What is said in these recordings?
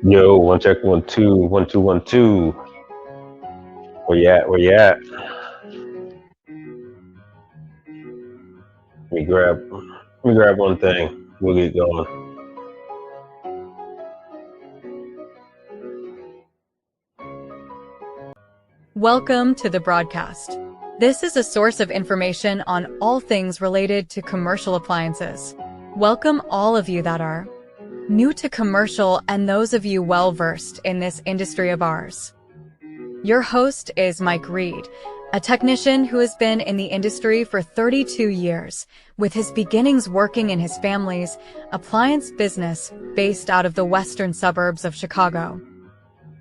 Yo, one check, 1 2, 1 2 1 2. Where you at? Where you at? Let me grab one thing. We'll get going. Welcome to the broadcast. This is a source of information on all things related to commercial appliances. Welcome all of you that are new to commercial and those of you well-versed in this industry of ours. Your host is Mike Reed, a technician who has been in the industry for 32 years, with his beginnings working in his family's appliance business based out of the western suburbs of Chicago.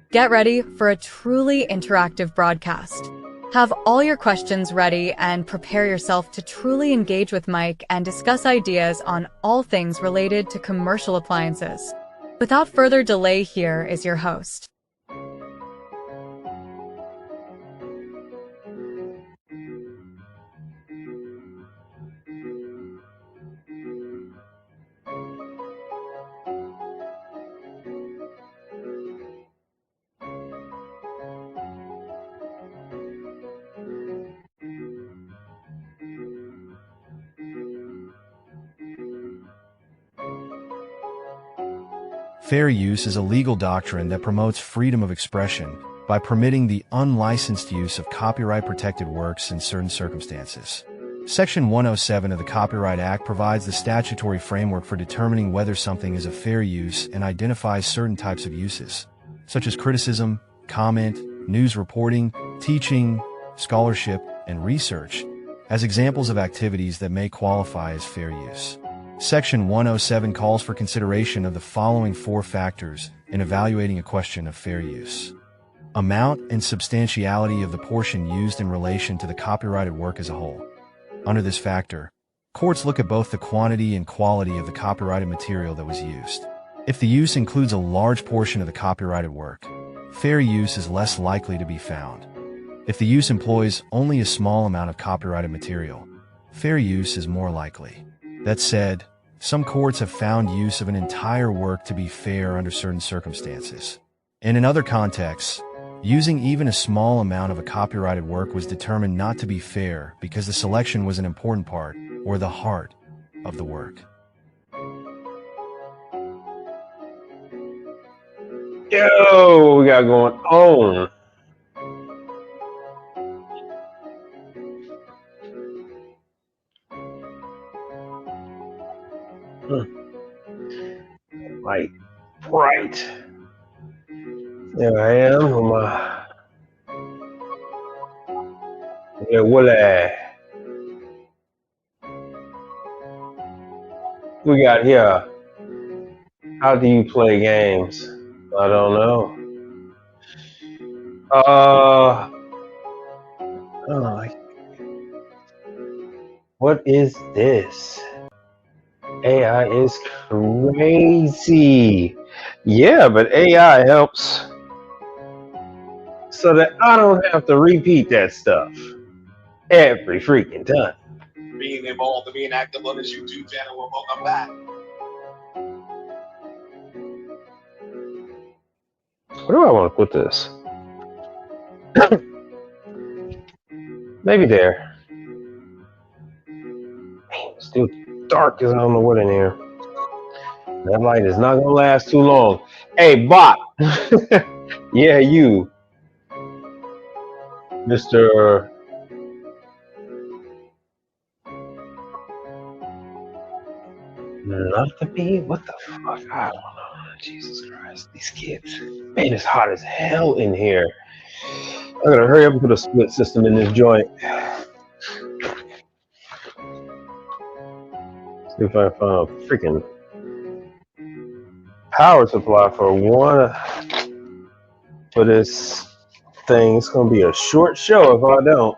Get ready for a truly interactive broadcast. Have all your questions ready and prepare yourself to truly engage with Mike and discuss ideas on all things related to commercial appliances. Without further delay, here is your host. Fair use is a legal doctrine that promotes freedom of expression by permitting the unlicensed use of copyright-protected works in certain circumstances. Section 107 of the Copyright Act provides the statutory framework for determining whether something is a fair use and identifies certain types of uses, such as criticism, comment, news reporting, teaching, scholarship, and research, as examples of activities that may qualify as fair use. Section 107 calls for consideration of the following 4 factors in evaluating a question of fair use: amount and substantiality of the portion used in relation to the copyrighted work as a whole. Under this factor, courts look at both the quantity and quality of the copyrighted material that was used. If the use includes a large portion of the copyrighted work, fair use is less likely to be found. If the use employs only a small amount of copyrighted material, fair use is more likely. That said, some courts have found use of an entire work to be fair under certain circumstances. And in other contexts, using even a small amount of a copyrighted work was determined not to be fair because the selection was an important part, or the heart, of the work. Yo, what we got going on? Right. Right. There I am with my Willie. We got here. How do you play games? I don't know. What is this? AI is crazy. Yeah, but AI helps so that I don't have to repeat that stuff every freaking time. Being involved and being active on this YouTube channel. Well, welcome back. Where do I want to put this? Maybe there. Man, it's still dark as I don't know what in here. That light is not gonna last too long. Hey, bot. Yeah, you, Mr. Not to be. What the fuck? I don't know. Jesus Christ, these kids. Man, it's hot as hell in here. I gotta hurry up and put a split system in this joint. See if I can find a freaking power supply for this thing. It's gonna be a short show if I don't.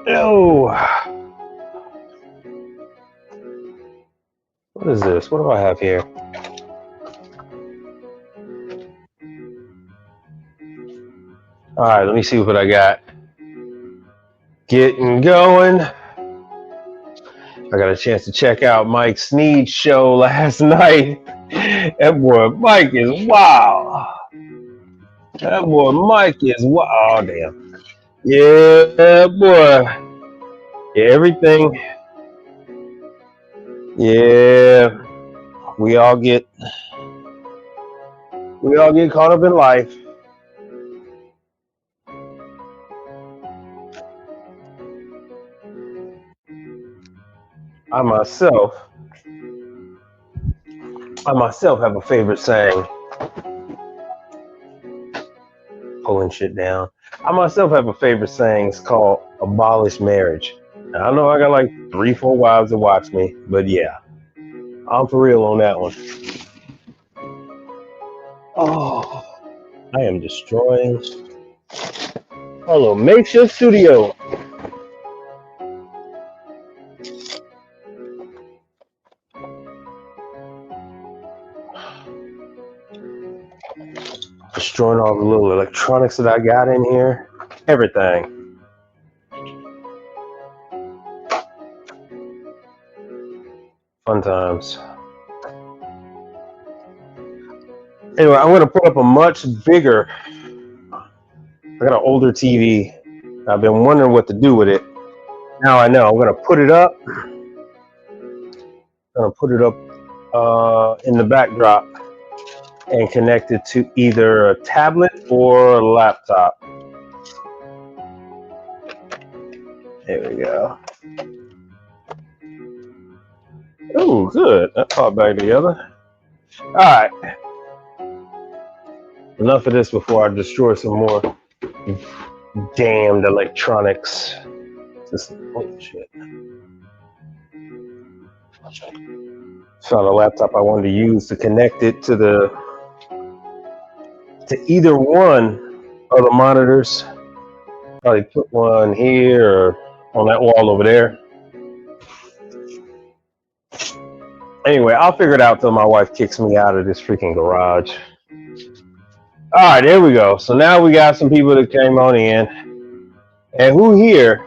No. What is this? What do I have here? All right, let me see what I got. Getting going. I got a chance to check out Mike Sneed's show last night. That boy Mike is wow. That boy Mike is wow. Oh, damn. Yeah, boy. Yeah, everything. Yeah, we all get caught up in life. I myself have a favorite saying. Pulling shit down. I myself have a favorite saying. It's called abolish marriage. Now, I know I got like 3-4 wives that watch me, but yeah, I'm for real on that one. Oh, I am destroying our little makeshift studio. Destroying all the little electronics that I got in here. Everything. Fun times. Anyway, I'm going to put up a much bigger. I got an older TV. I've been wondering what to do with it. Now I know. I'm going to put it up. In the backdrop and connect it to either a tablet or a laptop. There we go. Oh, good. That popped back together. All right. Enough of this before I destroy some more damned electronics. This shit. Found a laptop I wanted to use to connect it to either one of the monitors. Probably put one here or on that wall over there. Anyway, I'll figure it out till my wife kicks me out of this freaking garage. All right, there we go. So now we got some people that came on in. And who here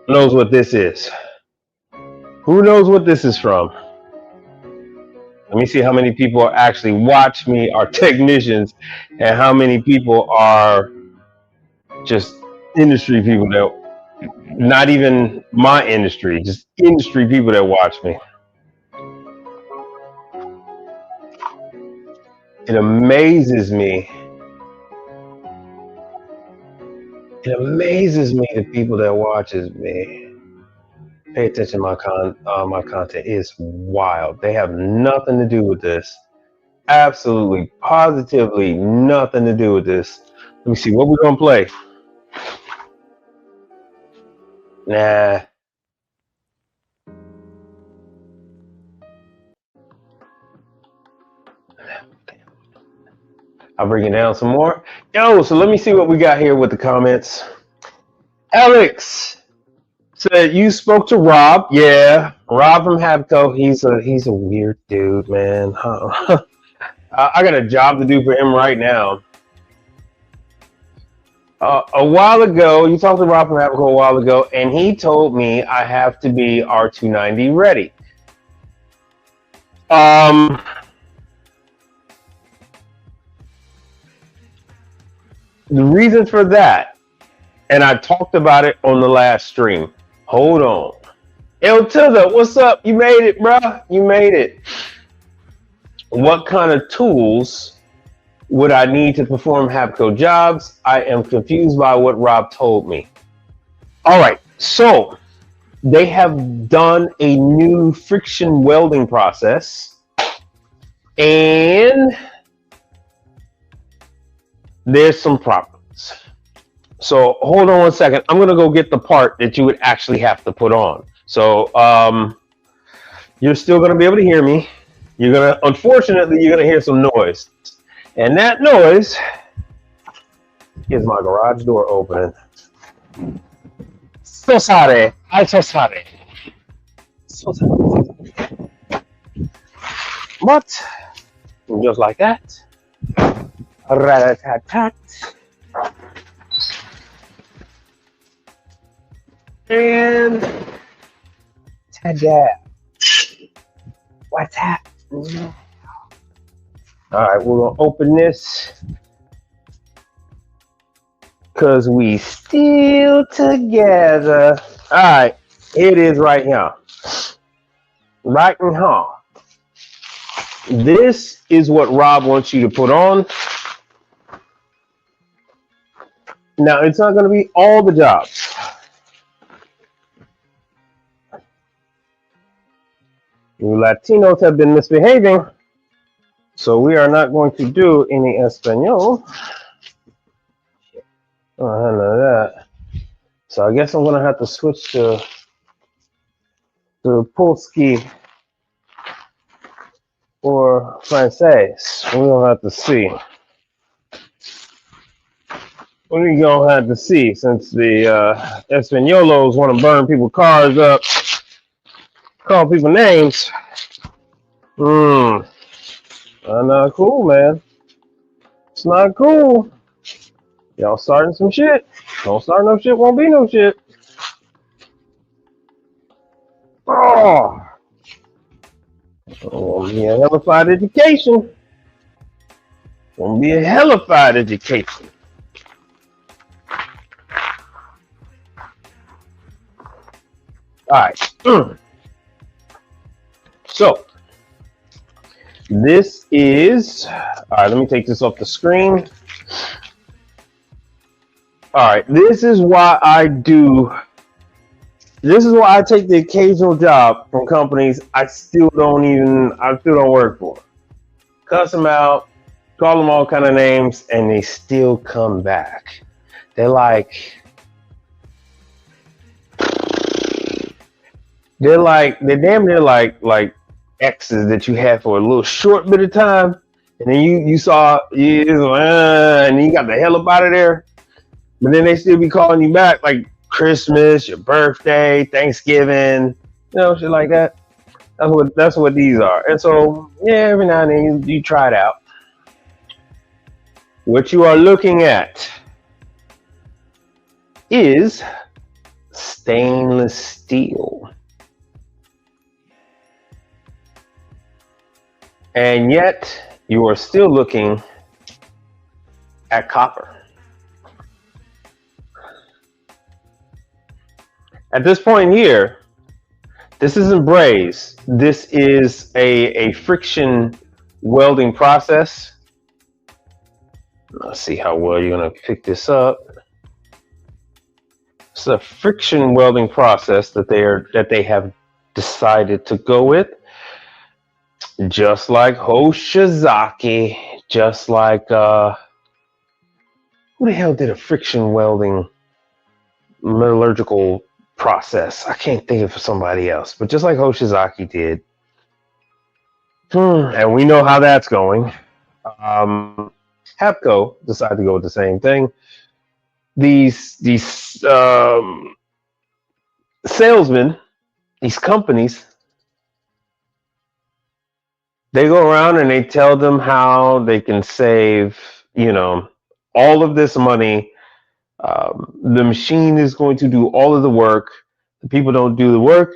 knows what this is? Who knows what this is from? Let me see how many people actually watch me are technicians and how many people are just industry people that, not even my industry, just industry people that watch me. It amazes me. It amazes me the people that watches me. Pay attention to my content. It's wild. They have nothing to do with this. Absolutely, positively nothing to do with this. Let me see what we're gonna play. Nah. I'll bring it down some more. Yo, so let me see what we got here with the comments. Alex said you spoke to Rob. Yeah, Rob from Habco. He's a weird dude, man. I got a job to do for him right now. A while ago, you talked to Rob from Habco a while ago, and he told me I have to be R290 ready. The reason for that, and I talked about it on the last stream. Hold on. El Tilda, what's up? You made it, bruh. You made it. What kind of tools would I need to perform Habco jobs? I am confused by what Rob told me. All right, so they have done a new friction welding process, and there's some problems. So hold on one second. I'm gonna go get the part that you would actually have to put on. So you're still gonna be able to hear me. Unfortunately, you're gonna hear some noise. And that noise is my garage door opening. So sorry. I'm so sorry. So sorry. But just like that. Rat-a-tat-tat. And ta-da. What's happening? All right, we're gonna open this because we still together. All right, here it is right here. Right in here. This is what Rob wants you to put on. Now, it's not going to be all the jobs. You Latinos have been misbehaving, so we are not going to do any Espanol. Oh, none of that. So I guess I'm going to have to switch to Polski or Francais. We're going to have to see. We're going to have to see, since the Espanolos want to burn people's cars up, call people names. Not cool, man. It's not cool. Y'all starting some shit. Don't start no shit, won't be no shit. Oh, won't be a hellified education. Won't be a hellified education. All right. So, this is, all right, let me take this off the screen. All right, this is why I take the occasional job from companies I still don't work for. Cuss them out, call them all kind of names, and they still come back. They're damn near like exes that you had for a little short bit of time, and then you saw and you got the hell up out of there, but then they still be calling you back like Christmas, your birthday, Thanksgiving, shit like that. That's what these are. And so every now and then you try it out. What you are looking at is stainless steel. And yet, you are still looking at copper. At this point here, this isn't braze. This is a friction welding process. Let's see how well you're going to pick this up. It's a friction welding process that they have decided to go with. Just like Hoshizaki, just like who the hell did a friction welding metallurgical process? I can't think of somebody else, but just like Hoshizaki did. And we know how that's going. Hapco decided to go with the same thing. These salesmen, these companies, they go around and they tell them how they can save, all of this money. The machine is going to do all of the work. The people don't do the work.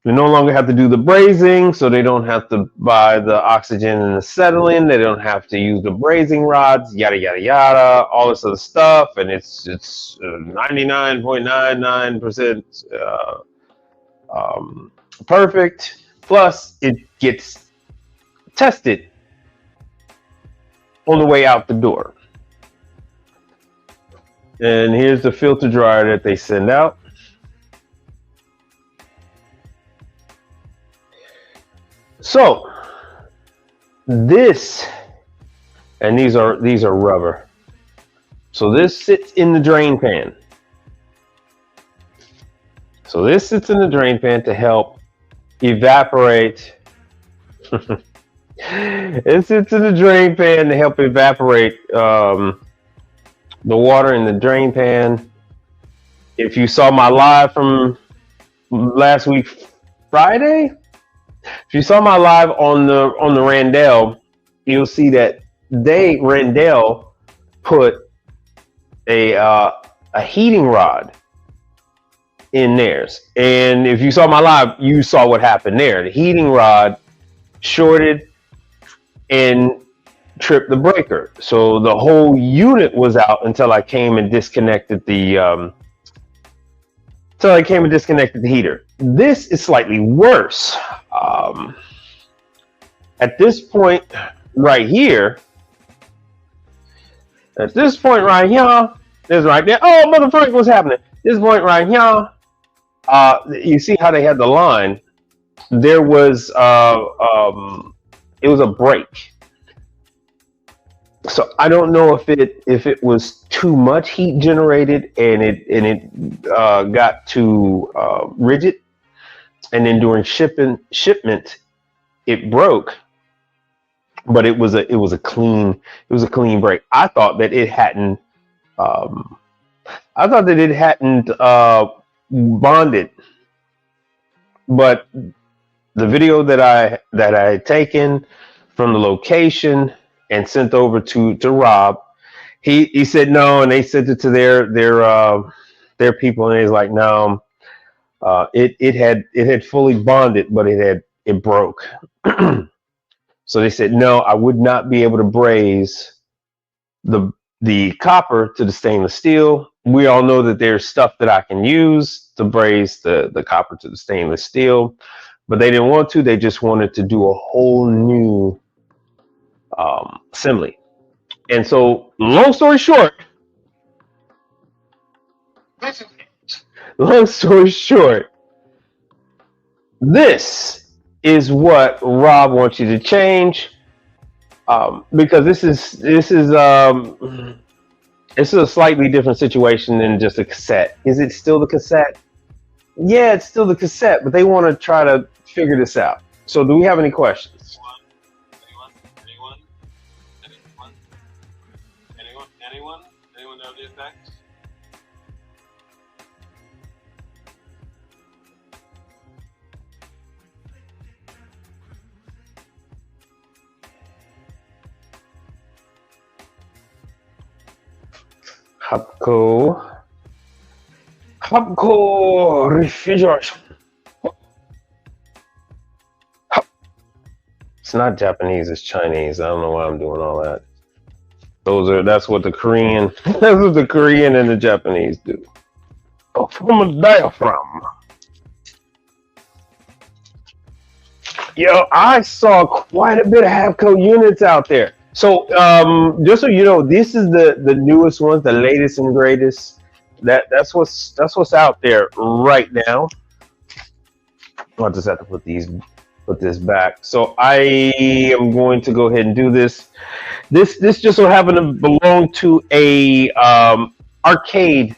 They no longer have to do the brazing, so they don't have to buy the oxygen and the acetylene. They don't have to use the brazing rods, yada, yada, yada, all this other stuff. And it's 99.99% perfect. Plus, it gets tested on the way out the door. And here's the filter dryer that they send out. So this, and these are rubber. So this sits in the drain pan. So this sits in the drain pan to help evaporate. It sits in the drain pan to help evaporate the water in the drain pan. If you saw my live from last week, Friday, if you saw my live on the Randell, you'll see that Randell put a heating rod in theirs. And if you saw my live, you saw what happened there. The heating rod shorted and tripped the breaker. So the whole unit was out until I came and disconnected the heater. This is slightly worse. At this point right here, this right there. Oh, motherfucker, what's happening? This point right here, you see how they had the line? There was it was a break. So I don't know if it was too much heat generated and it got too rigid, and then during shipment it broke. But it was a clean break. I thought that it hadn't bonded, but the video that I had taken from the location and sent over to Rob, he said no, and they sent it to their people, and he's like, no, it had fully bonded, but it broke. So they said no, I would not be able to braze the copper to the stainless steel. We all know that there's stuff that I can use to braze the copper to the stainless steel, but they didn't want to. They just wanted to do a whole new assembly. And so, long story short, this is what Rob wants you to change, because this is a slightly different situation than just a cassette. Is it still the cassette? Yeah, it's still the cassette, but they want to try to figure this out. So, do we have any questions? Anyone know the effects? Hapco refrigeration. It's not Japanese, it's Chinese. I don't know why I'm doing all that. That's what the Korean and the Japanese do. Oh, from a diaphragm. Yo, I saw quite a bit of Havco units out there. So just so you know, this is the newest ones, the latest and greatest. That's what's out there right now. I'll just have to put this back. So I am going to go ahead and do this. This just so happened to belong to a arcade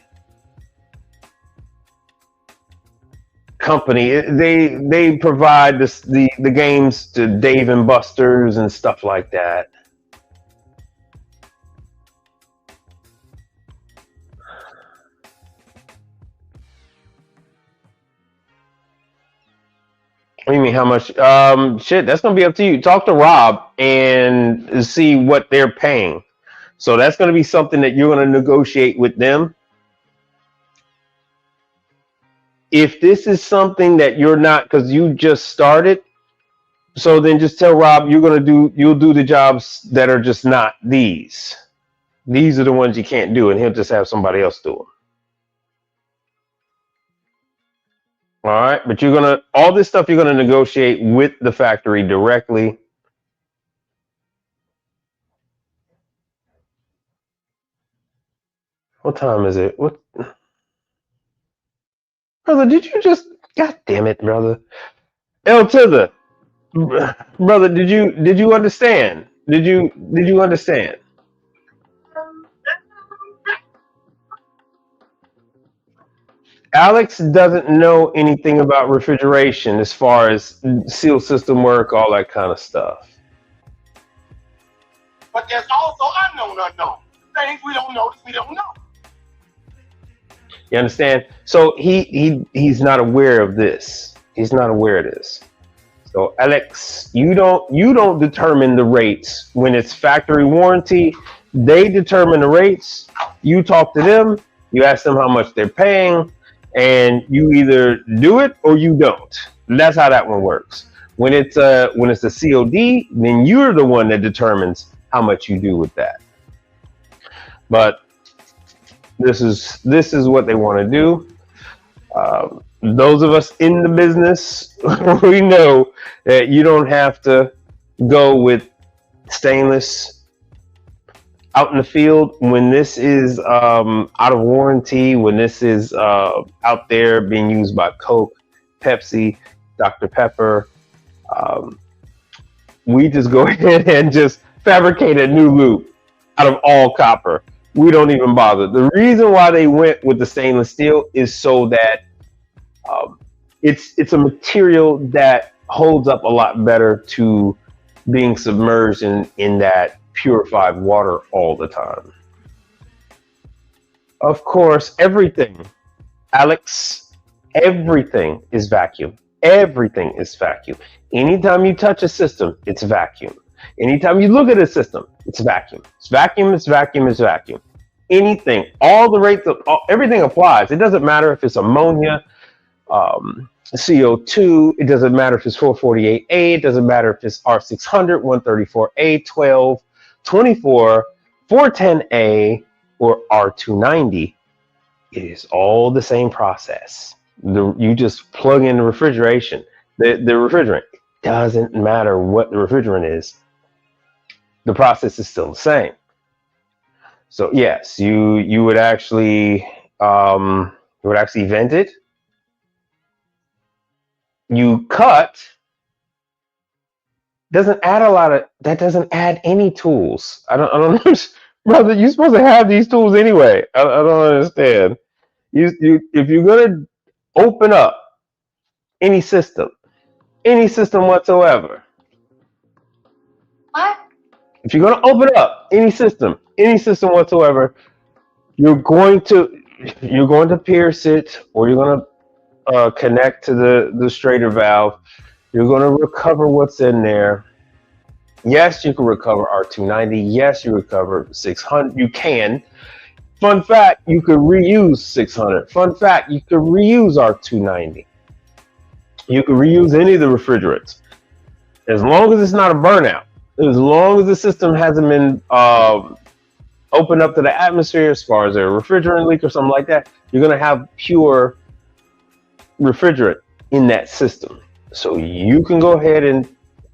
company. They provide the games to Dave and Buster's and stuff like that. What do you mean, how much? Shit, that's gonna be up to you. Talk to Rob and see what they're paying. So that's gonna be something that you're gonna negotiate with them. If this is something that you're not, because you just started, so then just tell Rob you'll do the jobs that are just not these. These are the ones you can't do, and he'll just have somebody else do them. All right, but all this stuff you're gonna negotiate with the factory directly. What time is it? What, brother? Did you just? God damn it, brother! L to the brother. Did you understand? Did you understand? Alex doesn't know anything about refrigeration as far as seal system work, all that kind of stuff. But there's also unknown. Things we don't know that we don't know. You understand? So he's not aware of this. He's not aware of this. So Alex, you don't determine the rates when it's factory warranty. They determine the rates. You talk to them. You ask them how much they're paying. and you either do it or you don't. That's how that one works. When it's a COD, then you're the one that determines how much you do with that. But this is what they want to do. Those of us in the business, we know that you don't have to go with stainless out in the field when this is out of warranty, when this is out there being used by Coke, Pepsi, Dr. Pepper. Um, we just go ahead and just fabricate a new loop out of all copper. We don't even bother. The reason why they went with the stainless steel is so that um, it's a material that holds up a lot better to being submerged in that purified water all the time. Of course, everything, Alex, everything is vacuum. Everything is vacuum. Anytime you touch a system, it's vacuum. Anytime you look at a system, it's vacuum. It's vacuum, it's vacuum, it's vacuum. Anything, all the rates of everything applies. It doesn't matter if it's ammonia, CO2. It doesn't matter if it's 448A. It doesn't matter if it's R600, 134A, 12, 24, 410A, or R290. It is all the same process. You just plug in the refrigeration. The refrigerant. It doesn't matter what the refrigerant is. The process is still the same. So yes, you would actually vent it. You cut. Doesn't add a lot of. That doesn't add any tools. I don't know, brother. You're supposed to have these tools anyway. I don't understand. If you're gonna open up any system whatsoever. What? If you're going to open up any system whatsoever, you're going to pierce it, or you're going to connect to the straighter valve. You're going to recover what's in there. Yes, you can recover R290. Yes, you recover 600. You can. Fun fact, you could reuse 600. Fun fact, you could reuse R290. You can reuse any of the refrigerants. As long as it's not a burnout. As long as the system hasn't been opened up to the atmosphere as far as a refrigerant leak or something like that, you're going to have pure refrigerant in that system. So you can go ahead and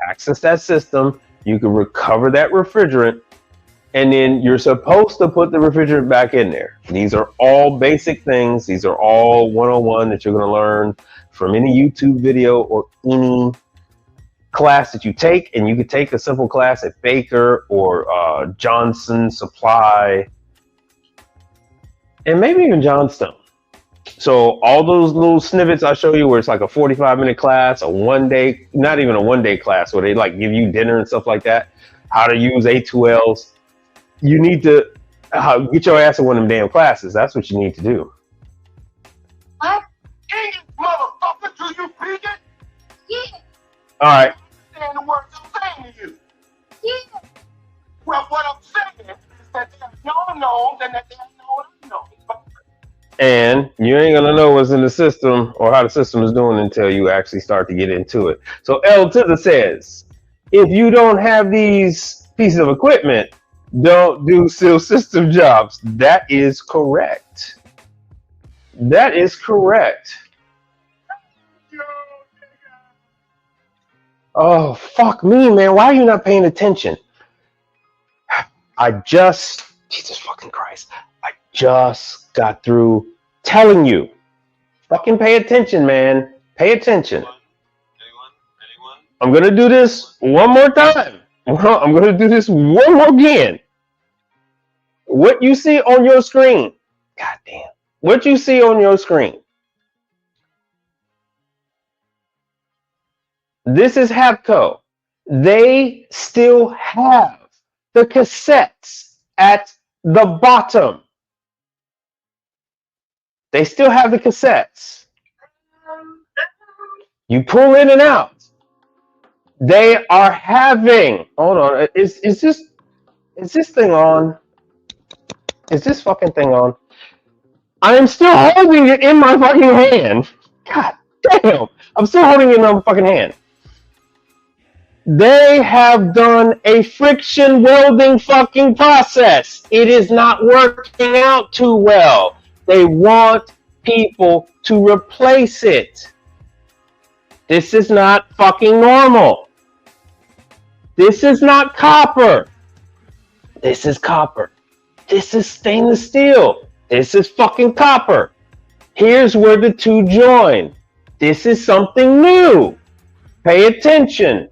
access that system. You can recover that refrigerant, and then you're supposed to put the refrigerant back in there. These are all basic things. These are all 101 that you're going to learn from any YouTube video or any class that you take. And you could take a simple class at Baker or Johnson Supply, and maybe even Johnstone. So all those little snippets I show you where it's like a 45-minute class, a 1 day, not even a 1 day class where they like give you dinner and stuff like that, how to use A2Ls. You need to get your ass in one of them damn classes. That's what you need to do. What? Hey, motherfucker, do you read it? Yeah. All right. Understand the words I'm saying to you? Yeah. Well, what I'm saying is that they are no-knowns and that they are no-unknowns. And you ain't gonna know what's in the system or how the system is doing until you actually start to get into it. So L Tizza says, if you don't have these pieces of equipment, don't do seal system jobs. That is correct. That is correct. Oh, fuck me, man. Why are you not paying attention? Jesus fucking Christ. I just got through telling you. Fucking pay attention, man. Pay attention. Anyone? I'm going to do this one more time. I'm going to do this one more again. What you see on your screen. God damn. What you see on your screen. This is Hapco. They still have the cassettes at the bottom. They still have the cassettes. You pull in and out. They are having. Hold on. Is this thing on? Is this fucking thing on? I am still holding it in my fucking hand. God damn. I'm still holding it in my fucking hand. They have done a friction welding fucking process. It is not working out too well. They want people to replace it. This is not fucking normal. This is not copper. This is copper. This is stainless steel. This is fucking copper. Here's where the two join. This is something new. Pay attention.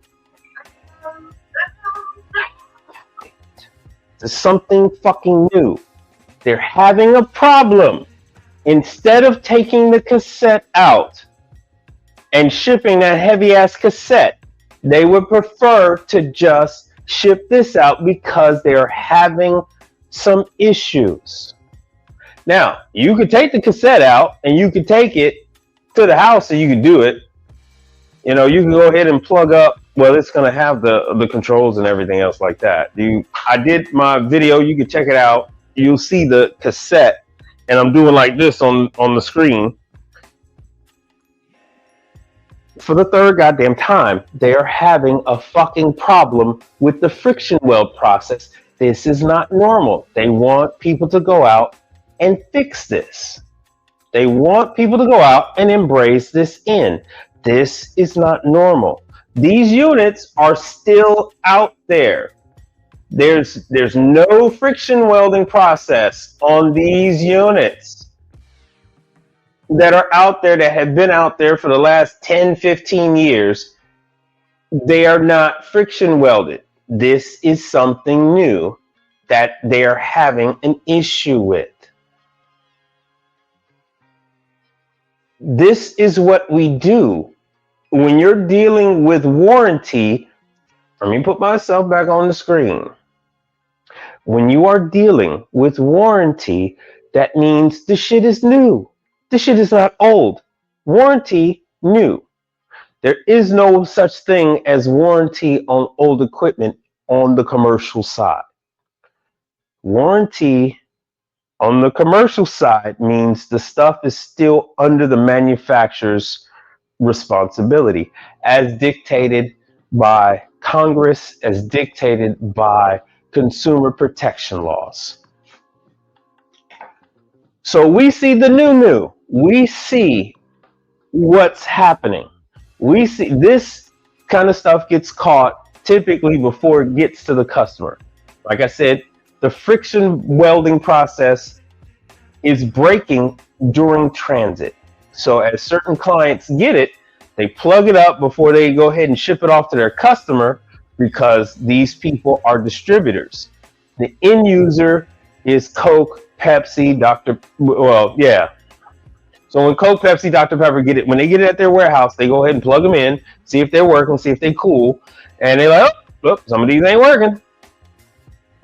This is something fucking new. They're having a problem. Instead of taking the cassette out and shipping that heavy ass cassette, they would prefer to just ship this out because they're having some issues. Now, you could take the cassette out and you could take it to the house and you could do it. You know, you can go ahead and plug up. Well, it's going to have the controls and everything else like that. I did my video. You can check it out. You'll see the cassette, and I'm doing like this on the screen. For the third goddamn time, they are having a fucking problem with the friction weld process. This is not normal. They want people to go out and fix this. They want people to go out and embrace this in. This is not normal. These units are still out there. There's no friction welding process on these units that are out there, that have been out there for the last 10, 15 years. They are not friction welded. This is something new that they are having an issue with. This is what we do when you're dealing with warranty. Let me put myself back on the screen. When you are dealing with warranty, that means the shit is new. The shit is not old. Warranty, new. There is no such thing as warranty on old equipment on the commercial side. Warranty on the commercial side means the stuff is still under the manufacturer's responsibility, as dictated by Congress, as dictated by consumer protection laws. So we see the new. We see what's happening. We see this kind of stuff gets caught typically before it gets to the customer. Like I said, the friction welding process is breaking during transit. So as certain clients get it, they plug it up before they go ahead and ship it off to their customer, because these people are distributors. The end user is Coke, Pepsi, So when Coke, Pepsi, Dr. Pepper get it, when they get it at their warehouse, they go ahead and plug them in, see if they're working, see if they're cool. And they're like, oh, some of these ain't working.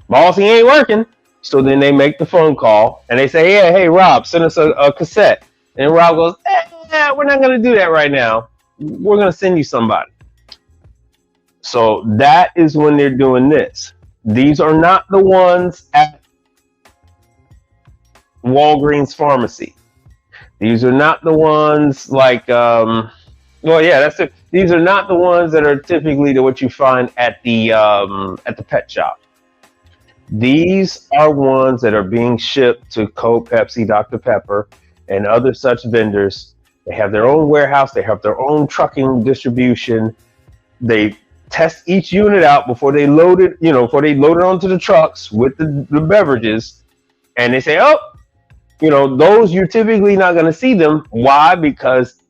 Bossy ain't working. So then they make the phone call and they say, yeah, hey, Rob, send us a cassette. And Rob goes, we're not going to do that right now. We're going to send you somebody. So that is when they're doing this. These are not the ones at Walgreens Pharmacy. These are not the ones like, that's it. These are not the ones that are typically what you find at the pet shop. These are ones that are being shipped to Coke, Pepsi, Dr. Pepper, and other such vendors. They have their own warehouse. They have their own trucking distribution. They test each unit out before they load it, onto the trucks with the beverages. And they say, those you're typically not going to see them. Why? Because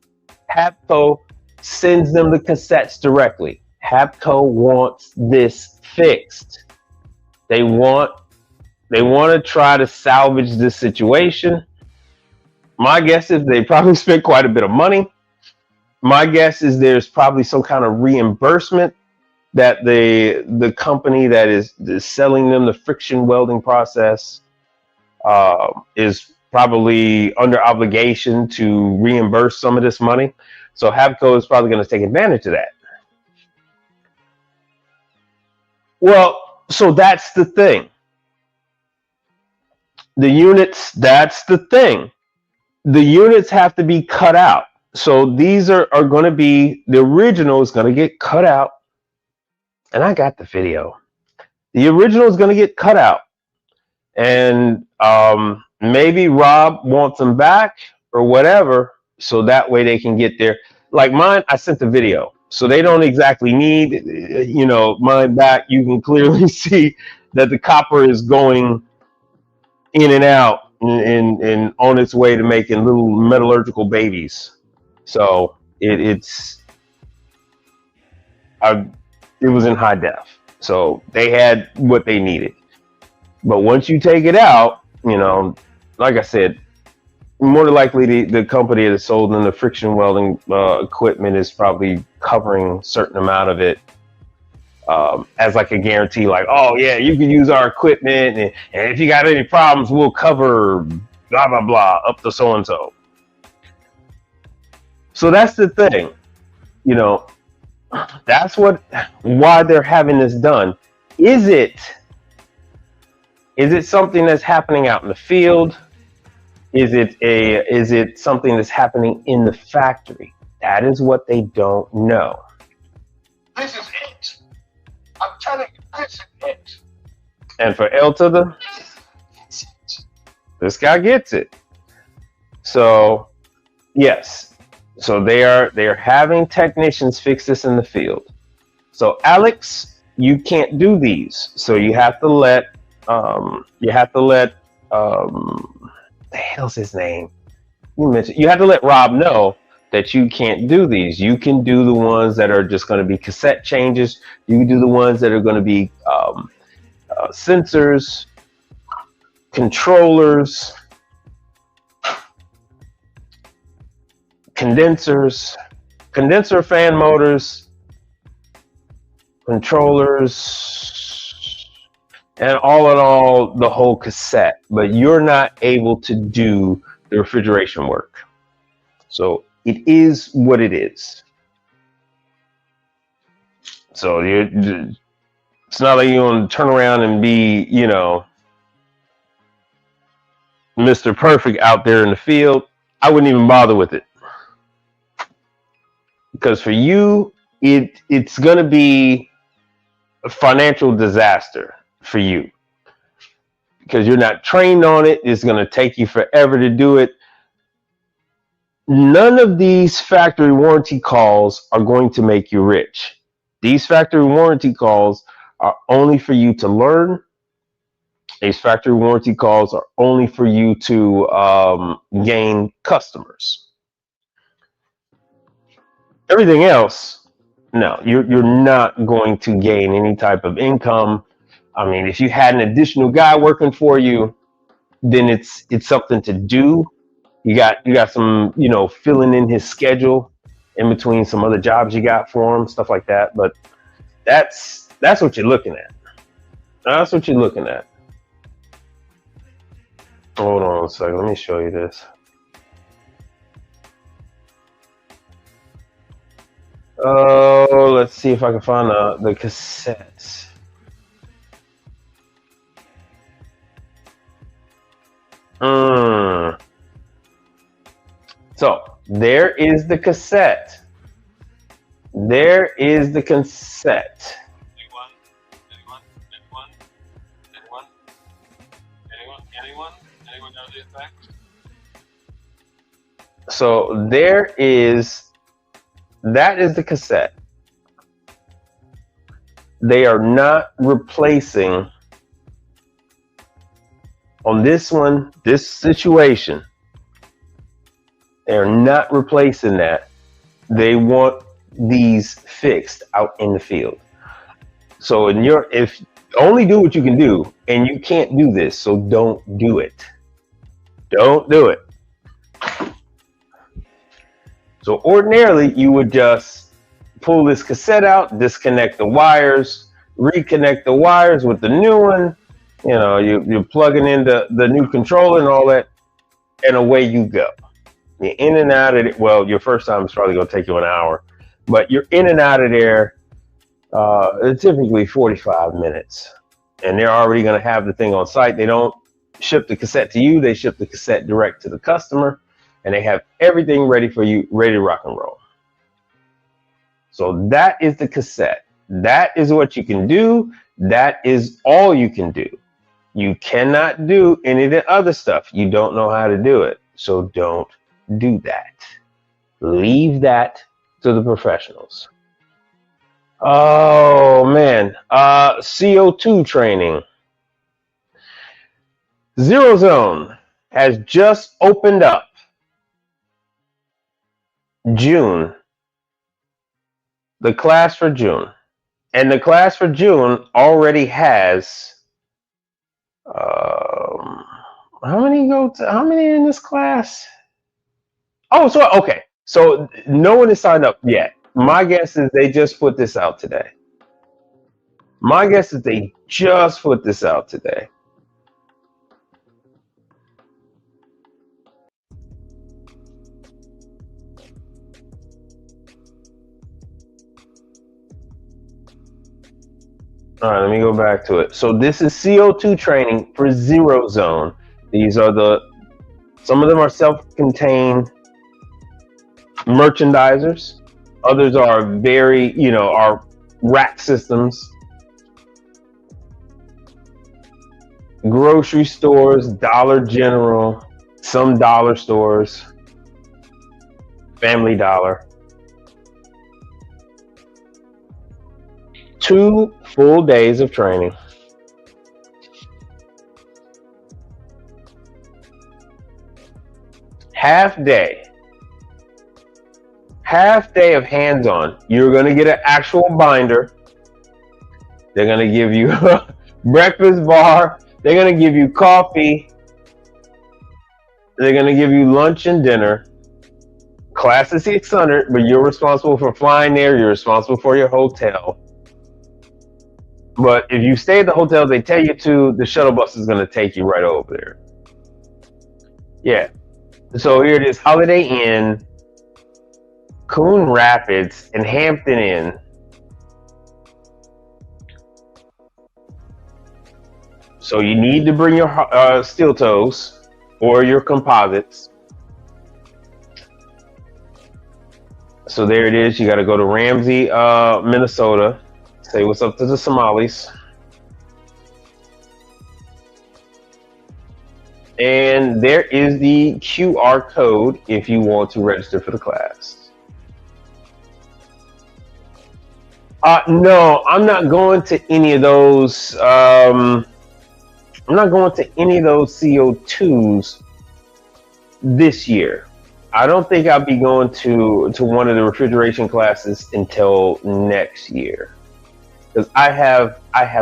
Hapco sends them the cassettes directly. Hapco wants this fixed. They want to try to salvage this situation. My guess is they probably spent quite a bit of money. My guess is there's probably some kind of reimbursement that the company that is selling them the friction welding process is probably under obligation to reimburse some of this money. So Hapco is probably going to take advantage of that. Well, so that's the thing. The units, that's the thing. the units have to be cut out. So these are going to be, the original is going to get cut out. And I got the video. The original is going to get cut out. And maybe Rob wants them back or whatever. So that way they can get there. Like mine, I sent the video. So they don't exactly need, you know, mine back. You can clearly see that the copper is going in and out and on its way to making little metallurgical babies. So it was in high def. So they had what they needed. But once you take it out, you know, like I said, more than likely the company that sold them the friction welding equipment is probably covering a certain amount of it as like a guarantee, like, oh yeah, you can use our equipment, and if you got any problems, we'll cover blah blah blah up to so and so. So that's the thing, you know, that's why they're having this done. Is it something that's happening out in the field? Is it something that's happening in the factory? That is what they don't know. This is it. I'm telling you, this is it. And for L to the, this guy gets it. So yes, so they are having technicians fix this in the field. So Alex, you can't do these. So you have to let the hell's his name? You have to let Rob know that you can't do these. You can do the ones that are just going to be cassette changes. You can do the ones that are going to be sensors, controllers, condensers, condenser fan motors, controllers, and all in all, the whole cassette. But you're not able to do the refrigeration work. So it is what it is. So it's not like you want to turn around and be, you know, Mr. Perfect out there in the field. I wouldn't even bother with it. Because for you, it's going to be a financial disaster for you. Because you're not trained on it. It's going to take you forever to do it. None of these factory warranty calls are going to make you rich. These factory warranty calls are only for you to learn. These factory warranty calls are only for you to gain customers. Everything else, no, you're not going to gain any type of income. I mean, if you had an additional guy working for you, then it's something to do. You got some, you know, filling in his schedule in between some other jobs you got for him, stuff like that. But that's what you're looking at. That's what you're looking at. Hold on a second. Let me show you this. Oh, let's see if I can find the cassettes. So there is the cassette. There is the cassette. Anyone know the effect? So that is the cassette. They are not replacing on this one, this situation. They're not replacing that. They want these fixed out in the field. So if only do what you can do, and you can't do this, so don't do it. Don't do it. So ordinarily, you would just pull this cassette out, disconnect the wires, reconnect the wires with the new one. You know, you're plugging in the new controller and all that, and away you go. You're in and out of it. Well, your first time is probably going to take you an hour, but you're in and out of there typically 45 minutes. And they're already going to have the thing on site. They don't ship the cassette to you. They ship the cassette direct to the customer. and they have everything ready for you, ready to rock and roll. So that is the cassette. That is what you can do. That is all you can do. You cannot do any of the other stuff. You don't know how to do it. So don't do that. Leave that to the professionals. Oh man, CO2 training. Zero Zone has just opened up June, the class for June. And the class for June already has, how many in this class? Oh, so, okay. So no one has signed up yet. My guess is they just put this out today. My guess is they just put this out today. All right, let me go back to it. So this is CO2 training for Zero Zone. These are some of them are self-contained merchandisers. Others are are rack systems. Grocery stores, Dollar General, some dollar stores, Family Dollar. 2 full days of training. Half day of hands-on. You're going to get an actual binder. They're going to give you a breakfast bar. They're going to give you coffee. They're going to give you lunch and dinner. Class is $600, but you're responsible for flying there. You're responsible for your hotel. But if you stay at the hotel they tell you to, the shuttle bus is going to take you right over there. Yeah. So here it is, Holiday Inn, Coon Rapids, and Hampton Inn. So you need to bring your steel toes or your composites. So there it is. You got to go to Ramsey, Minnesota. Say what's up to the Somalis. And there is the QR code if you want to register for the class. No, I'm not going to any of those. I'm not going to any of those CO2s this year. I don't think I'll be going to one of the refrigeration classes until next year. Because I have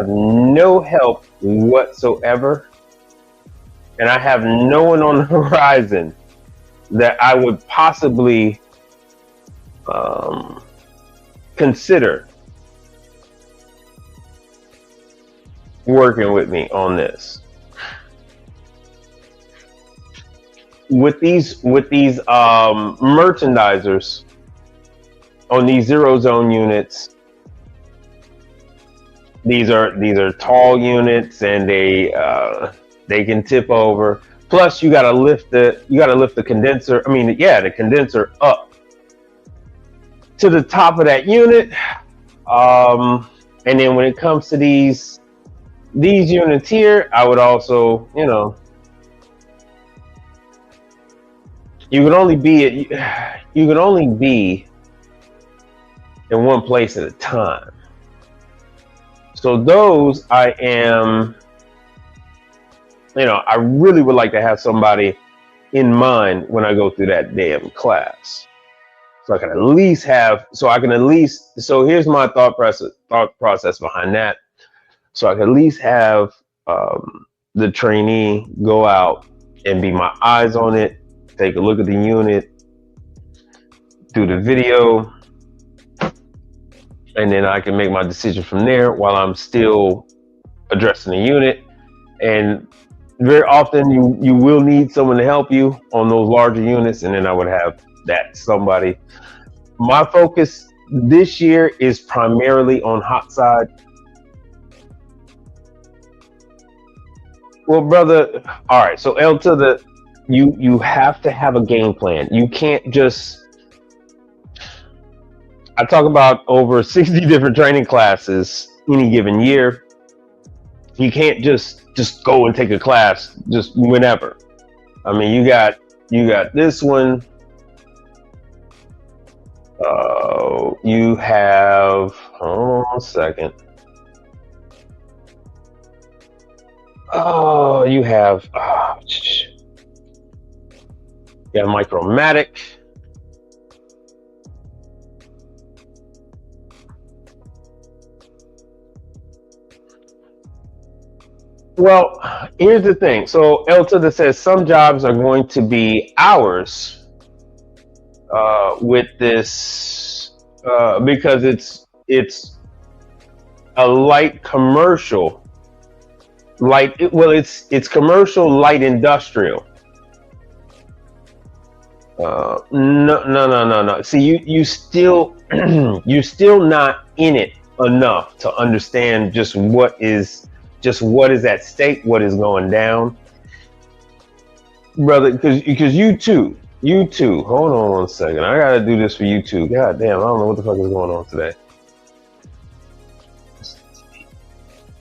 no help whatsoever, and I have no one on the horizon that I would possibly consider working with me on this. With these merchandisers on these Zero Zone units. These are tall units, and they can tip over. Plus, you gotta lift the condenser. The condenser up to the top of that unit. And then when it comes to these units here, I would also, you can only be in one place at a time. So those I really would like to have somebody in mind when I go through that damn class. So here's my thought process behind that. So I can at least have the trainee go out and be my eyes on it, take a look at the unit, do the video, and then I can make my decision from there while I'm still addressing the unit. And very often you will need someone to help you on those larger units, and then I would have that somebody. My focus this year is primarily on hot side. Well, brother, all right, so L to the You have to have a game plan. You can't just. I talk about over 60 different training classes any given year. You can't just go and take a class just whenever. I mean, you got this one. You have. Hold on a second. Oh, you have. You have Micromatic. Well, here's the thing. So Elta that says some jobs are going to be hours with this because it's a light commercial, it's commercial light industrial. No. See, you still you still not in it enough to understand just what is at stake, what is going down, brother. Because you too. Hold on one second. I gotta do this for you too. God damn, I don't know what the fuck is going on today.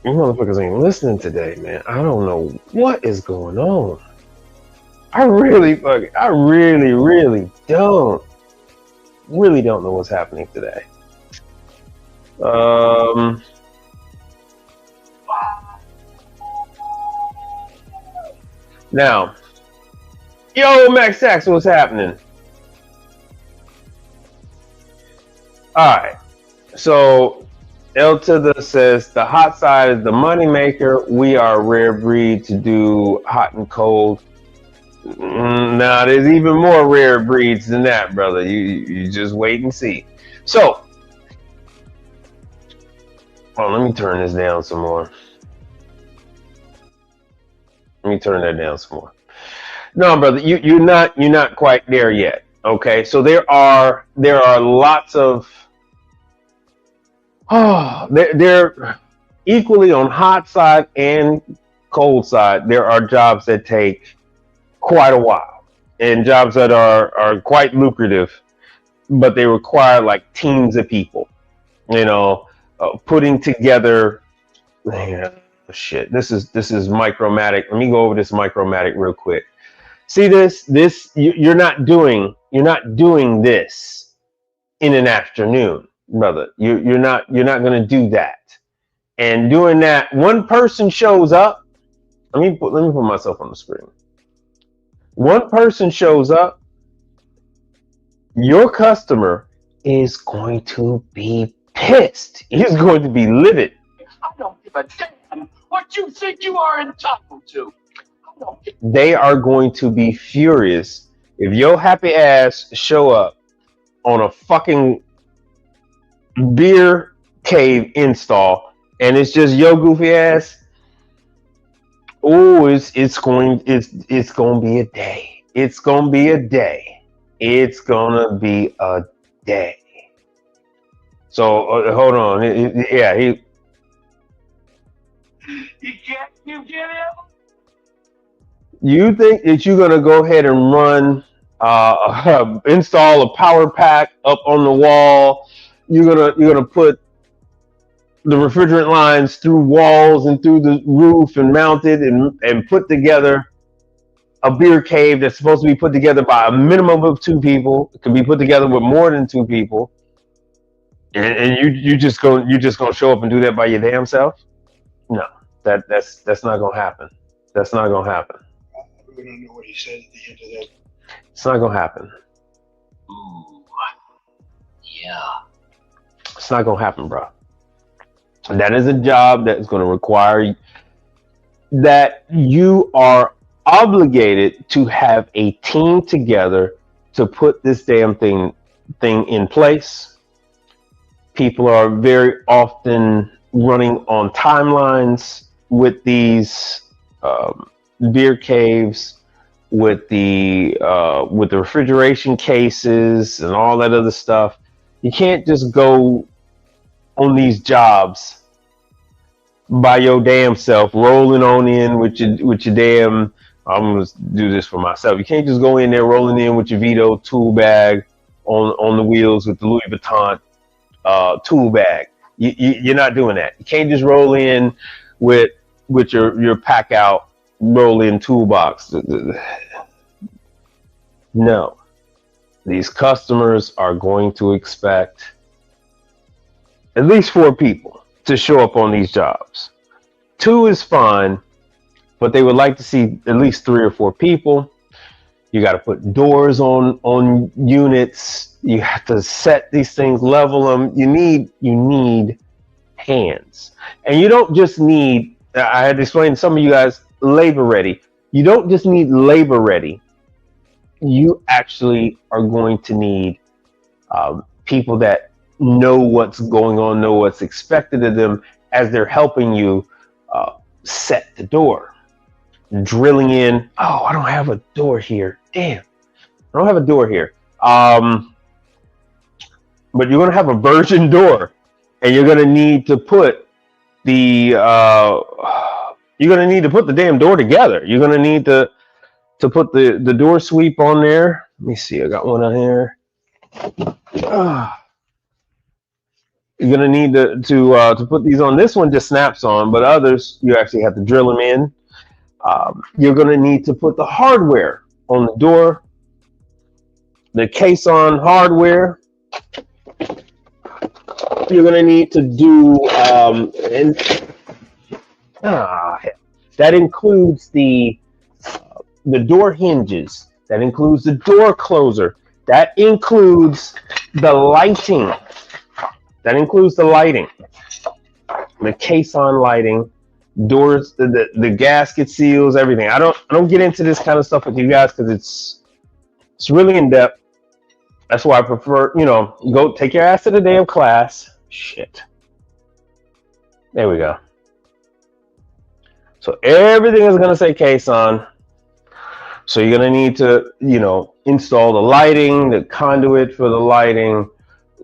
You motherfuckers ain't listening today, man. I don't know what is going on. I really don't know what's happening today. Now, yo, Max Sax, what's happening? All right, so Eltida says the hot side is the money maker. We are a rare breed to do hot and cold. Nah, there's even more rare breeds than that, brother. You just wait and see. So, let me turn this down some more. Let me turn that down some more. No, brother, you're not quite there yet. Okay, so there are lots of they're equally on hot side and cold side. There are jobs that take quite a while and jobs that are quite lucrative, but they require like teams of people, putting together. Man, shit, this is Micromatic. Let me go over this Micromatic real quick. See this you're not doing this in an afternoon, brother. You're not going to do that. And doing that, one person shows up. Let me put myself on the screen. One person shows up, your customer is going to be pissed. He's going to be livid. I don't give a damn what you think you are entitled to. They are going to be furious if your happy ass show up on a fucking beer cave install and it's just your goofy ass. Oh, it's going to be a day. It's gonna be a day. It's gonna be a day. So hold on. You get it? You think that you're gonna go ahead and run install a power pack up on the wall? You're gonna put the refrigerant lines through walls and through the roof and mounted and put together a beer cave that's supposed to be put together by a minimum of 2 people. It can be put together with more than 2 people. And you just gonna show up and do that by your damn self? No, that's not gonna happen. That's not gonna happen. I really don't know what he said at the end of that. It's not gonna happen. Ooh. Yeah. It's not gonna happen, bro. That is a job that is going to require that you are obligated to have a team together to put this damn thing in place. People are very often running on timelines with these beer caves, with the refrigeration cases and all that other stuff. You can't just go on these jobs by your damn self, rolling on in with your damn I'm gonna do this for myself. You can't just go in there rolling in with your Vito tool bag on the wheels with the Louis Vuitton tool bag. You're not doing that. You can't just roll in with your pack out roll in toolbox. No, these customers are going to expect at least 4 people to show up on these jobs. 2 is fine, but they would like to see at least 3 or 4 people. You got to put doors on units. You have to set these things, level them. You need hands, and you don't just need. I had to explain to some of you guys, labor ready. You don't just need labor ready. You actually are going to need people that know what's going on, know what's expected of them as they're helping you set the door. Drilling in. Oh, I don't have a door here. Damn, I don't have a door here. But you're gonna have a virgin door, and you're gonna need to put the damn door together. You're gonna need to put the door sweep on there. Let me see. I got one on here. You're gonna need to put these on. This one just snaps on, but others you actually have to drill them in. You're going to need to put the hardware on the door, the caisson hardware. You're going to need to do, that includes the door hinges. That includes the door closer. That includes the lighting. The caisson lighting. Doors, the gasket seals, everything. I don't get into this kind of stuff with you guys because it's really in depth. That's why I prefer, go take your ass to the damn class. Shit. There we go. So everything is gonna say caisson. So you're gonna need to, install the lighting, the conduit for the lighting.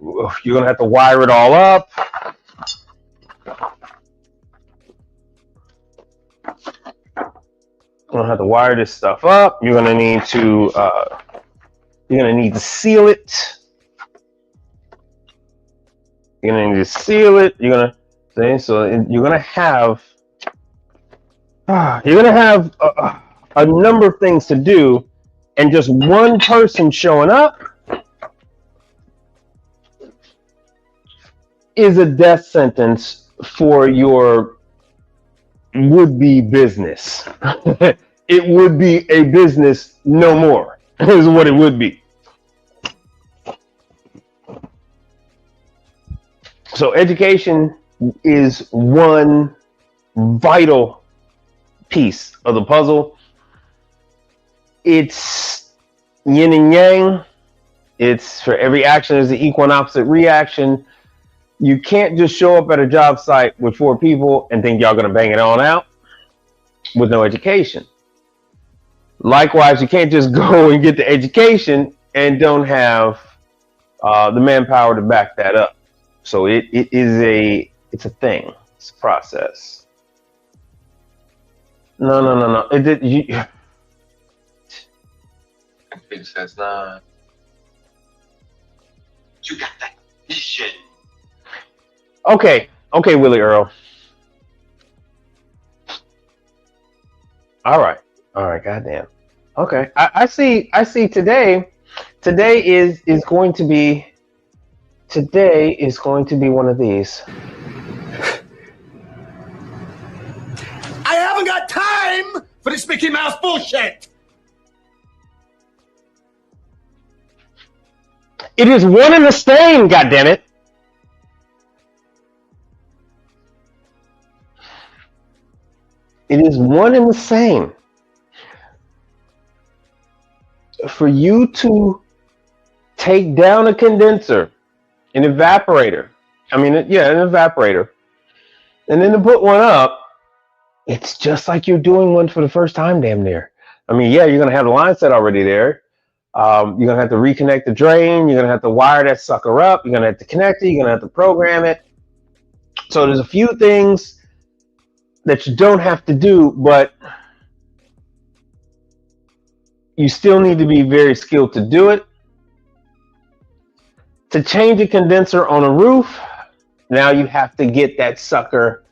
You're gonna have to wire it all up. You're gonna have to wire this stuff up. You're gonna need to seal it. You're gonna need to seal it. You're gonna have a number of things to do, and just one person showing up is a death sentence for your would-be business. It would be a business no more, is what it would be. So education is one vital piece of the puzzle. It's yin and yang. It's for every action there's an equal and opposite reaction. You can't just show up at a job site with 4 people and think y'all gonna bang it on out with no education. Likewise, you can't just go and get the education and don't have the manpower to back that up. So it's a thing. It's a process. No. It says not. You got that vision. Okay, Willie Earl. All right, goddamn. Okay, I see today is going to be one of these. I haven't got time for this Mickey Mouse bullshit. It is one and the same, goddammit. It is one and the same. For you to take down a condenser, an evaporator, an evaporator, and then to put one up, it's just like you're doing one for the first time, damn near. I mean, yeah, you're going to have the line set already there. You're going to have to reconnect the drain. You're going to have to wire that sucker up. You're going to have to connect it. You're going to have to program it. So there's a few things that you don't have to do, but You still need to be very skilled to do it. To change a condenser on a roof, now you have to get that sucker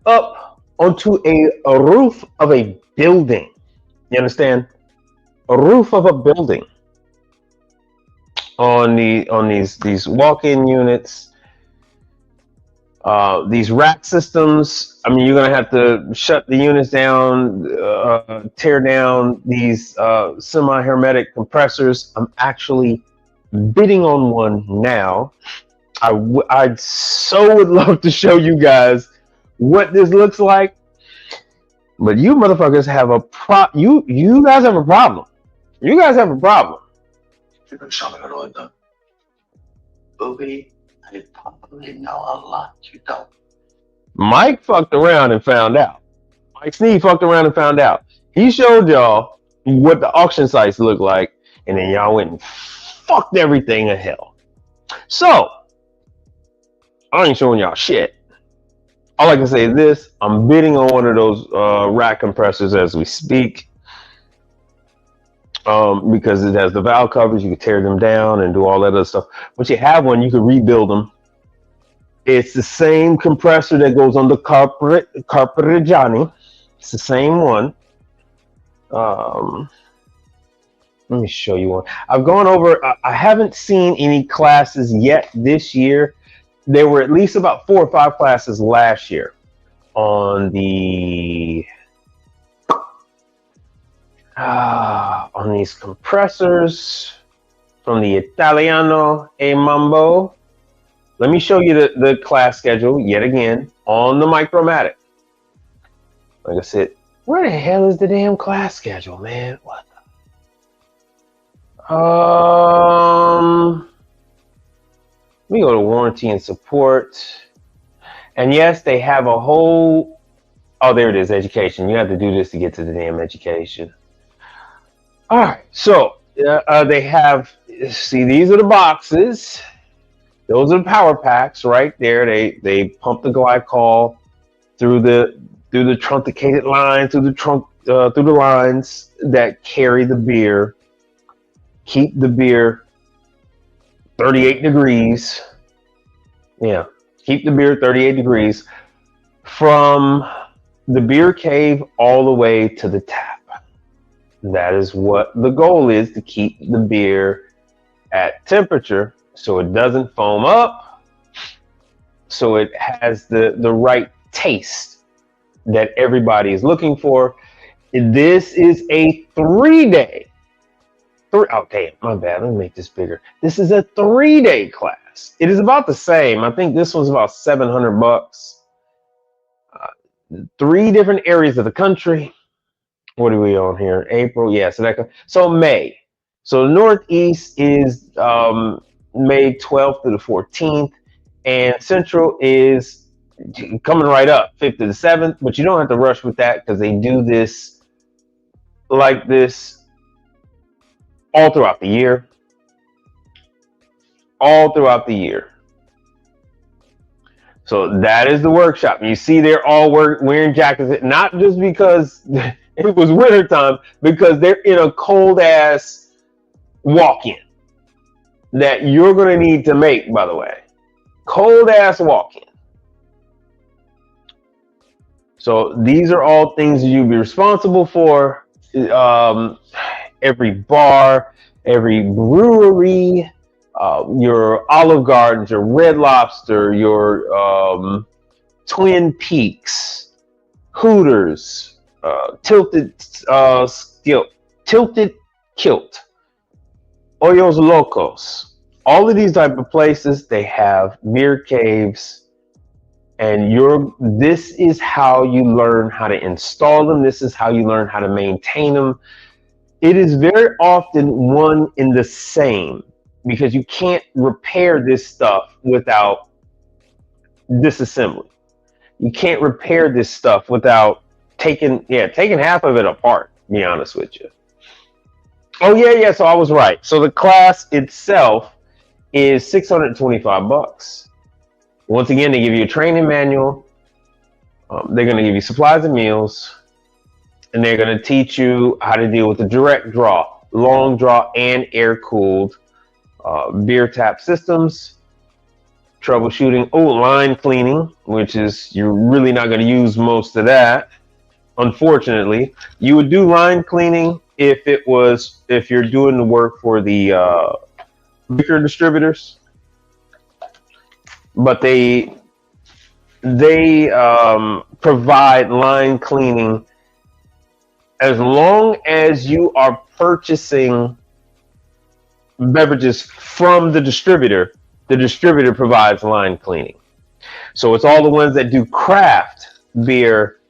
up onto a roof of a building. You understand? A roof of a building. On these walk-in units, these rack systems. I mean, you're gonna have to shut the units down, tear down these semi-hermetic compressors. I'm actually bidding on one now. I'd so would love to show you guys what this looks like, but you motherfuckers have a you guys have a problem. You guys have a problem. Booby, I probably know a lot you don't. Mike fucked around and found out. Mike Sneed fucked around and found out. He showed y'all what the auction sites look like, and then y'all went and fucked everything to hell. So, I ain't showing y'all shit. All I can say is this: I'm bidding on one of those rack compressors as we speak. Because it has the valve covers, you can tear them down and do all that other stuff. Once you have one, you can rebuild them. It's the same compressor that goes on the Carpereggiani. It's the same one. Let me show you one. I've gone over, I haven't seen any classes yet this year. There were at least about 4 or 5 classes last year on the on these compressors from the Italiano e Mambo. Let me show you the class schedule yet again on the Micromatic. Like I said, where the hell is the damn class schedule, man? What the? Let me go to warranty and support. And yes, they have a whole, oh, there it is, education. You have to do this to get to the damn education. All right, so they have, see, these are the boxes. Those are the power packs right there. They pump the glycol through the truncated line, through the lines that carry the beer, keep the beer 38 degrees. Yeah, keep the beer 38 degrees from the beer cave all the way to the tap. That is what the goal is, to keep the beer at temperature so it doesn't foam up, so it has the right taste that everybody is looking for. This is a 3-day. Oh, damn, my bad. Let me make this bigger. This is a 3-day class. It is about the same. I think this one's about $700. 3 different areas of the country. What are we on here? April, yeah. So May. So the Northeast is May 12th to the 14th, and Central is coming right up, 5th to the 7th. But you don't have to rush with that because they do this like this all throughout the year. All throughout the year. So that is the workshop. You see, they're all wearing jackets, not just because it was wintertime, because they're in a cold ass walk-in that you're going to need to make, by the way. Cold ass walk-in. So these are all things that you'll be responsible for. Every bar, every brewery, your Olive Gardens, your Red Lobster, your Twin Peaks, Hooters, Tilted Kilt, Hoyos Locos. All of these type of places, they have beer caves, and this is how you learn how to install them. This is how you learn how to maintain them. It is very often one in the same, because you can't repair this stuff without disassembly. You can't repair this stuff without taking half of it apart, to be honest with you. Oh yeah, so I was right. So the class itself is $625. Once again, they give you a training manual. They're going to give you supplies and meals. and they're going to teach you how to deal with the direct draw, long draw, and air-cooled beer tap systems, troubleshooting, line cleaning, which is you're really not going to use most of that. Unfortunately, you would do line cleaning if you're doing the work for the liquor distributors, but they provide line cleaning as long as you are purchasing beverages from the distributor. The distributor provides line cleaning. So it's all the ones that do craft beer.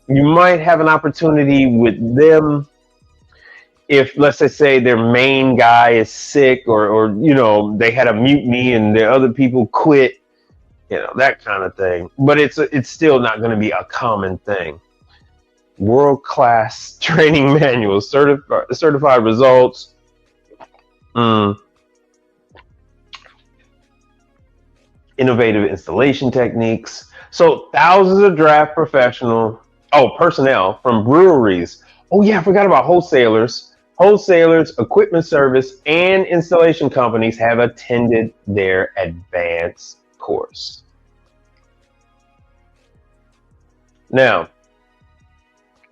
You might have an opportunity with them if, let's say their main guy is sick, or they had a mutiny and the other people quit, that kind of thing. But it's still not going to be a common thing. World-class training manuals, certified results. Innovative installation techniques. So thousands of draft personnel from breweries. Oh yeah, I forgot about wholesalers. Wholesalers, equipment service, and installation companies have attended their advanced course. Now,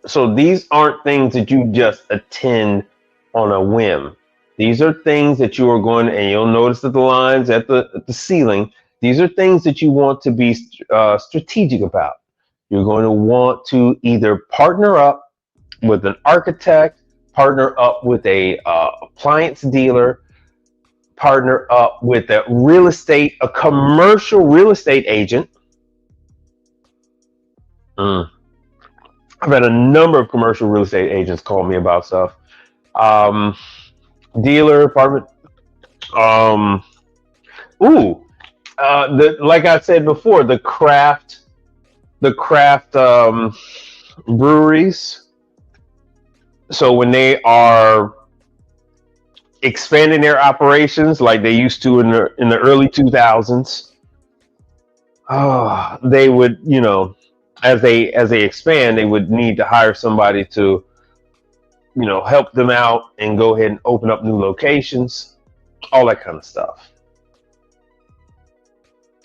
so these aren't things that you just attend on a whim. These are things that you are going, and you'll notice that the lines at the ceiling, these are things that you want to be strategic about. You're going to want to either partner up with an architect, partner up with a appliance dealer, partner up with a commercial real estate agent. I've had a number of commercial real estate agents call me about stuff. Dealer, apartment. Like I said before, the craft breweries. So when they are expanding their operations like they used to in the early 2000s, they would, as they expand, they would need to hire somebody to, help them out and go ahead and open up new locations, all that kind of stuff.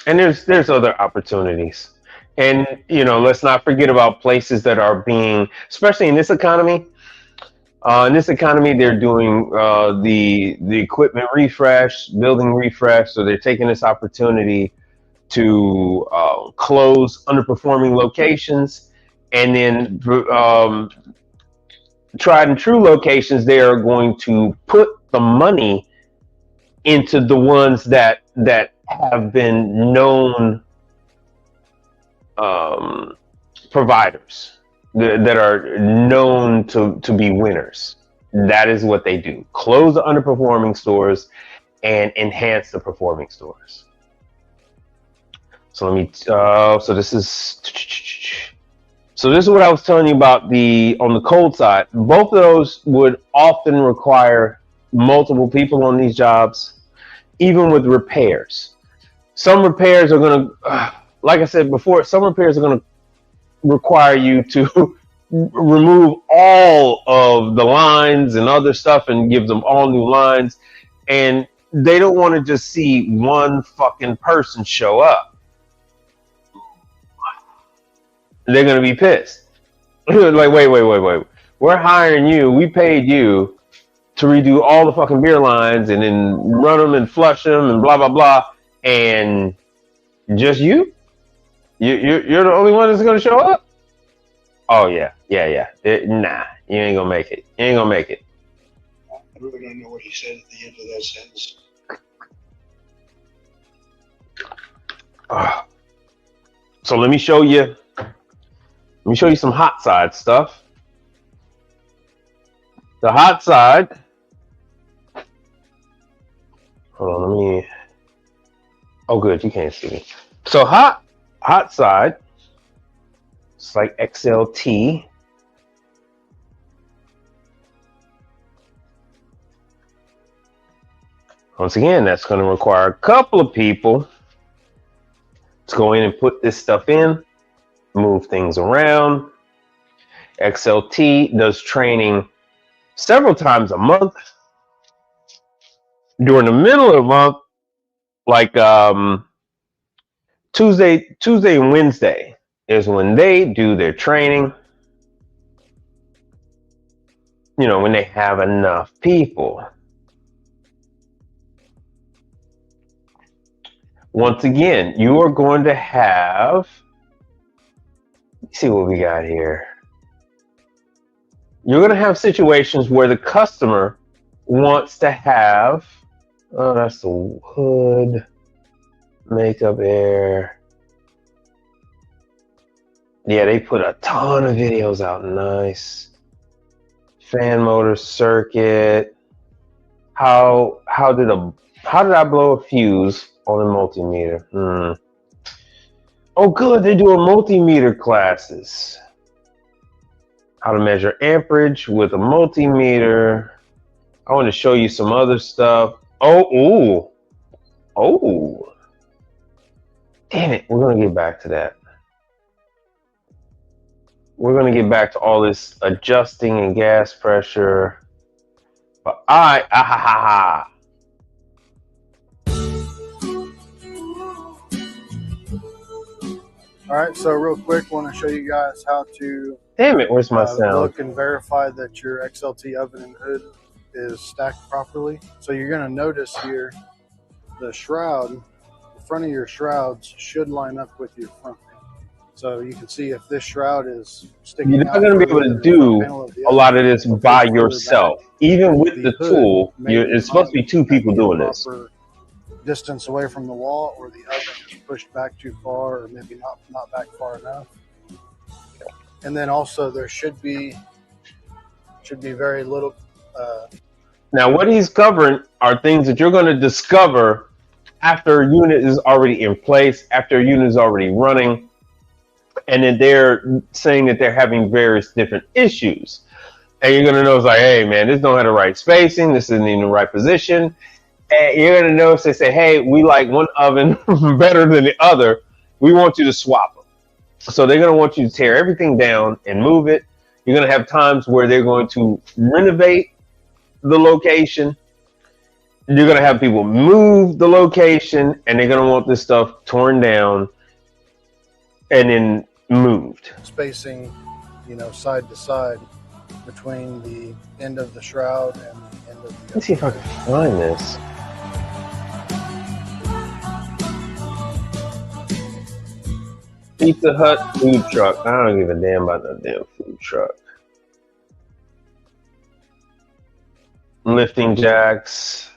And there's other opportunities. And, let's not forget about places that are being, especially in this economy. They're doing the equipment refresh, building refresh. So they're taking this opportunity to close underperforming locations, and then tried and true locations. They are going to put the money into the ones that have been known providers, that are known to be winners. That is what they do. Close the underperforming stores and enhance the performing stores. So this is what I was telling you about on the cold side. Both of those would often require multiple people on these jobs, even with repairs. Some repairs are going to, like I said before, some repairs are going to require you to remove all of the lines and other stuff and give them all new lines. And they don't want to just see one fucking person show up. They're going to be pissed. Like, wait. We're hiring you. We paid you to redo all the fucking beer lines and then run them and flush them and blah, blah, blah. And just you? You're the only one that's going to show up? Oh, yeah. Nah, you ain't going to make it. You ain't going to make it. I really don't know what he said at the end of that sentence. So let me show you some hot side stuff. The hot side. Hold on, oh good, you can't see me. So hot side. It's like XLT. Once again, that's going to require a couple of people to go in and put this stuff in, move things around. XLT does training several times a month. During the middle of the month, like Tuesday and Wednesday is when they do their training. You know, when they have enough people. Once again, you are going to have, let's see what we got here. You're going to have situations where the customer wants to have, oh, that's the hood, makeup air. Yeah, they put a ton of videos out. Nice. Fan motor circuit. How did I blow a fuse on a multimeter? Oh, good. They're doing multimeter classes. How to measure amperage with a multimeter. I want to show you some other stuff. Oh. Damn it. We're going to get back to that. We're going to get back to all this adjusting and gas pressure. But All right, so real quick, want to show you guys how to damn it, where's my sound? look and verify that your XLT oven and hood is stacked properly. So you're going to notice here the shroud, the front of your shrouds should line up with your front. So you can see if this shroud is sticking out. You're not going to be able to do a lot of this by yourself. Even with the tool, it's supposed to be two people doing this. Distance away from the wall, or the oven is pushed back too far, or maybe not back far enough. And then also there should be very little. Now what he's covering are things that you're going to discover after a unit is already in place, after a unit is already running, and then they're saying that they're having various different issues. And you're going to notice like, hey man, this don't have the right spacing, this isn't in the right position. And you're going to notice they say, hey, we like one oven better than the other. We want you to swap them. So they're going to want you to tear everything down and move it. You're going to have times where they're going to renovate the location. You're going to have people move the location, and they're going to want this stuff torn down and then moved. Spacing, side to side between the end of the shroud and the end of the. Let's see if I can find this. Pizza Hut food truck. I don't give a damn about that damn food truck. Lifting jacks.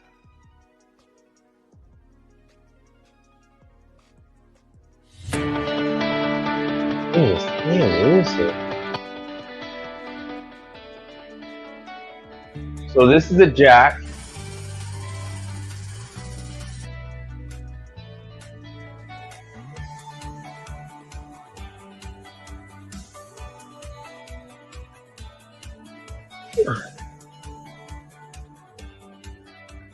Where is it? So this is a jack.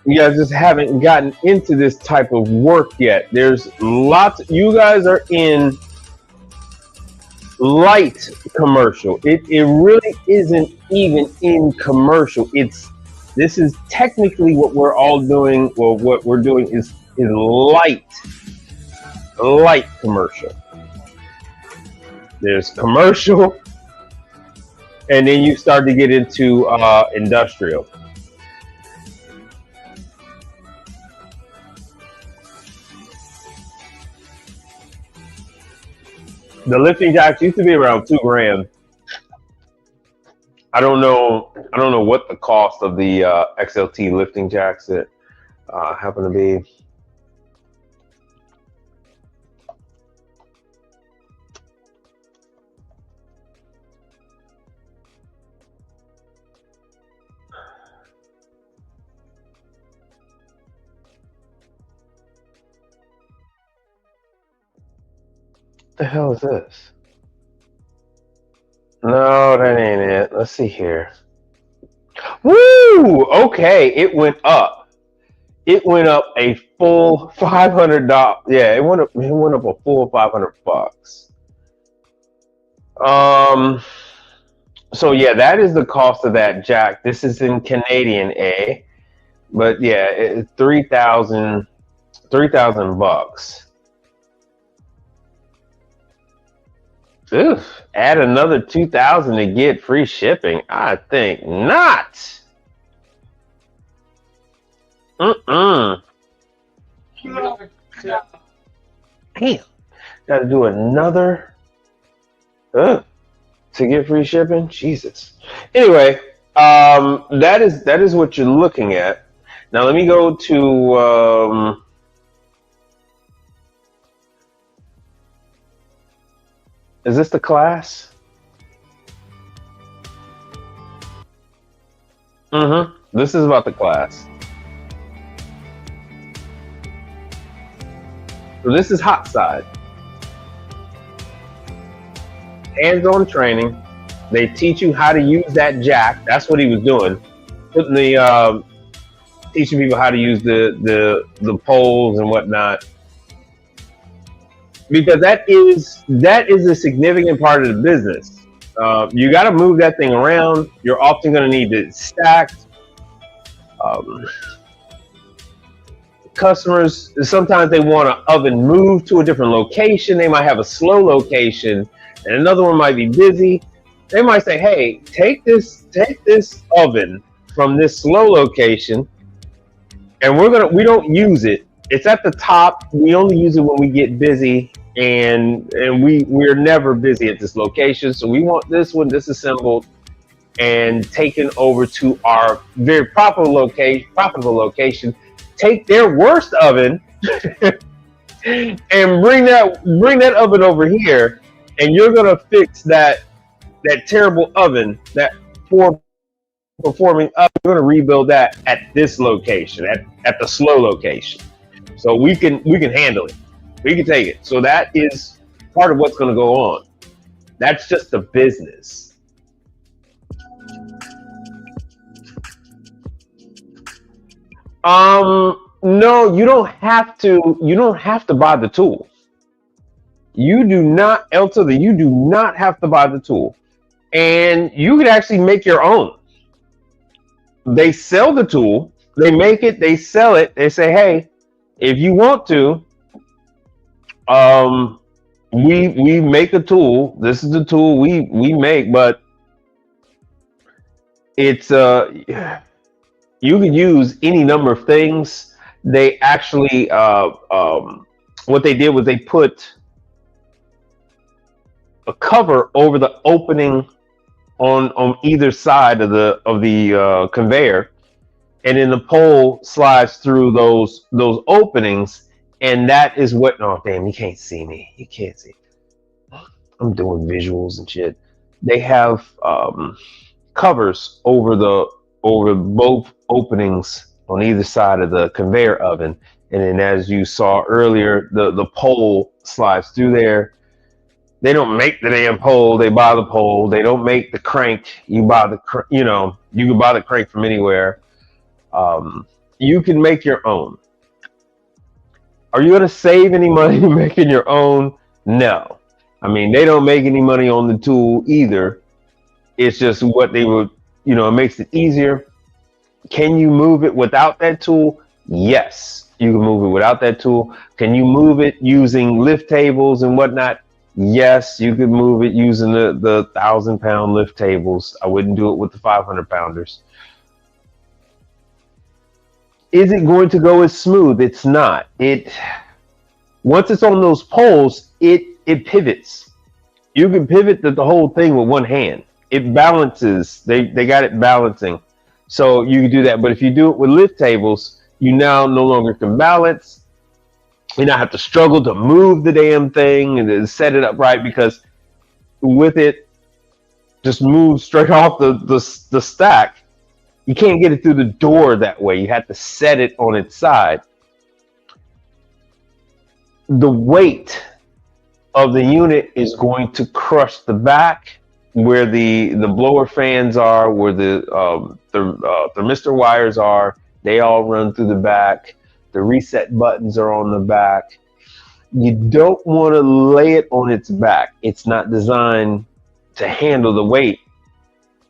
You guys just haven't gotten into this type of work yet. There's lots. You guys are in light commercial. It really isn't even in commercial. This is technically what we're all doing. Well, what we're doing is light commercial. There's commercial, and then you start to get into industrial. The lifting jacks used to be around $2,000. I don't know what the cost of the XLT lifting jacks that happen to be. What the hell is this? No, that ain't it. Let's see here. Woo! Okay, it went up. It went up a full $500. Yeah, it went up a full $500. So yeah, that is the cost of that jack. This is in Canadian A, but yeah, it's 3,000 bucks. Oof, add another 2,000 to get free shipping. I think not. Mm-mm. Damn. Gotta do another to get free shipping. Jesus. Anyway, that is what you're looking at. Now let me go to is this the class? Mm-hmm. This is about the class. So this is hot side. Hands-on training. They teach you how to use that jack. That's what he was doing. Putting the teaching people how to use the poles and whatnot. Because that is a significant part of the business. You got to move that thing around. You're often going to need it stacked. Customers, sometimes they want an oven moved to a different location. They might have a slow location and another one might be busy. They might say, hey, take this oven from this slow location and we don't use it. It's at the top. We only use it when we get busy, and we're never busy at this location. So we want this one disassembled and taken over to our very profitable location. Take their worst oven and bring that oven over here, and you're gonna fix that terrible oven, that poor performing oven. You're gonna rebuild that at this location, at the slow location. So we can handle it. We can take it. So that is part of what's gonna go on. That's just the business. No, you don't have to buy the tool. You do not, Elta, you do not have to buy the tool. And you could actually make your own. They sell the tool, they make it, they sell it, they say, hey, if you want to, we make a tool. This is the tool we make, but it's you can use any number of things. They actually what they did was they put a cover over the opening on either side of the conveyor, and then the pole slides through those openings, and that is what. Oh damn! You can't see me. You can't see. I'm doing visuals and shit. They have covers over both openings on either side of the conveyor oven, and then as you saw earlier, the pole slides through there. They don't make the damn pole. They buy the pole. They don't make the crank. You buy you can buy the crank from anywhere. You can make your own. Are you going to save any money making your own? No. I mean, they don't make any money on the tool either. It's just what they would, it makes it easier. Can you move it without that tool? Yes, you can move it without that tool. Can you move it using lift tables and whatnot? Yes, you could move it using the 1,000-pound lift tables. I wouldn't do it with the 500-pounders. Is it going to go as smooth? It's not. Once it's on those poles, it pivots. You can pivot the whole thing with one hand. It balances. They got it balancing. So you can do that. But if you do it with lift tables, you now no longer can balance. You now have to struggle to move the damn thing and then set it up right, because with it just move straight off the stack. You can't get it through the door that way. You have to set it on its side. The weight of the unit is going to crush the back where the blower fans are, where the thermistor wires are. They all run through the back. The reset buttons are on the back. You don't want to lay it on its back. It's not designed to handle the weight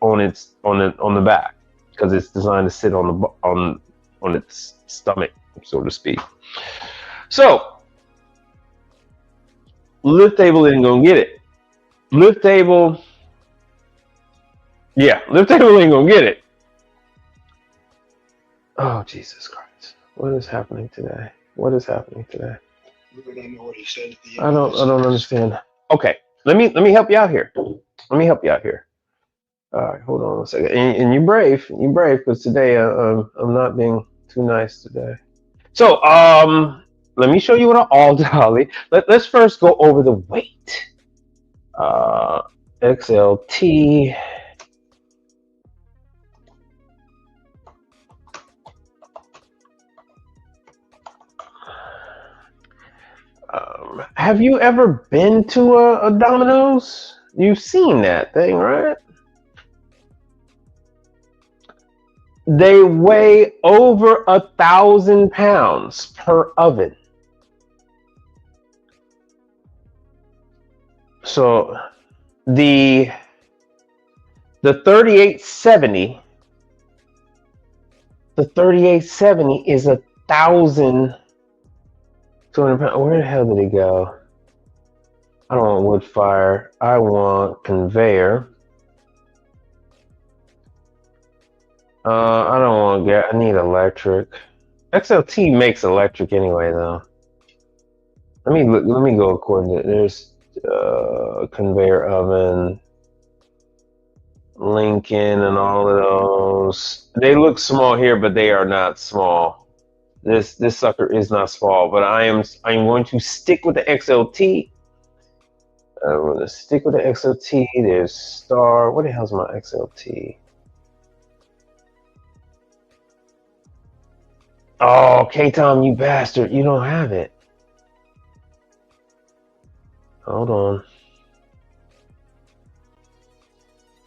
on the back because it's designed to sit on its stomach, so to speak. So lift table ain't gonna get it. Lift table ain't gonna get it. Oh, Jesus Christ. What is happening today? What is happening today? Really don't know what he said at the end. I don't understand. Okay, let me help you out here. Let me help you out here. All right, hold on a second. And you're brave, because today I'm not being too nice today. So let me show you what an all dolly. Let's first go over the weight. XLT. Have you ever been to a Domino's? You've seen that thing, right? They weigh over 1,000 pounds per oven. So the 3870 is 1,200 pounds. Where the hell did it go? I don't want wood fire. I want conveyor. I don't want gas. I need electric. XLT makes electric anyway, though. Let me go according to there's conveyor oven, Lincoln, and all of those. They look small here, but they are not small. This sucker is not small, but I'm going to stick with the XLT. I'm going to stick with the XLT. There's Star. What the hell's my XLT? Oh, K-Tom, you bastard. You don't have it. Hold on.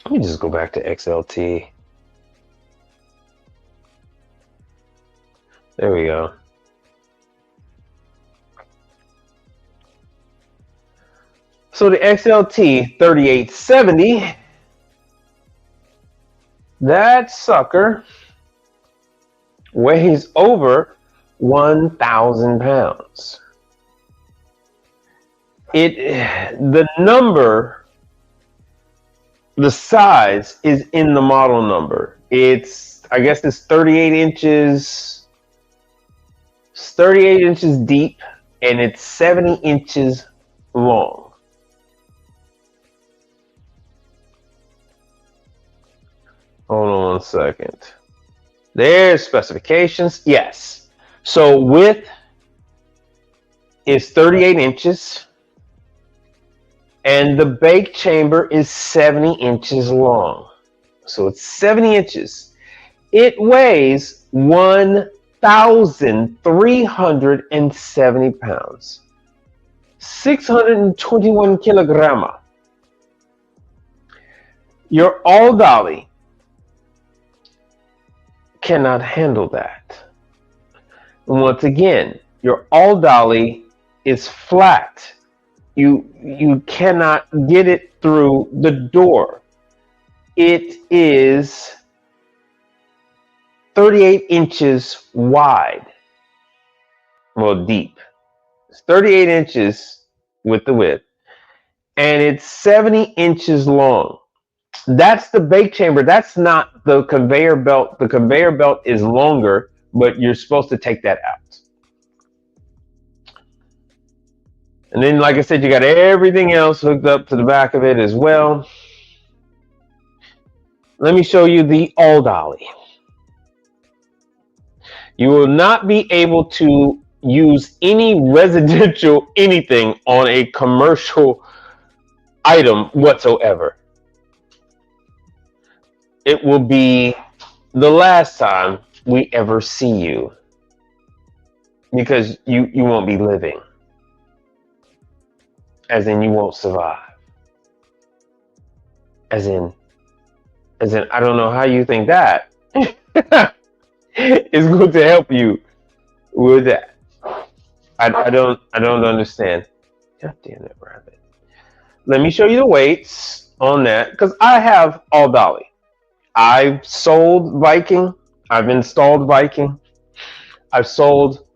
Let me just go back to XLT. There we go. So the XLT 3870, that sucker weighs over 1,000 pounds. The size is in the model number. I guess it's 38 inches. It's 38 inches deep, and it's 70 inches long. Hold on one second. There's specifications. Yes. So width is 38 inches. And the bake chamber is 70 inches long. So it's 70 inches. It weighs 1,370 pounds. 621 kilograma. Your all dolly cannot handle that. And once again, your all dolly is flat. You cannot get it through the door. It is 38 inches wide. Well, deep. It's 38 inches with the width. And it's 70 inches long. That's the bake chamber. That's not the conveyor belt. The conveyor belt is longer, but you're supposed to take that out. And then, like I said, you got everything else hooked up to the back of it as well. Let me show you the all dolly. You will not be able to use any residential anything on a commercial item whatsoever. It will be the last time we ever see you, because you won't be living. As in, you won't survive. As in, I don't know how you think that is going to help you with that. I don't understand. God damn it, rabbit. Let me show you the weights on that, because I have all dolly. I've sold Viking. I've installed Viking. I've sold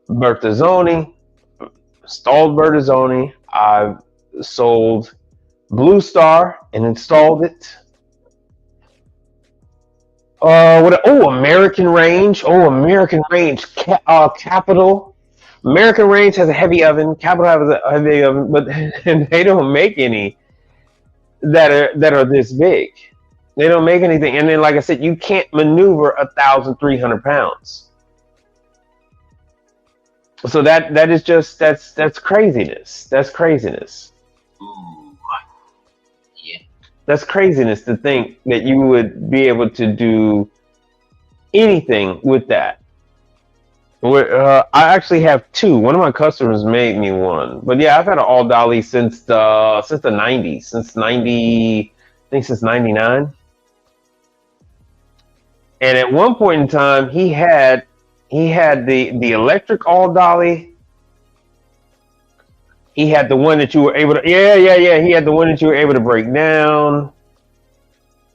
Bertazzoni, installed Bertazzoni. I've sold Blue Star and installed it. American Range. Oh, American Range. Capital. American Range has a heavy oven. Capital has a heavy oven, but and they don't make any that are this big. They don't make anything. And then, like I said, you can't maneuver 1,300 pounds. So that is just that's craziness. That's craziness. Ooh, yeah. That's craziness to think that you would be able to do anything with that. I actually have two. One of my customers made me one, but yeah, I've had an all dolly since the '90s, since '99. And at one point in time, he had the electric all dolly. He had the one that you were able to He had the one that you were able to break down.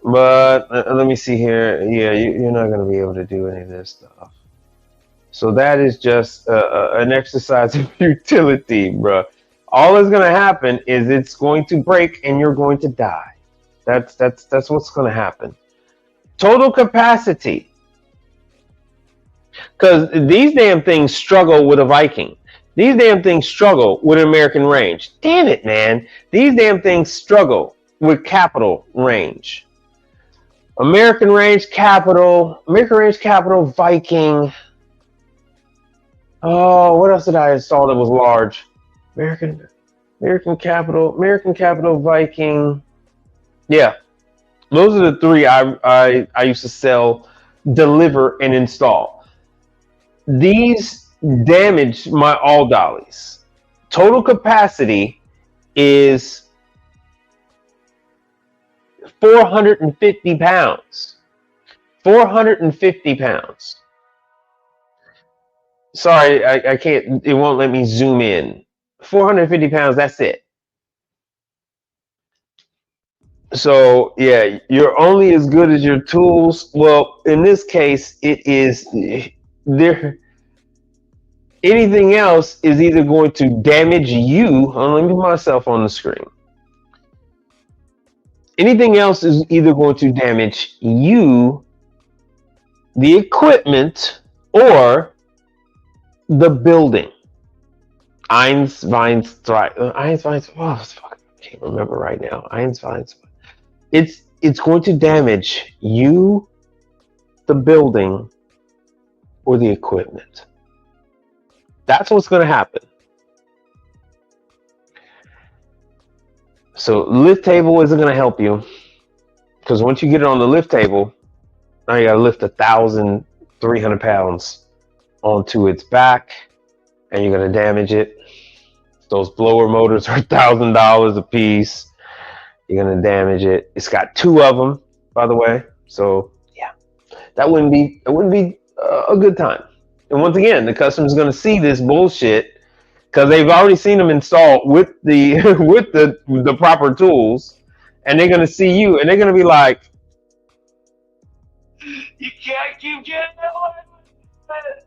But let me see here. Yeah, you're not going to be able to do any of this stuff. So that is just an exercise of utility, bro. All that's going to happen is it's going to break and you're going to die. That's what's going to happen. Total capacity. Because these damn things struggle with a Viking. These damn things struggle with an American Range. Damn it, man. These damn things struggle with Capital Range. American Range Capital, Viking. Oh, what else did I install that was large? American Capital, Viking. Yeah, those are the three I used to sell, deliver, and install. These damaged my all dollies. Total capacity is 450 pounds. 450 pounds. Sorry, I can't, it won't let me zoom in. 450 pounds, that's it. So, yeah, you're only as good as your tools. Well, in this case, it is there. Anything else is either going to damage you. Let me put myself on the screen. Anything else is either going to damage you, the equipment, or the building. Eins, Weins, Thrive. I can't remember right now. Eins, Weins. It's going to damage you, the building, or the equipment. That's what's going to happen. So lift table isn't going to help you, because once you get it on the lift table, now you got to lift 1,300 pounds onto its back, and you're going to damage it. Those blower motors are $1,000 a piece. You're going to damage it. It's got two of them, by the way. So yeah, that wouldn't be a good time. And once again, the customer's going to see this bullshit because they've already seen them installed with the with the proper tools, and they're going to see you, and they're going to be like, You can't keep getting it.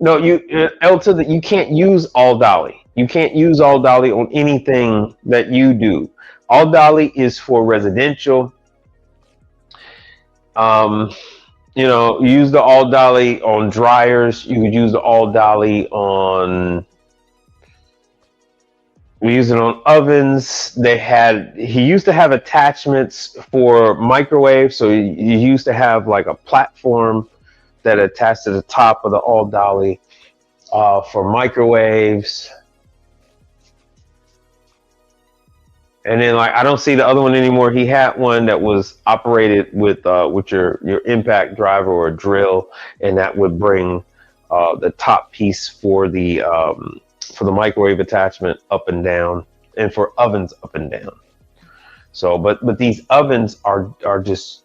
no, you can't use all dolly. You can't use all dolly on anything that you do. All dolly is for residential. Use the all dolly on dryers. You could use the all dolly on. We use it on ovens. He used to have attachments for microwaves. So you used to have like a platform that attached to the top of the all dolly for microwaves. And then, like, I don't see the other one anymore. He had one that was operated with your impact driver or drill, and that would bring the top piece for the microwave attachment up and down, and for ovens up and down. So, but these ovens are just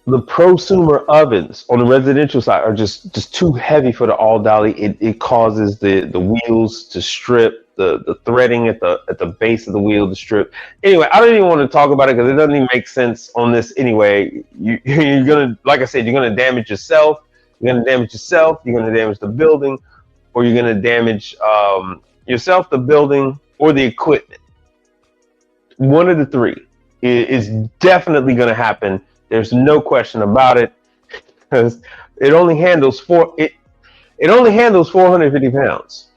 the prosumer ovens on the residential side are just too heavy for the all dolly. It causes the wheels to strip. the threading at the base of the wheel, the strip. Anyway, I don't even want to talk about it because it doesn't even make sense on this anyway. You're gonna, like I said, you're gonna damage yourself. You're gonna damage yourself. You're gonna damage the building, or you're gonna damage yourself, the building, or the equipment. One of the three is definitely gonna happen. There's no question about it, because it only handles 450 pounds.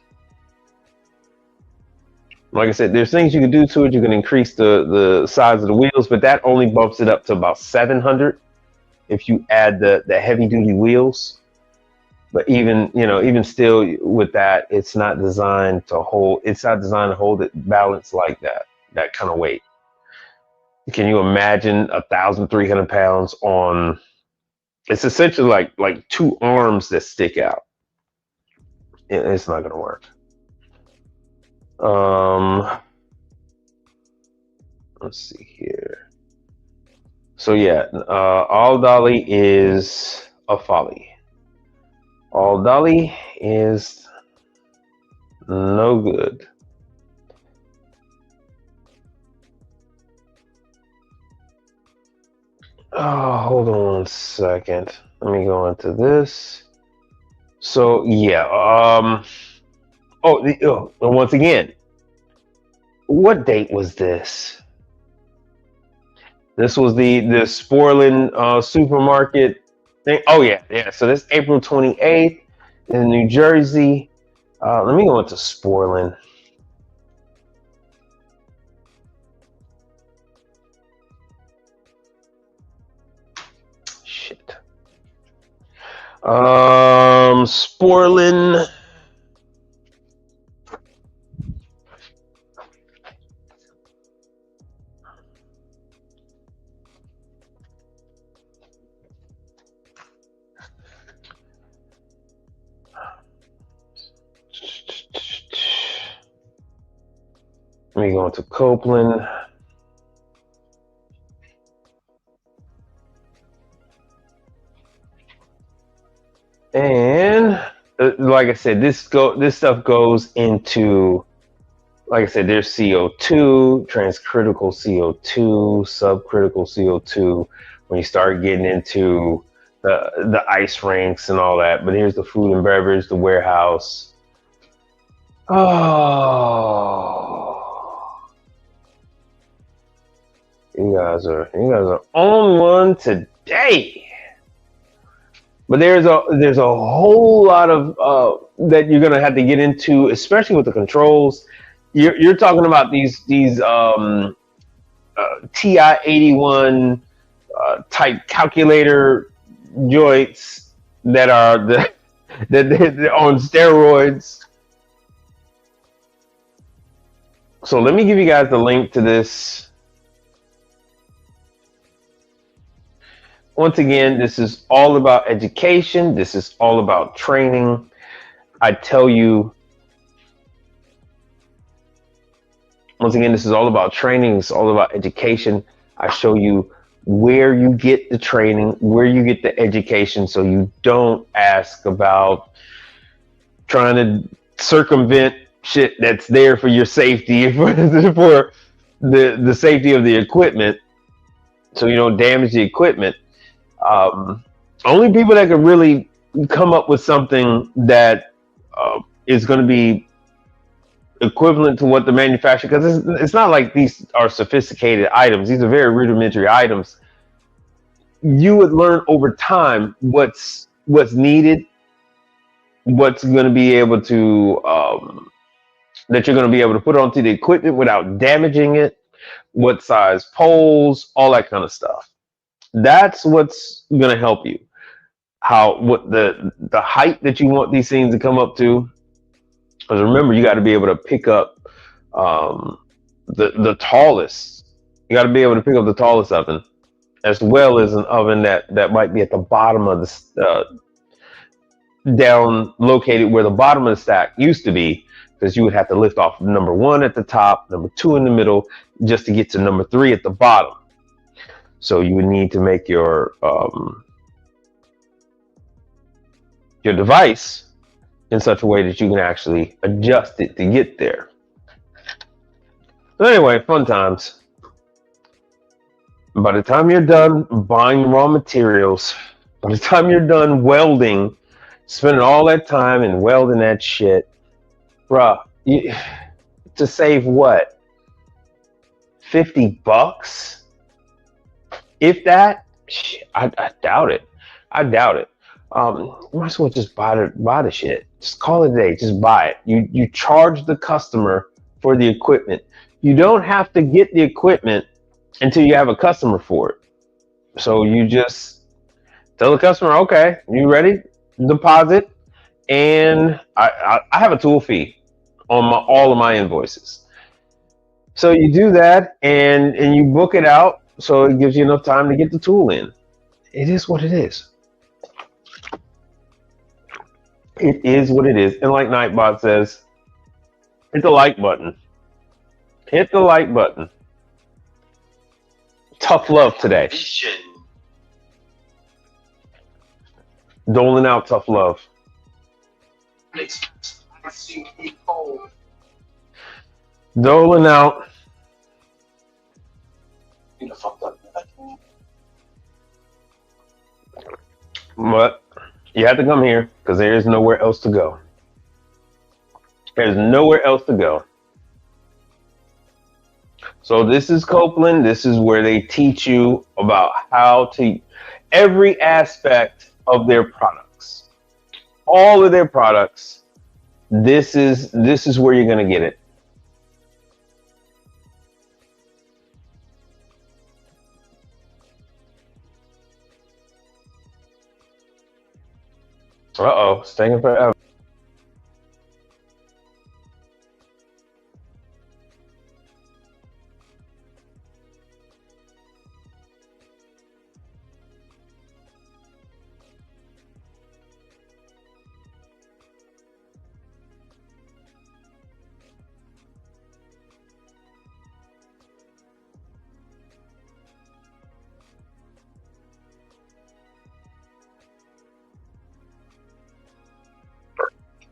Like I said, there's things you can do to it. You can increase the size of the wheels, but that only bumps it up to about 700 if you add the heavy duty wheels. But even still with that, it's not designed to hold. It's not designed to hold it balanced like that kind of weight. Can you imagine 1,300 pounds on? It's essentially like two arms that stick out. It's not gonna work. Let's see here. So yeah, all dolly is a folly. All dolly is no good. Oh, hold on 1 second. Let me go into this. So yeah, and once again, what date was this? This was the Sporland supermarket thing. Oh yeah. So this April 28th in New Jersey. Let me go into Sporland. Shit. Sporland. Let me go into Copeland. And like I said, this stuff goes into, like I said, there's CO2, transcritical CO2, subcritical CO2. When you start getting into the ice rinks and all that. But here's the food and beverage, the warehouse. Oh, you guys are on one today. But there's a whole lot of that you're gonna have to get into, especially with the controls. You're talking about these TI-81 type calculator joints that are that they're on steroids. So let me give you guys the link to this. Once again, this is all about education. This is all about training. I tell you, once again, this is all about training. It's all about education. I show you where you get the training, where you get the education, so you don't ask about trying to circumvent shit that's there for your safety, for the safety of the equipment, so you don't damage the equipment. Only people that can really come up with something that is going to be equivalent to what the manufacturer, because it's not like these are sophisticated items. These are very rudimentary items. You would learn over time what's needed, what's going to be able to that you're going to be able to put onto the equipment without damaging it, what size poles, all that kind of stuff. That's what's going to help you. What the height that you want these things to come up to. Because remember, you got to be able to pick up the tallest. You got to be able to pick up the tallest oven, as well as an oven that might be at the bottom of the down located where the bottom of the stack used to be, because you would have to lift off number 1 at the top, number 2 in the middle, just to get to number 3 at the bottom. So you would need to make your device in such a way that you can actually adjust it to get there. So anyway, fun times. By the time you're done buying raw materials, by the time you're done welding, spending all that time and welding that shit, bruh, to save what? $50? If that? I doubt it. I doubt it. You might as well just buy the shit. Just call it a day. Just buy it. You charge the customer for the equipment. You don't have to get the equipment until you have a customer for it. So you just tell the customer, okay, you ready? Deposit, and I have a tool fee on all of my invoices. So you do that, and you book it out, so it gives you enough time to get the tool in. It is what it is. It is what it is. And like Nightbot says, hit the like button. Hit the like button. Tough love today. Vision. Doling out tough love. Makes I see you cold. Doling out. you know fucked up. But you have to come here because there is nowhere else to go. There's nowhere else to go. So this is Copeland. This is where they teach you about how to every aspect of their products. All of their products. This is where you're going to get it. Uh-oh, it's taking forever.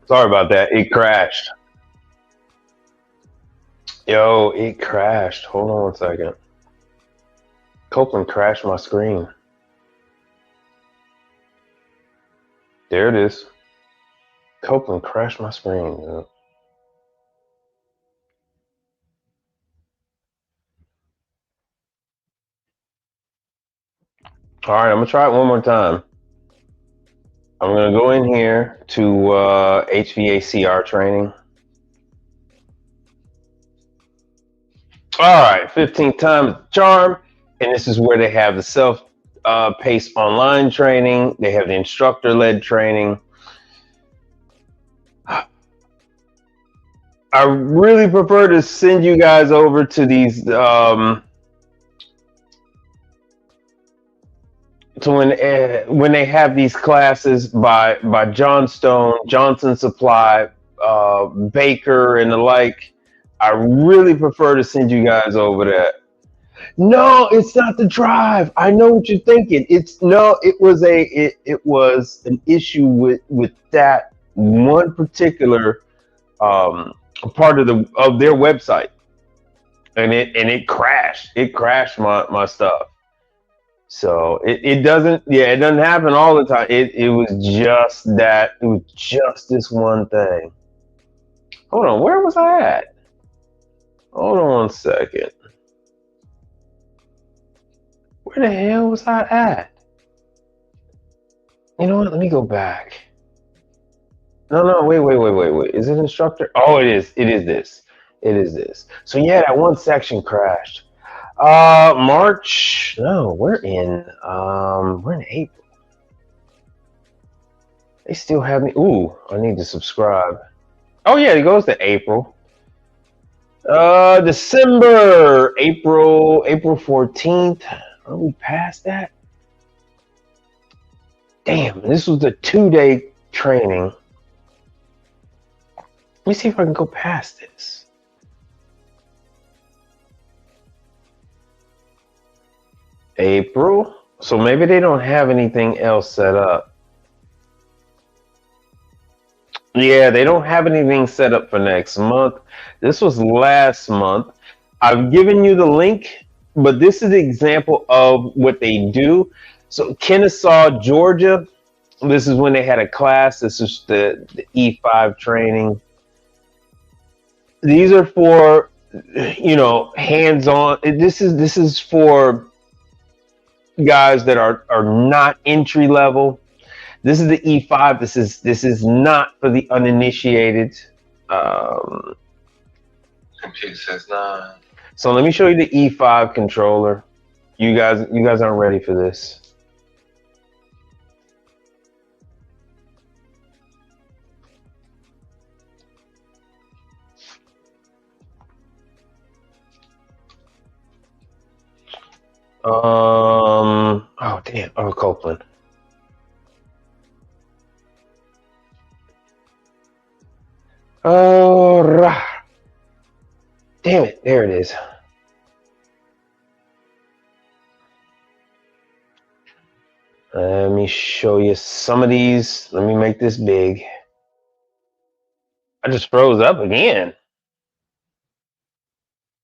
Sorry about that. It crashed. Yo, it crashed. Hold on 1 second. Copeland crashed my screen. There it is. Copeland crashed my screen. All right, I'm gonna try it one more time. I'm gonna go in here to HVACR training. All right, 15th time is the charm, and this is where they have the self-paced online training. They have the instructor-led training. I really prefer to send you guys over to these to when they have these classes by John Stone, Johnson Supply, Baker, and the like. I really prefer to send you guys over there. No, it's not the drive. I know what you're thinking. It was an issue with that one particular part of their website, and it crashed. It crashed my stuff. So it doesn't happen all the time. It was just that. It was just this one thing. Hold on, where was I at? Hold on 1 second. Where the hell was I at? You know what? Let me go back. No, wait. Is it instructor? Oh, it is. It is this. It is this. So yeah, that one section crashed. March. No, we're in April. They still have me. Ooh, I need to subscribe. Oh yeah, it goes to April. December, April 14th. Are we past that? Damn, this was a 2-day training. Let me see if I can go past this. April? So maybe they don't have anything else set up. Yeah, they don't have anything set up for next month. This was last month. I've given you the link, but this is the example of what they do. So Kennesaw, Georgia, this is when they had a class. This is the E5 training. These are for, hands-on. This is for guys that are not entry level. This is the E5. This is not for the uninitiated. Computer says 9. So let me show you the E5 controller. You guys aren't ready for this. Oh damn. Oh, Copeland. Oh, damn it. There it is. Let me show you some of these. Let me make this big. I just froze up again.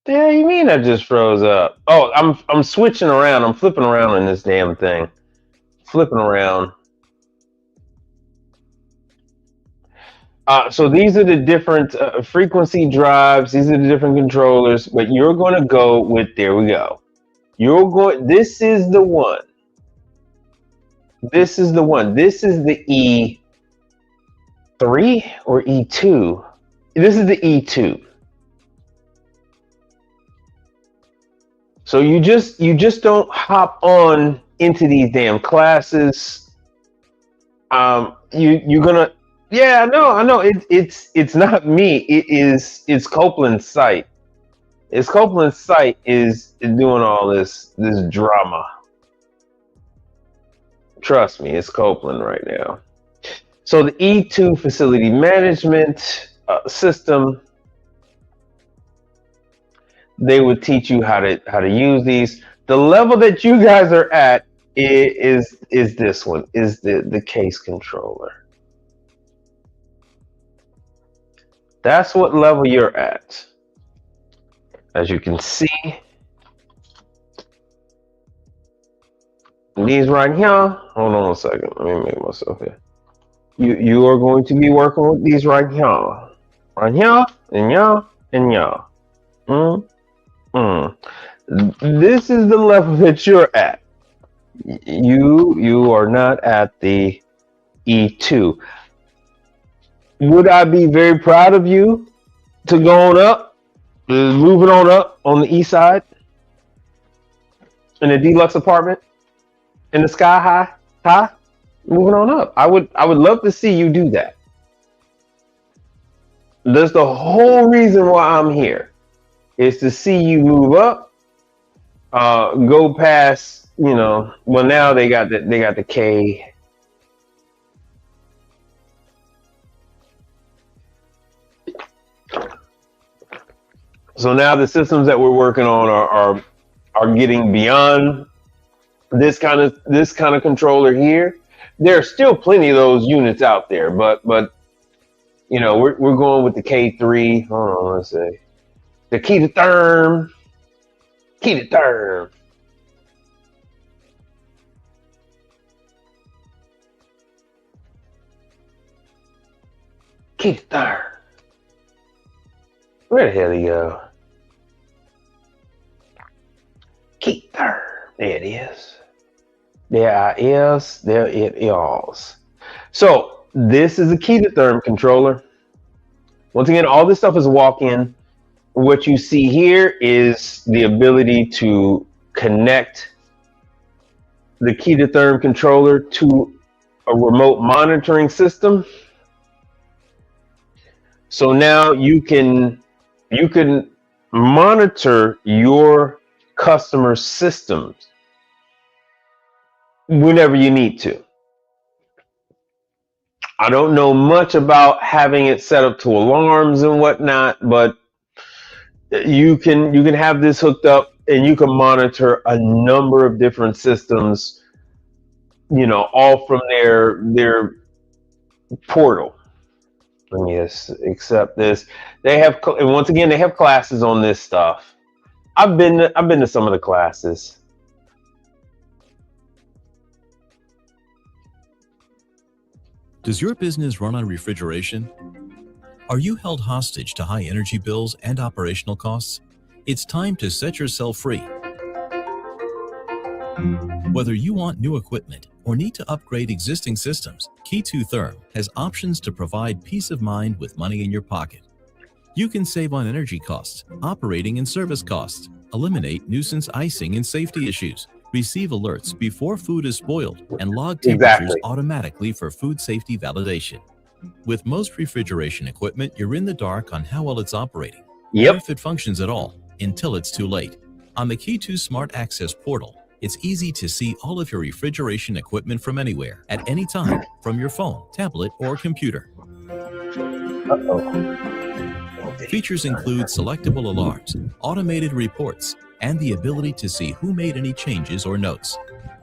The hell you mean I just froze up? Oh, I'm switching around. I'm flipping around in this damn thing. Flipping around. So these are the different frequency drives. These are the different controllers. But you're going to go with, there we go. This is the one. This is the one. This is the E3 or E2. This is the E2. So you just don't hop on into these damn classes. You're gonna, yeah, I know. It's not me. It's Copeland's site. It's Copeland's site is doing all this drama. Trust me, it's Copeland right now. So the E2 facility management system. They would teach you how to use these. The level that you guys are at is this one, is the case controller. That's what level you're at. As you can see, these right here. Hold on a second. Let me make myself here. You are going to be working with these right here, and here, and here. This is the level that you're at. You are not at the E2. Would I be very proud of you to go on up, moving on up on the east side in a deluxe apartment in the sky high, moving on up? I would love to see you do that. That's the whole reason why I'm here. Is to see you move up, go past, well, now they got the K. So now the systems that we're working on are getting beyond this kind of controller here. There are still plenty of those units out there, but we're going with the K3. Hold on, let's see. The key to therm. Key to therm. Key to therm. Where the hell did he go? Key to therm. There it is. There it is. So this is a key to therm controller. Once again, all this stuff is walk-in. What you see here is the ability to connect the key to therm controller to a remote monitoring system. So now you can monitor your customer systems whenever you need to. I don't know much about having it set up to alarms and whatnot, but you can have this hooked up and you can monitor a number of different systems, all from their portal. Let me just accept this. They have, and once again, they have classes on this stuff. I've been to some of the classes. Does your business run on refrigeration? Are you held hostage to high energy bills and operational costs? It's time to set yourself free. Whether you want new equipment or need to upgrade existing systems, Key2 Therm has options to provide peace of mind with money in your pocket. You can save on energy costs, operating and service costs, eliminate nuisance icing and safety issues, receive alerts before food is spoiled, and log temperatures automatically for food safety validation. With most refrigeration equipment, you're in the dark on how well it's operating, or if it functions at all, until it's too late. On the Key2 Smart Access portal, it's easy to see all of your refrigeration equipment from anywhere, at any time, from your phone, tablet, or computer. Features include selectable alarms, automated reports, and the ability to see who made any changes or notes.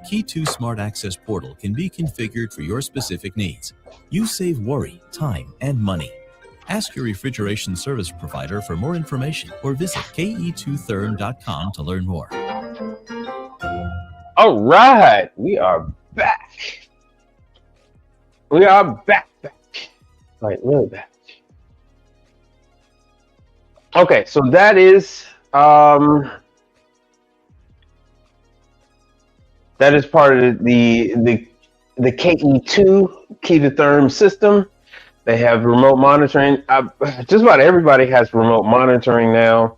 Key2 Smart Access portal can be configured for your specific needs. You save worry, time, and money. Ask your refrigeration service provider for more information or visit ke2therm.com to learn more. All right, we are back. We are back. Like, really back. Okay, so that is part of the KE2 Key2 Therm system. They have remote monitoring. Just about everybody has remote monitoring now.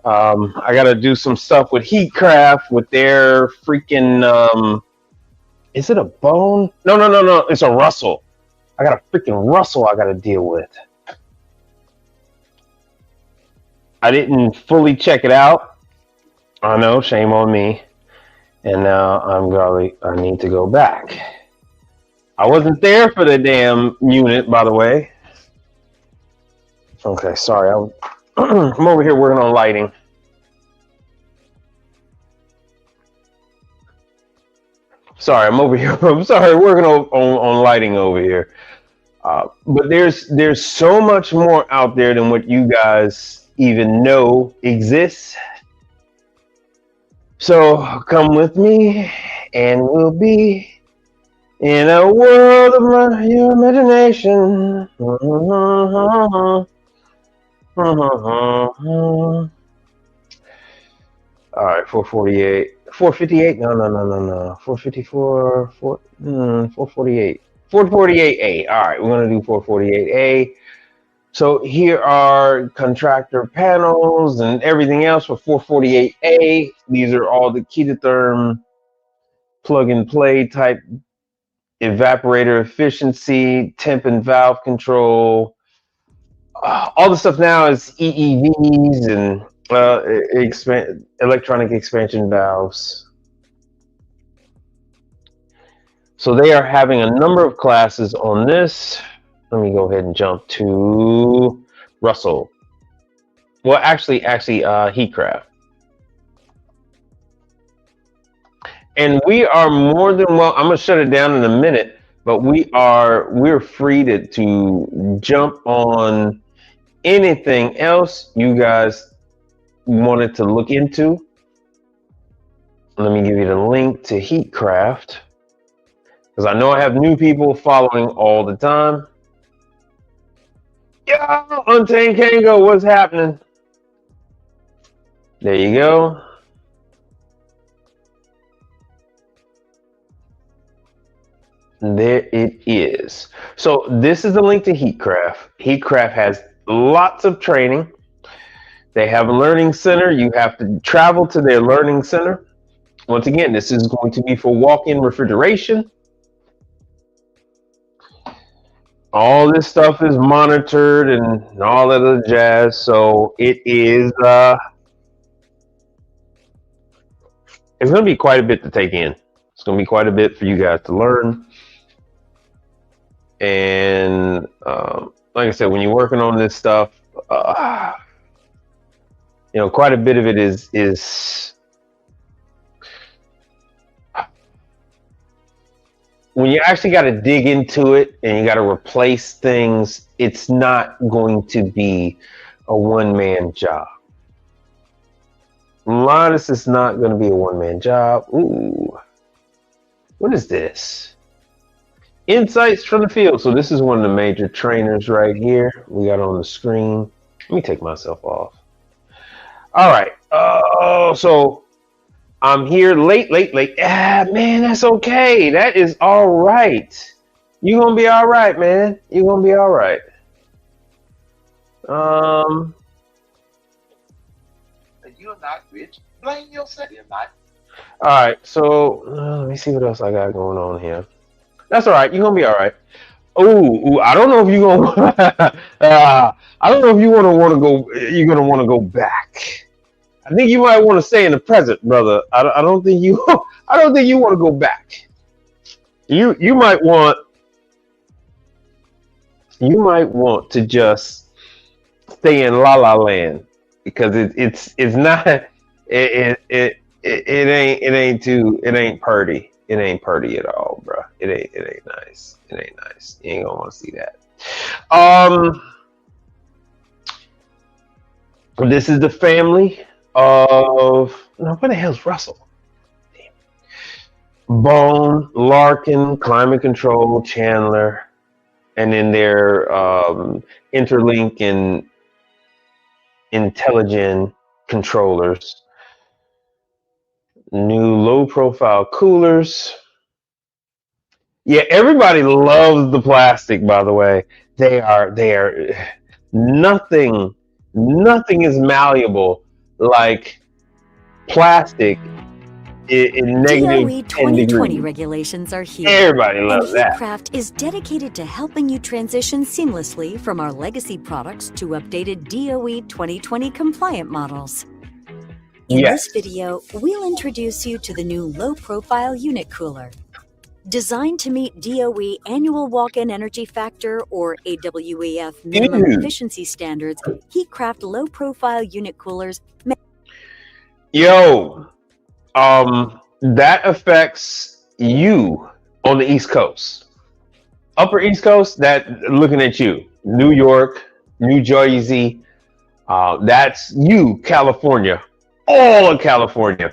I got to do some stuff with Heatcraft with their freaking. Is it a bone? No. It's a Russell. I got a freaking Russell I got to deal with. I didn't fully check it out. I know, shame on me. And now I need to go back. I wasn't there for the damn unit, by the way. Okay, sorry. I'm over here working on lighting. Sorry, I'm over here. I'm sorry, working on lighting over here. But there's so much more out there than what you guys even know exists. So come with me, and we'll be in a world of your imagination. All right, 448. 458? No. 454. 448. 448A. All right, we're going to do 448A. So here are contractor panels and everything else for 448A. These are all the Key2 Therm plug and play type evaporator efficiency, temp and valve control. All the stuff now is EEVs and electronic expansion valves. So they are having a number of classes on this. Let me go ahead and jump to Russell. Well, actually, Heatcraft. And we are more than well. I'm gonna shut it down in a minute, but we're free to jump on anything else you guys wanted to look into. Let me give you the link to Heatcraft, because I know I have new people following all the time. Yo, Untamed Kango, what's happening? There you go. There it is. So this is the link to Heatcraft. Heatcraft has lots of training. They have a learning center. You have to travel to their learning center. Once again, this is going to be for walk-in refrigeration. All this stuff is monitored and all that other jazz. So it is it's going to be quite a bit to take in. It's going to be quite a bit for you guys to learn. And like I said, when you're working on this stuff, quite a bit of it is when you actually got to dig into it and you got to replace things. It's not going to be a one-man job. Linus is not going to be a one-man job. Ooh. What is this? Insights from the field. So this is one of the major trainers right here. We got on the screen. Let me take myself off. All right. Oh, so I'm here late. Ah, man, that's okay. That is all right. You're going to be all right, man. You're going to be all right. You're not rich. Blame yourself. You're not. All right. So let me see what else I got going on here. That's all right. You're going to be all right. Ooh, I don't know if you're gonna. I don't know if you're gonna go. You're gonna want to go back. I think you might want to stay in the present, brother. I don't think you. I don't think you want to go back. You might want. You might want to just stay in La La Land because it's not. It ain't purty. It ain't purty at all, bro. It ain't nice. It ain't nice. You ain't gonna want to see that. This is the family of no. Where the hell's Russell? Bone, Larkin, Climate Control, Chandler, and then their Interlink and Intelligent controllers. New low-profile coolers. Yeah, everybody loves the plastic. By the way, they are nothing is malleable like plastic in negative DOE 10 2020 degrees. regulations are here. Everybody loves and that. Heatcraft is dedicated to helping you transition seamlessly from our legacy products to updated DOE 2020 compliant models. In this video, we'll introduce you to the new low-profile unit cooler. Designed to meet DOE Annual Walk-in Energy Factor or AWEF minimum efficiency standards, Heatcraft low-profile unit coolers. Yo, that affects you on the East Coast. Upper East Coast, that looking at you. New York, New Jersey, that's you, California. All of California.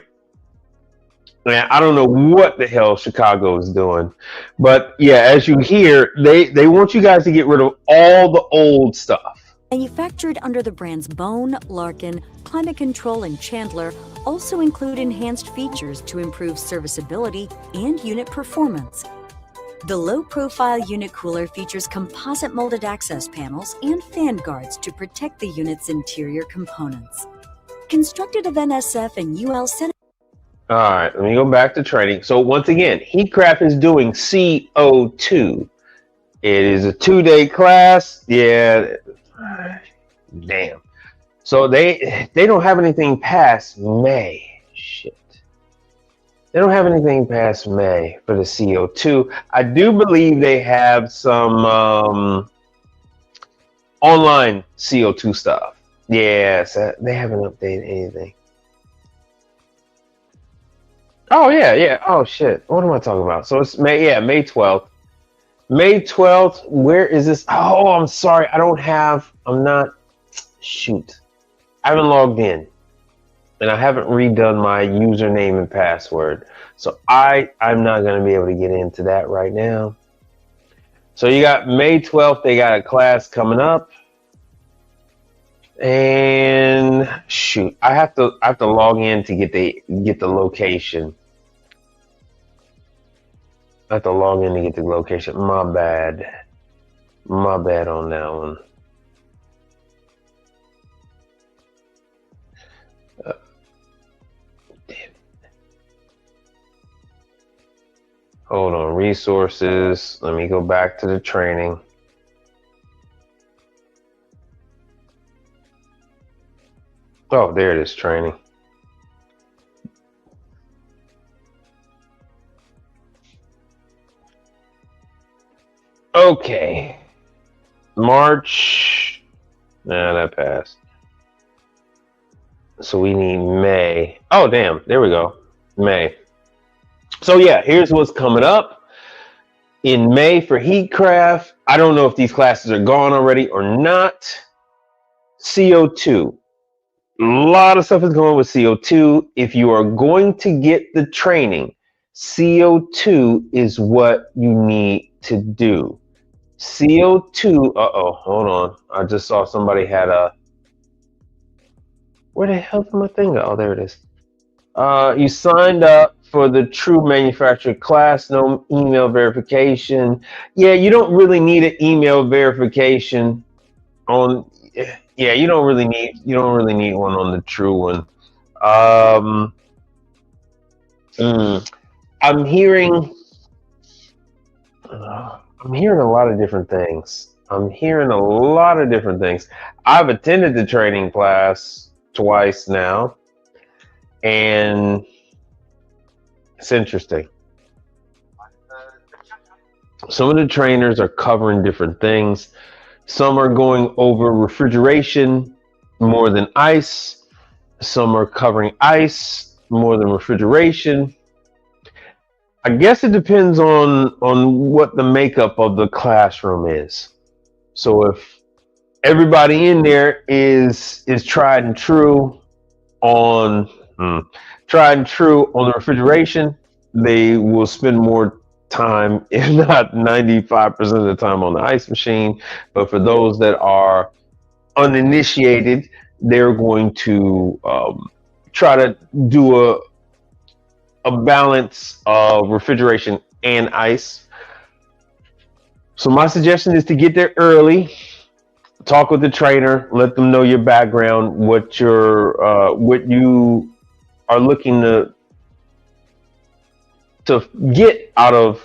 Man, I don't know what the hell Chicago is doing. But yeah, as you hear, they want you guys to get rid of all the old stuff. Manufactured under the brands Bone, Larkin, Climate Control, and Chandler also include enhanced features to improve serviceability and unit performance. The low-profile unit cooler features composite molded access panels and fan guards to protect the unit's interior components. Constructed of NSF and UL Center. All right, let me go back to training. So once again, Heatcraft is doing CO2. It is a 2-day class. Yeah, damn. So they don't have anything past May. Shit. They don't have anything past May for the CO2. I do believe they have some online CO2 stuff. Yes, they haven't updated anything. Oh yeah. Oh shit. What am I talking about? So it's May 12th. May 12th. Where is this? Oh, I'm sorry. Shoot. I haven't logged in. And I haven't redone my username and password. So I'm not going to be able to get into that right now. So you got May 12th, they got a class coming up. And shoot, I have to log in to get the location. I have to log in to get the location. My bad on that one. Damn it. Hold on, resources. Let me go back to the training. Oh, there it is, training. Okay. March. Nah, that passed. So we need May. Oh, damn. There we go. May. So yeah, here's what's coming up in May for Heatcraft. I don't know if these classes are gone already or not. CO2. A lot of stuff is going with CO2. If you are going to get the training, CO2 is what you need to do. CO2, hold on. I just saw somebody had a, where the hell did my thing go? Oh, there it is. You signed up for the true manufacturer class, no email verification. Yeah, you don't really need an email verification on, yeah, you don't really need one on the true one. I'm hearing a lot of different things. I've attended the training class twice now, and it's interesting. Some of the trainers are covering different things. Some are going over refrigeration more than ice. Some are covering ice more than refrigeration. I guess it depends on what the makeup of the classroom is. So if everybody in there is tried and true on the refrigeration, they will spend more time, if not 95% of the time, on the ice machine. But for those that are uninitiated, they're going to try to do a balance of refrigeration and ice. So my suggestion is to get there early, talk with the trainer, let them know your background, what you are looking to get out of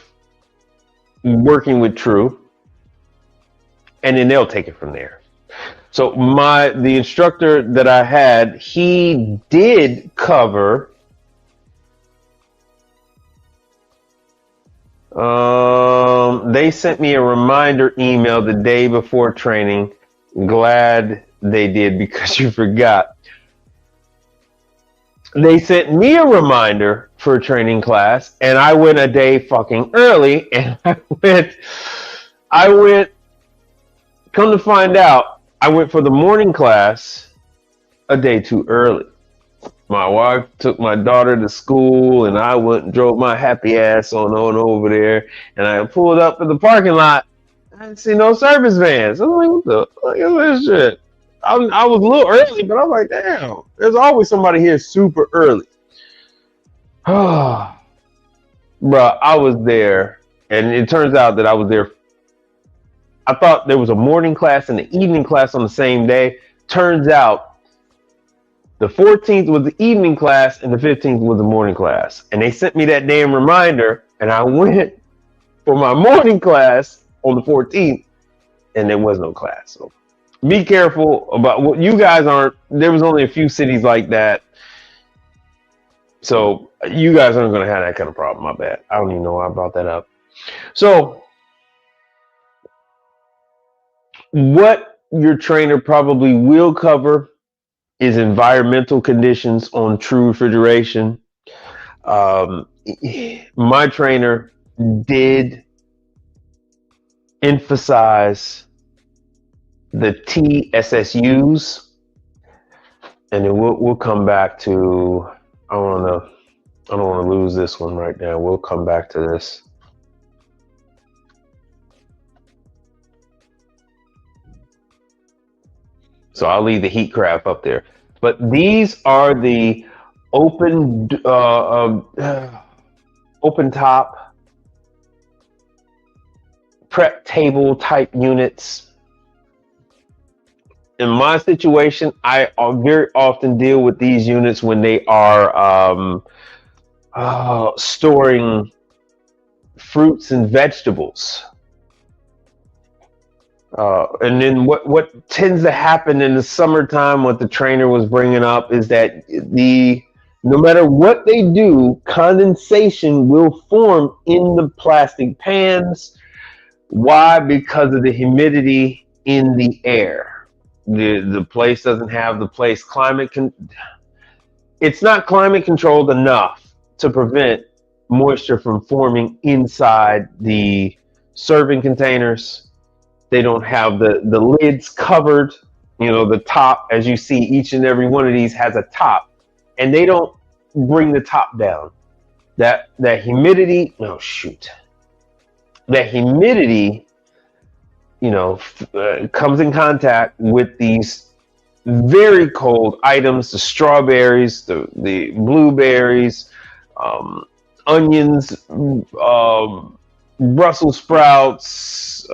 working with True, and then they'll take it from there. So the instructor that I had, he did cover they sent me a reminder email the day before training. Glad they did, because you forgot. They sent me a reminder for a training class, and I went a day fucking early, and I went, come to find out, I went for the morning class a day too early. My wife took my daughter to school, and I went and drove my happy ass on over there, and I pulled up in the parking lot. I didn't see no service vans. I'm like, what the fuck is this shit? I was a little early, but I'm like, damn, there's always somebody here super early. Bruh, I was there, and it turns out that I was there. I thought there was a morning class and an evening class on the same day. Turns out the 14th was the evening class and the 15th was the morning class. And they sent me that damn reminder, and I went for my morning class on the 14th, and there was no class. So be careful about what you guys aren't. There was only a few cities like that. So you guys aren't going to have that kind of problem. My bad. I don't even know why I brought that up. So what your trainer probably will cover is environmental conditions on True refrigeration. My trainer did emphasize the TSSUs, and then we'll come back to. I don't want to lose this one right now. We'll come back to this. So I'll leave the heat crap up there. But these are the open top prep table type units. In my situation, I very often deal with these units when they are storing fruits and vegetables. And then what tends to happen in the summertime, what the trainer was bringing up, is that no matter what they do, condensation will form in the plastic pans. Why? Because of the humidity in the air. The place doesn't have the place it's not climate controlled enough to prevent moisture from forming inside the serving containers. They don't have the lids covered You know, the top, as you see, each and every one of these has a top, and they don't bring the top down. That humidity, no shoot, that humidity, you know, comes in contact with these very cold items, the strawberries, the blueberries, onions, Brussels sprouts,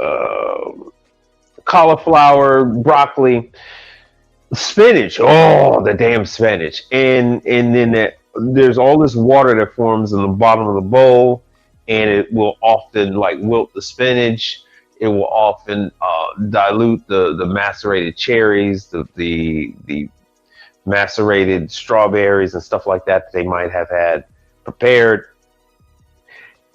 cauliflower, broccoli, spinach. Oh, the damn spinach! And then there's all this water that forms in the bottom of the bowl, and it will often like wilt the spinach. It will often dilute the macerated cherries, the macerated strawberries and stuff like that they might have had prepared.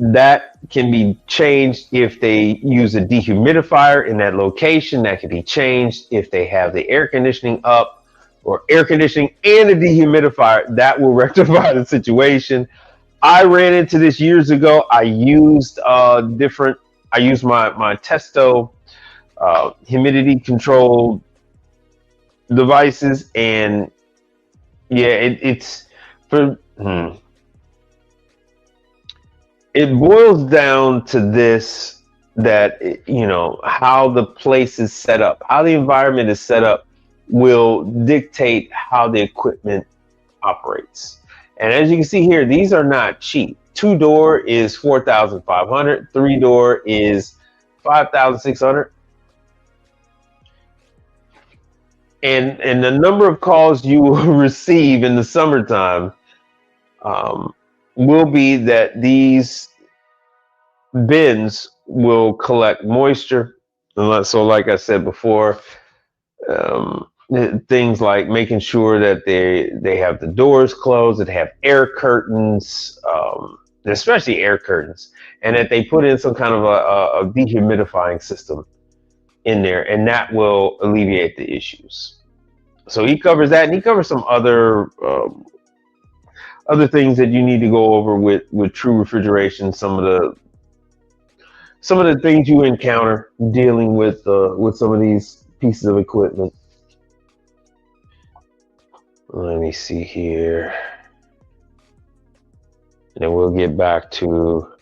That can be changed if they use a dehumidifier in that location. That can be changed if they have the air conditioning up, or air conditioning and a dehumidifier. That will rectify the situation. I ran into this years ago. I used my Testo humidity controlled devices, and yeah, it's for. It boils down to this, that, you know, how the place is set up, how the environment is set up will dictate how the equipment operates. And as you can see here, these are not cheap. 2-door is $4,500. 3-door is $5,600. And the number of calls you will receive in the summertime will be that these bins will collect moisture. So like I said before, things like making sure that they have the doors closed, that they have air curtains, especially air curtains, and that they put in some kind of a dehumidifying system in there, and that will alleviate the issues. So he covers that, and he covers some other things that you need to go over with true refrigeration. Some of the things you encounter dealing with some of these pieces of equipment. Let me see here, and then we'll get back to.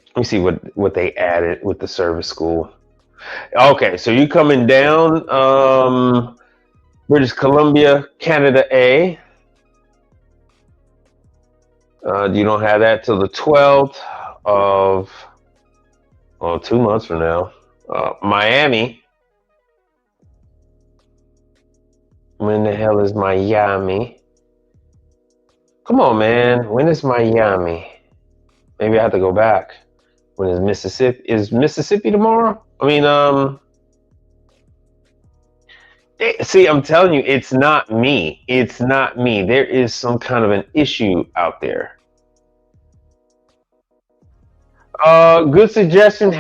Let me see what they added with the service school. Okay, so you coming down British Columbia, Canada A. You don't have that till the 12th of 2 months from now. Miami. When the hell is Miami? Come on, man. When is Miami? Maybe I have to go back. When is Mississippi? Is Mississippi tomorrow? I mean, see, I'm telling you, it's not me. It's not me. There is some kind of an issue out there. Good suggestion.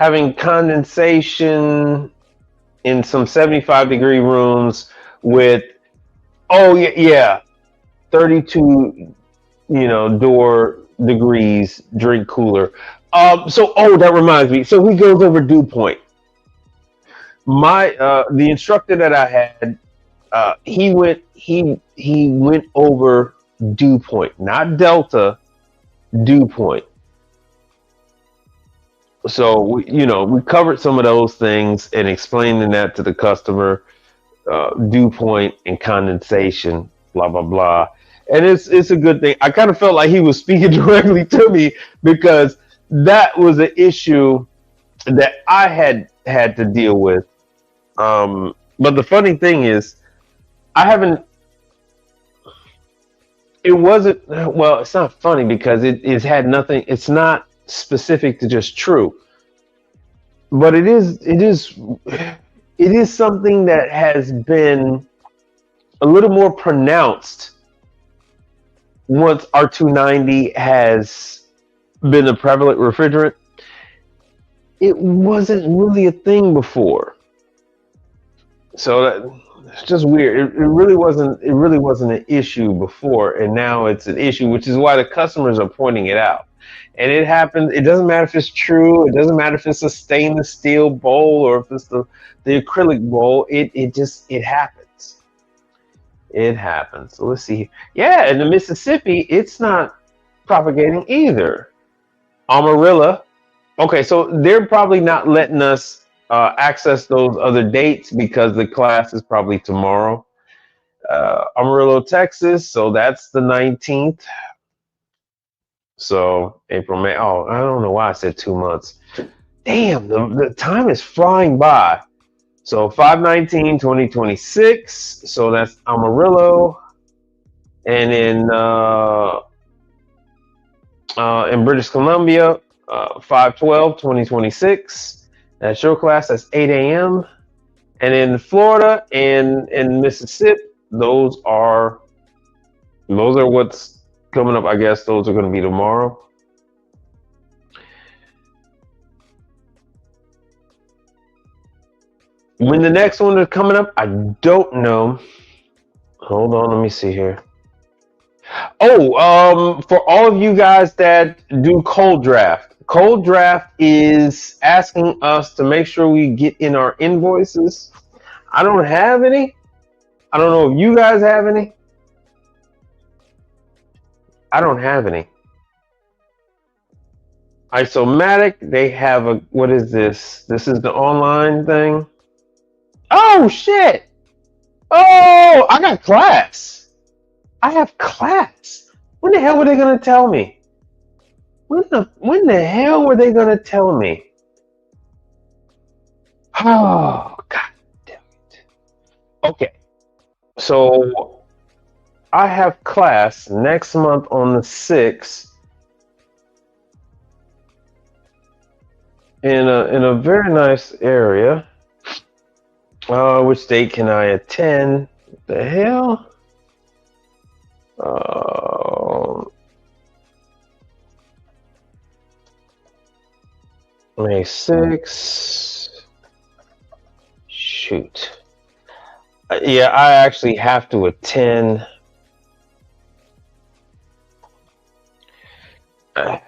Having condensation in some 75-degree rooms with 32 door degrees drink cooler. That reminds me. So he goes over dew point. The instructor that I had, he went over dew point, not delta, dew point. So we covered some of those things and explaining that to the customer, dew point and condensation, blah blah blah. And it's a good thing. I kind of felt like he was speaking directly to me, because that was an issue that I had to deal with. But the funny thing is, it's not funny because it had nothing. It's not specific to just True, but it is something that has been a little more pronounced once R290 has been a prevalent refrigerant. It wasn't really a thing before, so it's just weird. It really wasn't an issue before, and now it's an issue, which is why the customers are pointing it out. and it happens. It doesn't matter if it's true. It doesn't matter if it's a stainless steel bowl or if it's the acrylic bowl. It just happens. It happens. So let's see. Yeah, in the Mississippi, it's not propagating either. Amarillo. Okay, so they're probably not letting us access those other dates because the class is probably tomorrow. Amarillo, Texas. So that's the 19th. So April, May. Oh, I don't know why I said 2 months. Damn, the time is flying by. So 5/19/2026. So that's Amarillo. And in British Columbia, 5/12/2026. That's your class. That's 8 a.m. And in Florida and in Mississippi, those are what's coming up. I guess those are going to be tomorrow. When the next one is coming up, I don't know. Hold on, let me see here. Oh, for all of you guys that do cold draft is asking us to make sure we get in our invoices. I don't have any. I don't know if you guys have any. I don't have any. Isomatic, they have a, what is this? This is the online thing. Oh, shit. Oh, I got class. I have class. When the hell were they going to tell me? When the hell were they going to tell me? Oh, God damn it. Okay. So I have class next month on the 6th in a very nice area. Which date can I attend? What the hell? May 6th. Shoot. Yeah, I actually have to attend. It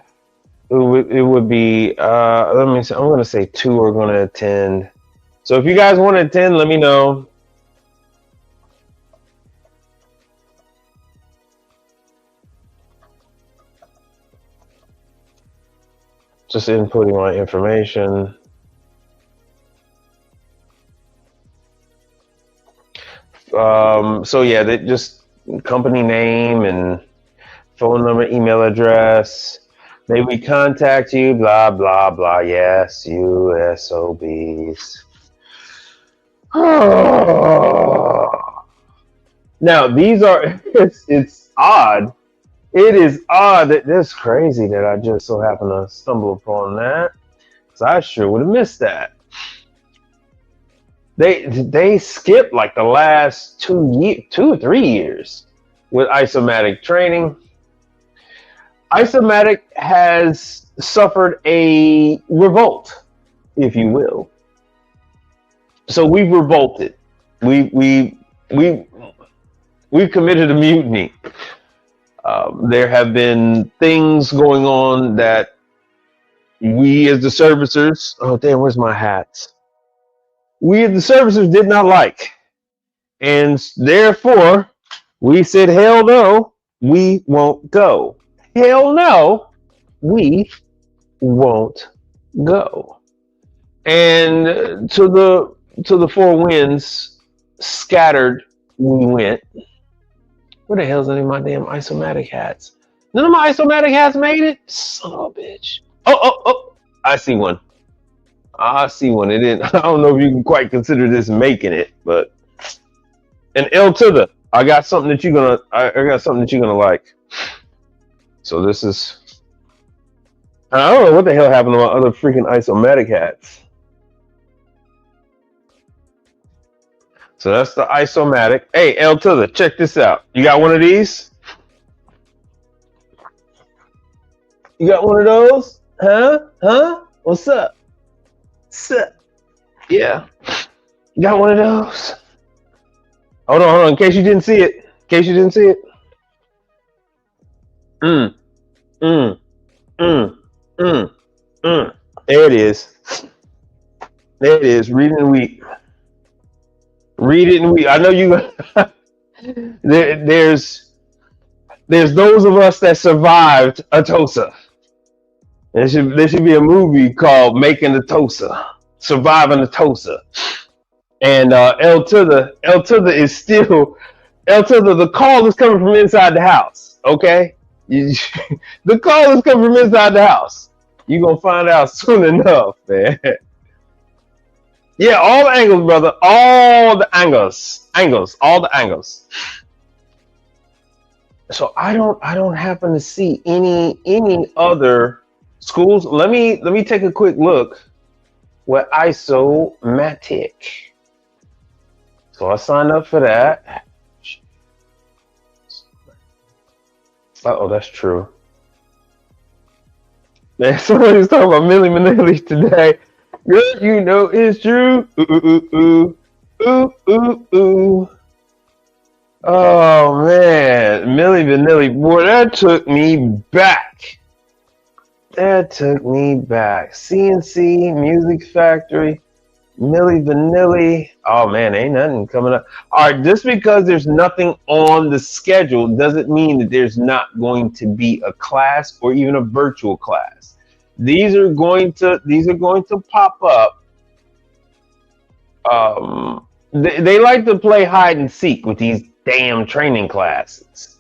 would be, let me see, I'm going to say 2 are going to attend. So if you guys want to attend, let me know. Just inputting my information. So yeah, they just company name and phone number, email address. May we contact you, blah, blah, blah. Yes, you SOBs. Now, these are, it's odd. It is odd that this crazy that I just so happen to stumble upon that. Because I sure would have missed that. They skipped like the last 2 or 3 years with isomatic training. Isomatic has suffered a revolt, if you will. So we've revolted. We've committed a mutiny. There have been things going on that we as the servicers, oh damn, where's my hats? We as the servicers did not like. And therefore, we said, hell no, we won't go. Hell no, we won't go. And to the four winds scattered we went. Where the hell's any of my damn isomatic hats? None of my isomatic hats made it? Son of a bitch. Oh, I see one. I see one. It didn't. I don't know if you can quite consider this making it, but and L to the. I got something that you're gonna. I got something that you're gonna like. So this is. I don't know what the hell happened to my other freaking isomatic hats. So that's the isomatic. Hey, L to the. Check this out. You got one of these? You got one of those? Huh? What's up? Yeah. You got one of those? Hold on. In case you didn't see it. Mm, mm, mm. There it is. There it is. Read it in a week. Read it in a week. I know you. there's those of us that survived Atosa. There should be a movie called Making the Tosa, Surviving the Tosa. And L to the is still L to the call is coming from inside the house. Okay, the call is coming from inside the house. You're gonna find out soon enough, man. Yeah, all the angles, brother. All the angles, all the angles. So I don't happen to see any other schools. Let me take a quick look with Isomatic. So I signed up for that. Oh, that's true. Man, somebody was talking about Milli Vanilli today. Good, you know it's true. Ooh, ooh, ooh, ooh, ooh, ooh. Oh man, Milli Vanilli, boy, that took me back. That took me back. CNC, Music Factory, Milli Vanilli. Oh man, ain't nothing coming up. All right, just because there's nothing on the schedule doesn't mean that there's not going to be a class or even a virtual class. These are going to pop up. They like to play hide and seek with these damn training classes.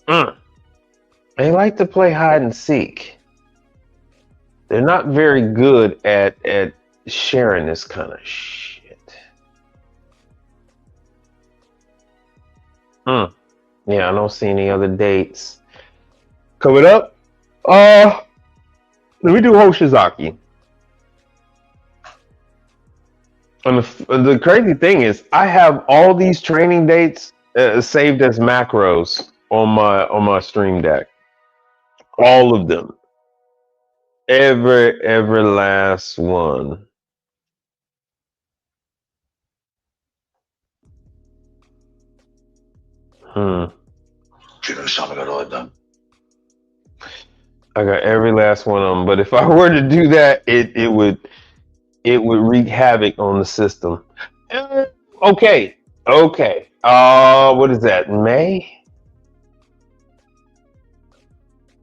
They like to play hide and seek. They're not very good at sharing this kind of shit. Yeah, I don't see any other dates coming up. Let me do Hoshizaki. And the crazy thing is, I have all these training dates saved as macros on my Stream Deck. All of them. Every last one. I got every last one of them, but if I were to do that, it would wreak havoc on the system. Okay. What is that? May?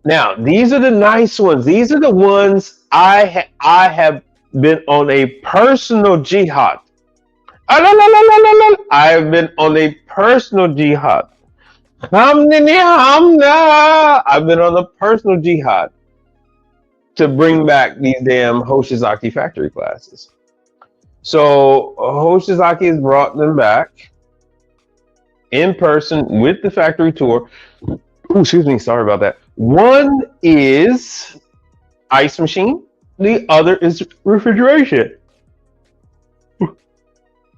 Now, these are the nice ones. These are the ones I have been on a personal jihad. I have been on a personal jihad. I've been on a personal jihad to bring back these damn Hoshizaki factory classes. So Hoshizaki has brought them back in person with the factory tour. Ooh, excuse me, sorry about that. One is ice machine, the other is refrigeration.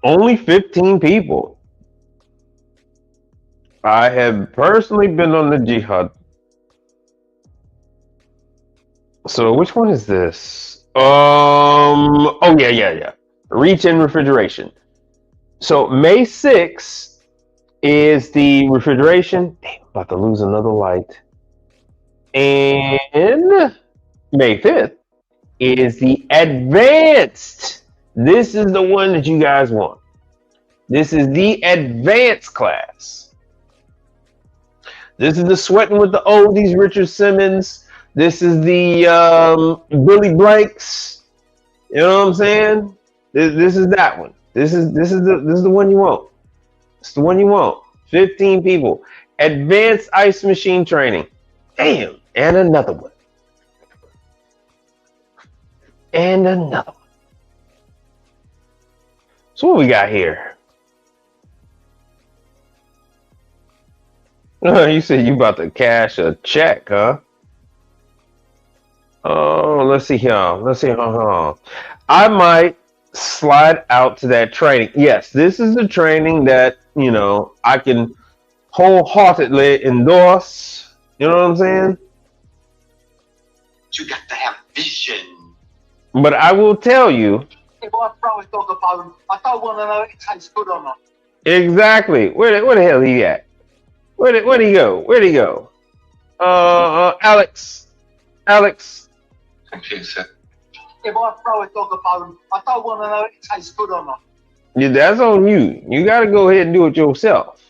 Only 15 people. I have personally been on the jihad. So which one is this? Oh yeah. Reach in refrigeration. So May 6th is the refrigeration. Damn, I'm about to lose another light. And May 5th is the advanced. This is the one that you guys want. This is the advanced class. This is the sweating with the oldies, Richard Simmons. This is the Billy Blanks. You know what I'm saying? This is that one. This is the one you want. It's the one you want. 15 people. Advanced ice machine training. Damn. And another one. And another one. So what we got here? You said you about to cash a check, huh? Oh, let's see here. I might slide out to that training. Yes, this is the training that, I can wholeheartedly endorse. You know what I'm saying? You got to have vision. But I will tell you. Exactly. Where the hell he at? Where'd he go? Where'd he go? Alex. Computer said, If I throw a dog a bone, I don't want to know if it tastes good or not. Yeah, that's on you. You got to go ahead and do it yourself.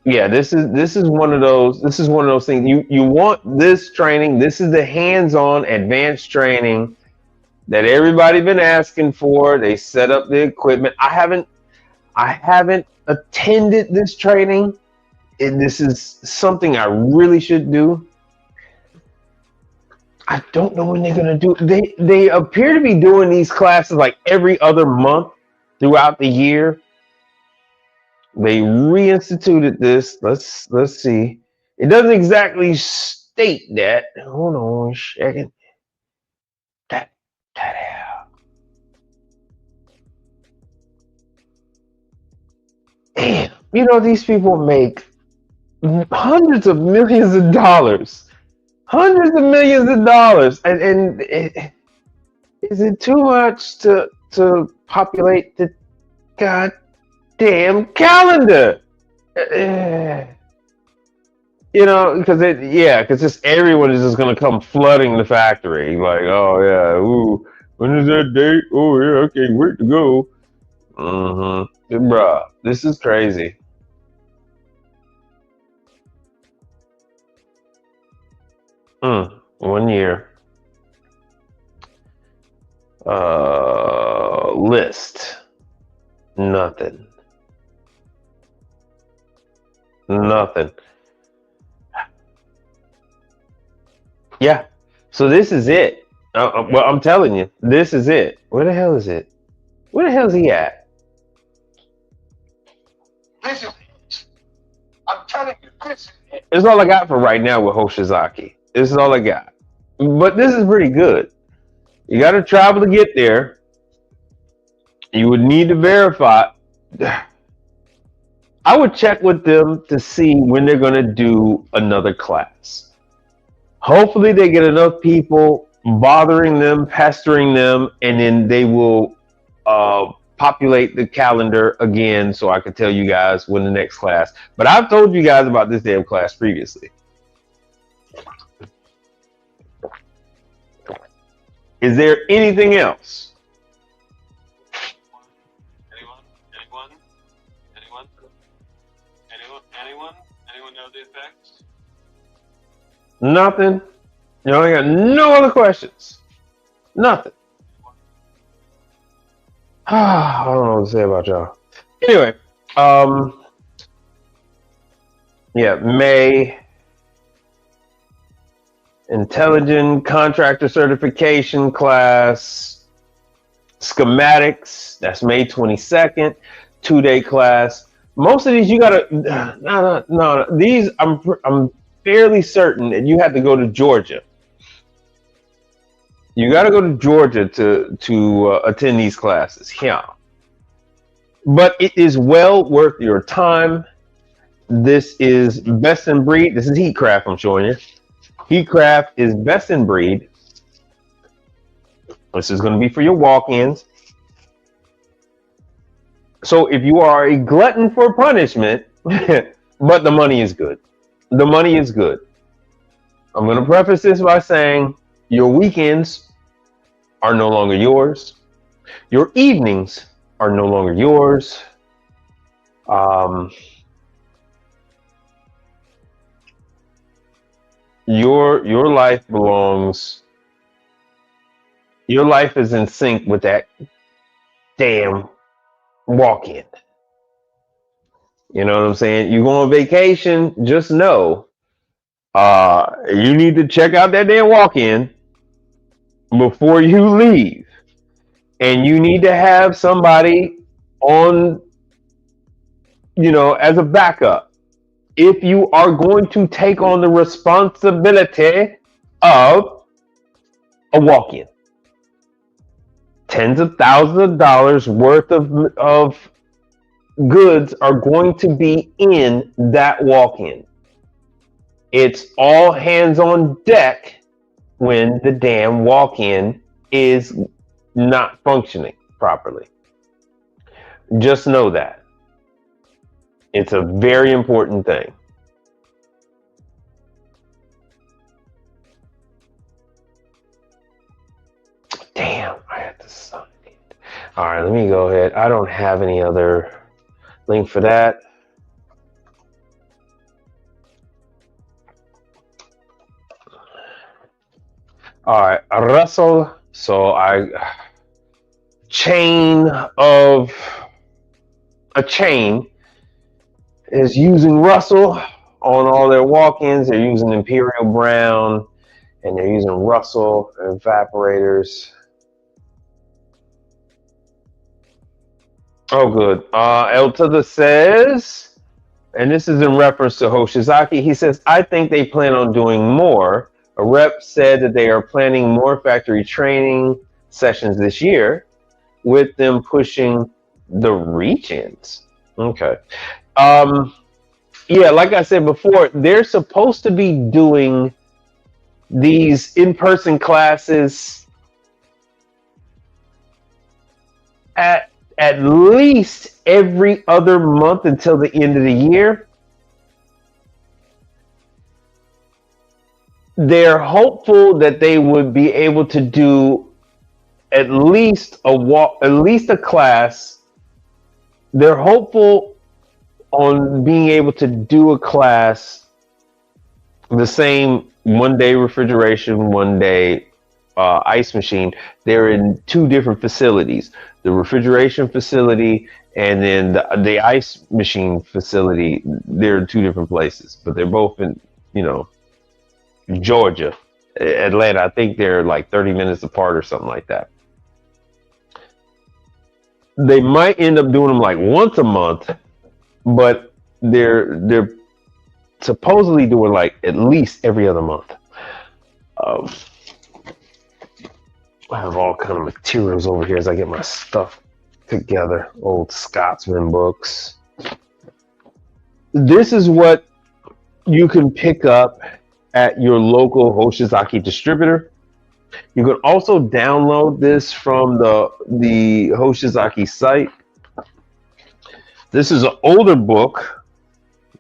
Yeah, this is one of those things. You want this training. This is the hands-on advanced training that everybody been asking for. They set up the equipment. I haven't attended this training, and this is something I really should do. I don't know when they're gonna do. They appear to be doing these classes like every other month throughout the year. They reinstituted this. Let's see. It doesn't exactly state that. Hold on a second. That out. Damn, you know these people make hundreds of millions of dollars. Hundreds of millions of dollars, and is it too much to populate the goddamn calendar? You know, because just everyone is just gonna come flooding the factory. Like, oh yeah, ooh, when is that date? Oh yeah, I can't wait to go. Bruh, this is crazy. One year. List. Nothing. Yeah. So this is it. Well, I'm telling you, this is it. Where the hell is it? Where the hell is he at? This is it. I'm telling you, this is it. This is all I got for right now with Hoshizaki. This is all I got. But this is pretty good. You got to travel to get there. You would need to verify. I would check with them to see when they're going to do another class. Hopefully they get enough people bothering them, pestering them, and then they will populate the calendar again so I can tell you guys when the next class. But I've told you guys about this damn class previously. Is there anything else? Anyone know the effects? Nothing. You know, I got no other questions. Nothing. I don't know what to say about y'all. Anyway, yeah, May. Intelligent contractor certification class. Schematics. That's May 22nd. 2-day class. Most of these you gotta no. These I'm fairly certain that you have to go to Georgia. You got to go to Georgia to attend these classes. Yeah, but it is well worth your time. This is best in breed. This is Heatcraft. I'm showing you. Heatcraft is best in breed. This is going to be for your walk-ins. So if you are a glutton for punishment, but the money is good. The money is good. I'm going to preface this by saying your weekends are no longer yours. Your evenings are no longer yours. Your life belongs. Your life is in sync with that damn walk-in. You know what I'm saying? You go on vacation, just know you need to check out that damn walk-in before you leave. And you need to have somebody on, as a backup. If you are going to take on the responsibility of a walk-in. Tens of thousands of dollars worth of goods are going to be in that walk-in. It's all hands on deck when the damn walk-in is not functioning properly. Just know that. It's a very important thing. All right, let me go ahead. I don't have any other link for that. All right, Russell. So a chain is using Russell on all their walk-ins. They're using Imperial Brown and they're using Russell evaporators. Oh, good. Eltada says, and this is in reference to Hoshizaki, he says, I think they plan on doing more. A rep said that they are planning more factory training sessions this year with them pushing the regions. Okay. Yeah, like I said before, they're supposed to be doing these in-person classes at least every other month until the end of the year. They're hopeful that they would be able to do at least a class. They're hopeful on being able to do a class the same 1 day refrigeration, 1 day ice machine. They're in two different facilities, the refrigeration facility and then the ice machine facility. They're in two different places, but they're both in, Georgia, Atlanta. I think they're like 30 minutes apart or something like that. They might end up doing them like once a month, but they're supposedly doing like at least every other month. I have all kind of materials over here as I get my stuff together. Old Scotsman books. This is what you can pick up at your local Hoshizaki distributor. You can also download this from the Hoshizaki site. This is an older book,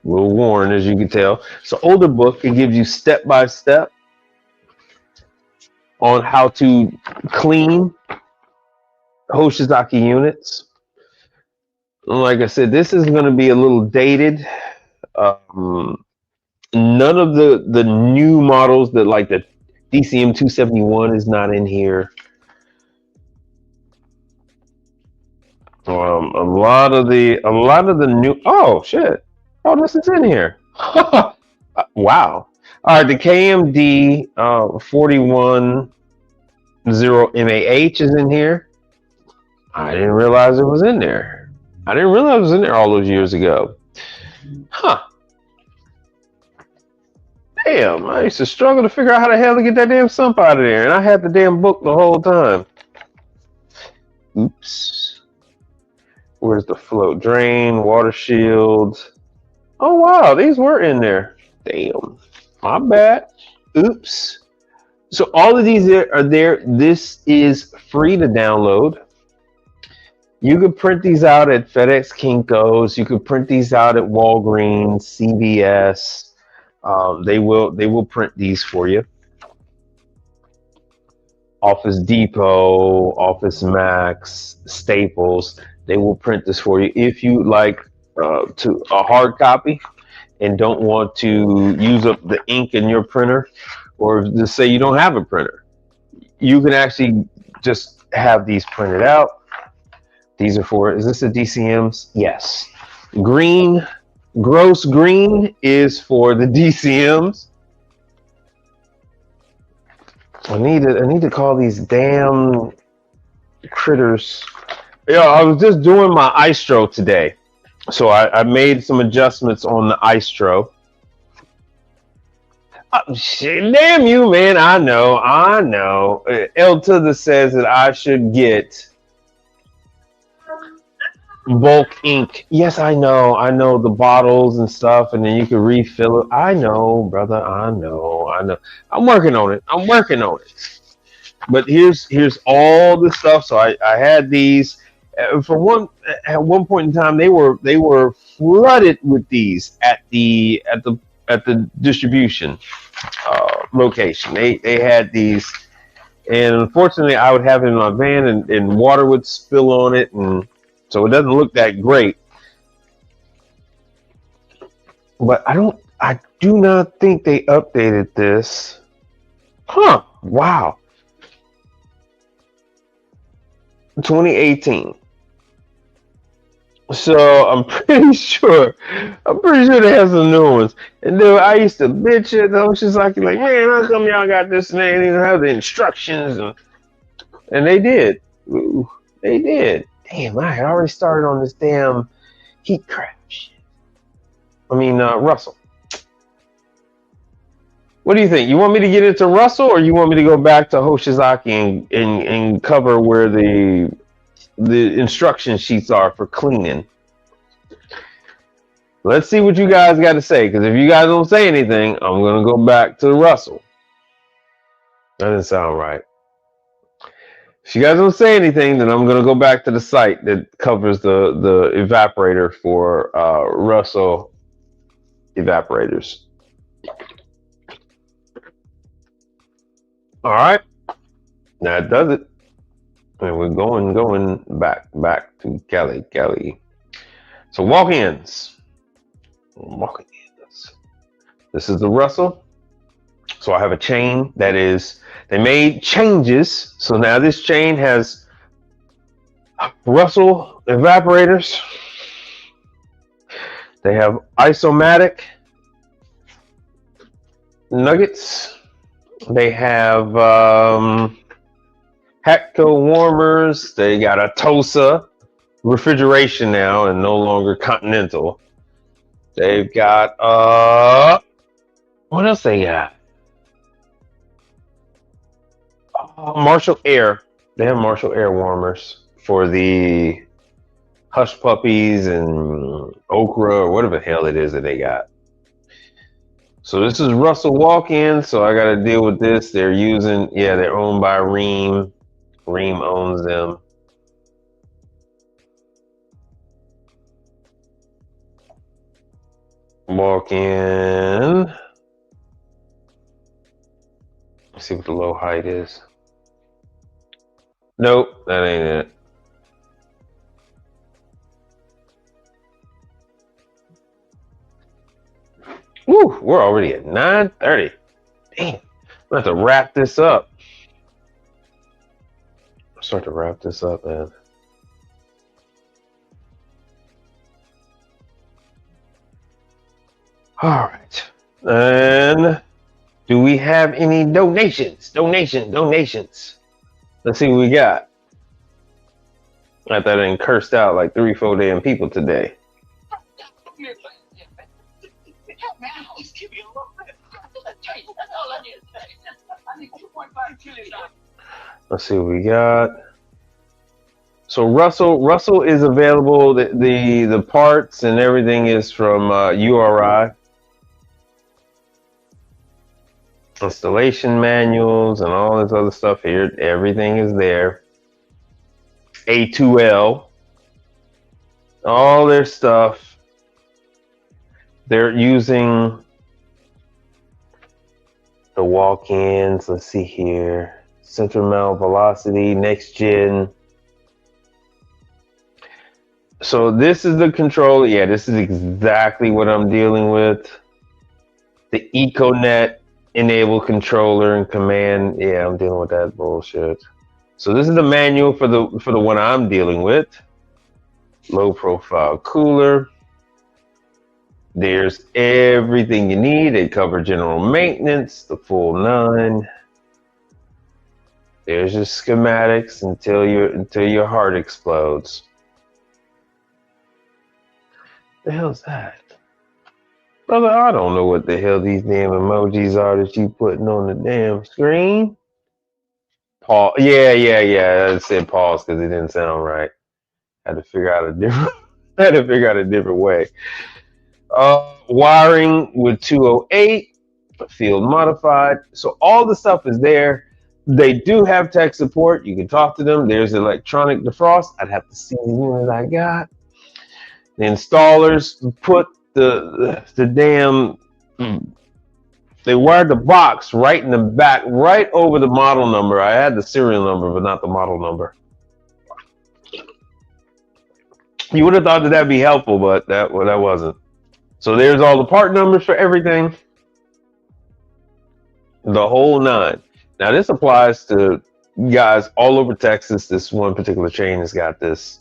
a little worn as you can tell. It's an older book. It gives you step-by-step on how to clean Hoshizaki units. Like I said, this is going to be a little dated. None of the new models that like the DCM 271 is not in here. A lot of the new. Oh shit! Oh, this is in here. Wow. All right, the KMD 410 MAH is in here. I didn't realize it was in there. I didn't realize it was in there all those years ago. Huh. Damn, I used to struggle to figure out how the hell to get that damn sump out of there, and I had the damn book the whole time. Oops. Where's the float drain, water shield? Oh wow, these were in there. Damn, my bad. Oops. So all of these are there. This is free to download. You could print these out at FedEx, Kinko's. You could print these out at Walgreens, CVS. They will print these for you. Office Depot, Office Max, Staples. They will print this for you if you like to a hard copy and don't want to use up the ink in your printer, or just say you don't have a printer. You can actually just have these printed out. These are for, is this a DCMs? Yes. Green, gross green is for the DCMs. I need to call these damn critters. Yeah, I was just doing my Istro today. So I made some adjustments on the Istro. Shit, damn you, man. I know. Eltada says that I should get bulk ink. Yes, I know the bottles and stuff, and then you can refill it. I know, brother. I know. I'm working on it. But here's all the stuff. So I had these at one point in time. They were flooded with these at the distribution location. They had these And unfortunately, I would have it in my van, and water would spill on it, and so it doesn't look that great. But I do not think they updated this. Huh, wow. 2018. So I'm pretty sure they have some new ones. And dude, I used to bitch at those. She's like, man, how come y'all got this and they didn't even have the instructions? And they did. Ooh, they did. Damn, I had already started on this damn heat crap shit. I mean, Russell. What do you think? You want me to get into Russell, or you want me to go back to Hoshizaki and cover where the instruction sheets are for cleaning? Let's see what you guys got to say, because if you guys don't say anything, I'm going to go back to Russell. That didn't sound right. If you guys don't say anything, then I'm going to go back to the site that covers the evaporator for Russell evaporators. All right. That does it. And we're going back to Kelly. So walk-ins. This is the Russell. So I have a chain that is, they made changes. So now this chain has Russell evaporators. They have isomatic nuggets. They have Hatco warmers. They got a TOSA refrigeration now and no longer Continental. They've got what else they got? Marshall Air. They have Marshall Air warmers for the Hush Puppies and Okra or whatever the hell it is that they got. So this is Russell walk-in. So I got to deal with this. They're using, they're owned by Rheem. Rheem owns them. Walk in. Let's see what the low height is. Nope, that ain't it. Woo, we're already at 9:30. Damn, I'm gonna have to wrap this up. Start to wrap this up, man. All right. And do we have any donations? Donations. Let's see what we got. I thought I cursed out like 3-4 damn people today. Let's see what we got. So Russell is available. The parts and everything is from URI. Installation manuals and all this other stuff here. Everything is there. A2L. All their stuff. They're using the walk-ins. Let's see here. Central mount velocity, next gen. So this is the controller. Yeah, this is exactly what I'm dealing with. The EcoNet enabled controller and command. Yeah, I'm dealing with that bullshit. So this is the manual for the one I'm dealing with. Low profile cooler. There's everything you need. They cover general maintenance, the full 9. There's your schematics until your heart explodes. The hell's that? Brother, I don't know what the hell these damn emojis are that you putting on the damn screen. Pause. Yeah. I said pause because it didn't sound right. Had to figure out a different way. Wiring with 208, field modified. So all the stuff is there. They do have tech support. You can talk to them. There's electronic defrost. I'd have to see the unit I got. The installers put the damn They wired the box right in the back, right over the model number. I had the serial number, but not the model number. You would have thought that that'd be helpful, but that wasn't. So there's all the part numbers for everything. The whole nine. Now this applies to guys all over Texas. This one particular chain has got this.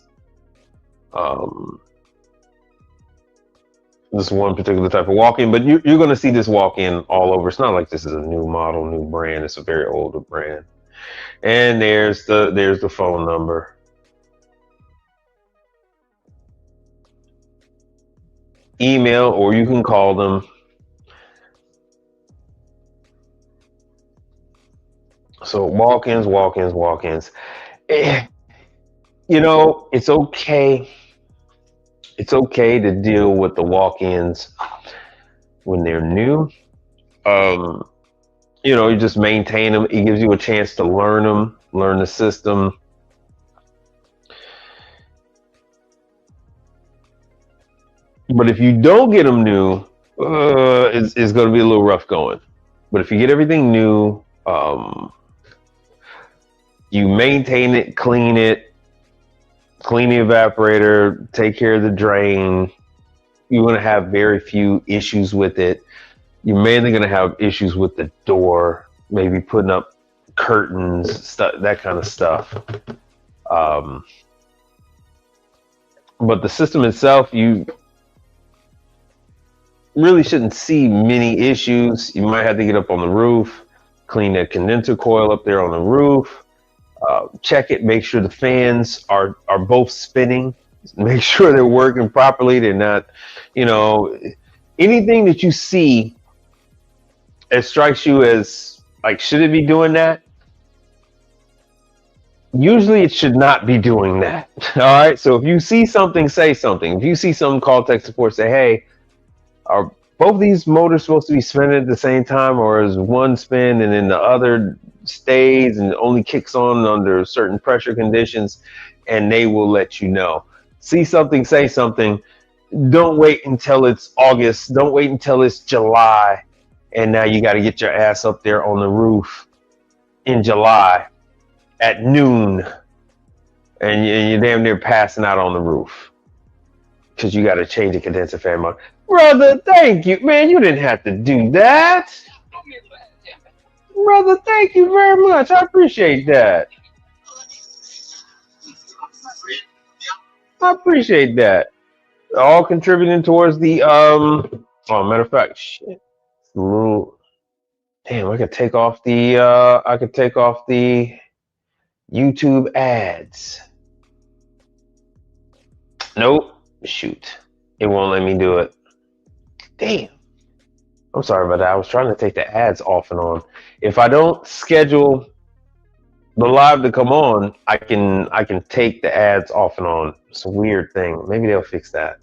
This one particular type of walk-in, but you're going to see this walk-in all over. It's not like this is a new model, new brand. It's a very older brand. And there's the phone number. Email, or you can call them. So walk-ins. You know, it's okay. It's okay to deal with the walk-ins when they're new. You know, you just maintain them. It gives you a chance to learn them, learn the system. But if you don't get them new, it's going to be a little rough going. But if you get everything new, you maintain it, clean the evaporator, take care of the drain, you're going to have very few issues with it. You're mainly going to have issues with the door, maybe putting up curtains, stuff, that kind of stuff. But the system itself, you really shouldn't see many issues. You might have to get up on the roof, clean that condenser coil up there on the roof, check it, make sure the fans are both spinning, make sure they're working properly. They're not, you know, anything that you see that strikes you as like, should it be doing that? Usually it should not be doing that. All right. So if you see something, say something. If you see something, call tech support, say, hey, are both these motors supposed to be spinning at the same time, or is one spin and then the other stays and only kicks on under certain pressure conditions? And they will let you know. See something, say something. Don't wait until it's August. Don't wait until it's July. And now you got to get your ass up there on the roof in July at noon. And you're damn near passing out on the roof because you got to change the condenser fan motor. Brother, thank you. Man, you didn't have to do that. Brother, thank you very much. I appreciate that. I appreciate that. All contributing towards the oh, matter of fact, shit. Damn, I could take off the YouTube ads. Nope. Shoot. It won't let me do it. Damn. I'm sorry about that. I was trying to take the ads off and on. If I don't schedule the live to come on, I can take the ads off and on. It's a weird thing. Maybe they'll fix that.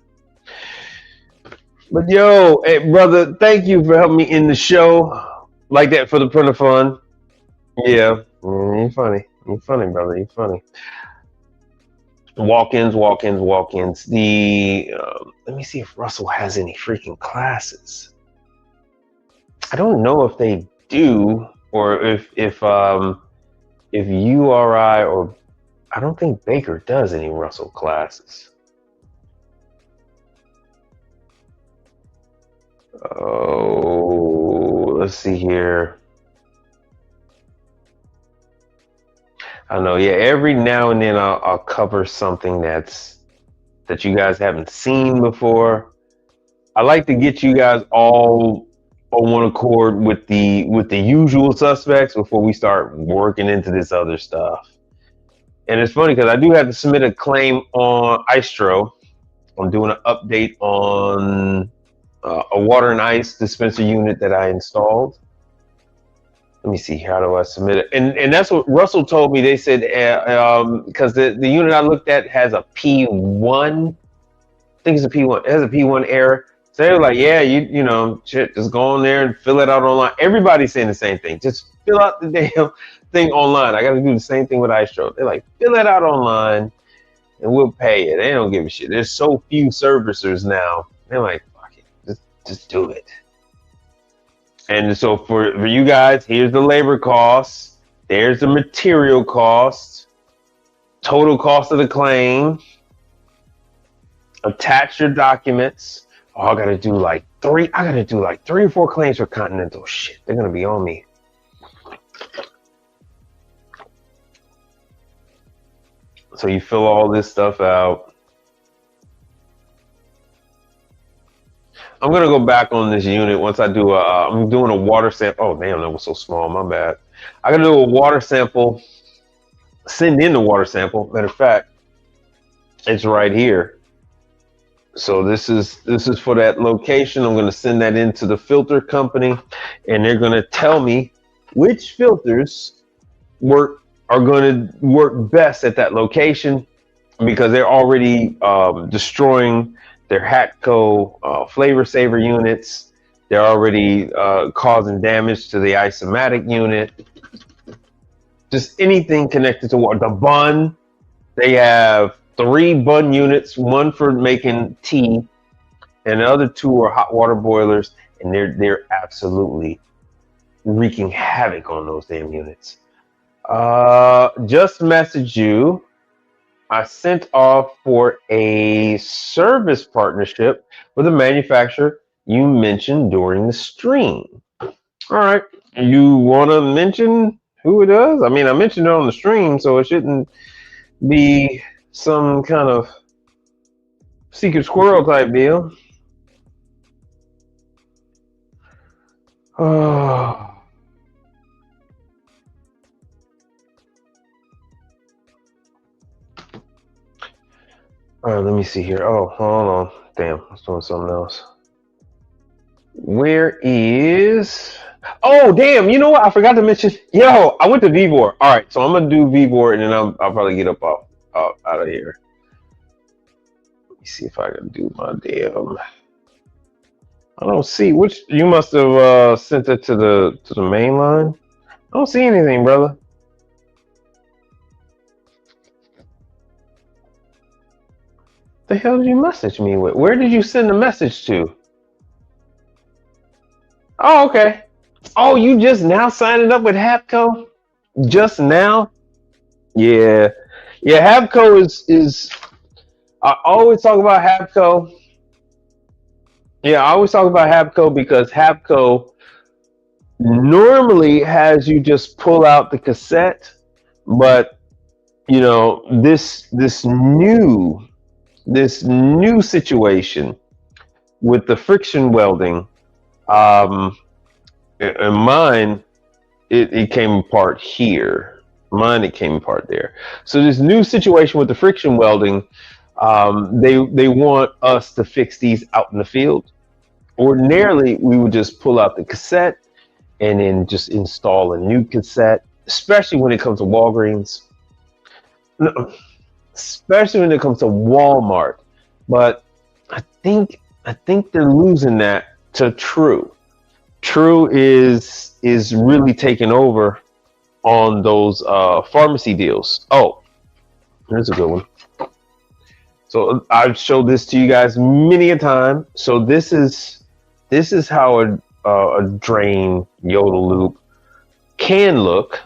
But yo, hey brother, thank you for helping me in the show like that for the printer fun. Yeah, you're funny. You're funny, brother. You're funny. Walk-ins. The let me see if Russell has any freaking classes. I don't know if they do, or if URI, or I don't think Baker does any Russell classes. Oh, let's see here. I know, yeah, every now and then I'll cover something that you guys haven't seen before. I like to get you guys all on one accord with the usual suspects before we start working into this other stuff. And it's funny because I do have to submit a claim on Istro. I'm doing an update on a water and ice dispenser unit that I installed. Let me see, how do I submit it? And that's what Russell told me. They said because the unit I looked at has a P1. I think it's a P1. It has a P1 error. So they were like, yeah, you know, shit, just go on there and fill it out online. Everybody's saying the same thing. Just fill out the damn thing online. I got to do the same thing with iStroke. They're like, fill it out online and we'll pay it. They don't give a shit. There's so few servicers now. They're like, fuck it, just do it. And so for you guys, here's the labor costs. There's the material cost. Total cost of the claim. Attach your documents. Oh, I gotta do like 3 or 4 claims for Continental. Shit, they're gonna be on me. So you fill all this stuff out. I'm gonna go back on this unit once I do I'm doing a water sample. Oh damn, that was so small, my bad. I gotta do a water sample, send in the water sample. Matter of fact, it's right here. So this is for that location. I'm gonna send that into the filter company, and they're gonna tell me which filters are gonna work best at that location, because they're already destroying their Hatco flavor saver units. They're already causing damage to the isomatic unit. Just anything connected to water. The bun, they have 3 bun units, one for making tea, and the other 2 are hot water boilers, and they're absolutely wreaking havoc on those damn units. Just messaged you. I sent off for a service partnership with a manufacturer you mentioned during the stream. All right. You want to mention who it is? I mean, I mentioned it on the stream, so it shouldn't be some kind of secret squirrel type deal. Oh. All right, let me see here. Oh, hold on. Damn, I was doing something else. Where is... Oh, damn, you know what? I forgot to mention... Yo, I went to Vivor. All right, so I'm going to do Vivor, and then I'll probably get up out of here. Let me see if I can do my damn... I don't see... Which... You must have sent it to the main line. I don't see anything, brother. The hell did you message me with? Where did you send the message to? Oh, okay. Oh, you just now signing up with Hapco? Just now? Yeah. Yeah, Hapco is I always talk about Hapco. Yeah, I always talk about Hapco because Hapco normally has you just pull out the cassette, but you know, this new situation with the friction welding, and mine, it came apart here. Mine, it came apart there. So this new situation with the friction welding, they want us to fix these out in the field. Ordinarily, we would just pull out the cassette and then just install a new cassette, especially when it comes to Walgreens. No, especially when it comes to Walmart. But I think they're losing that to True. True is really taking over on those pharmacy deals. Oh, here's a good one. So I've showed this to you guys many a time. So this is how a drain yodel loop can look.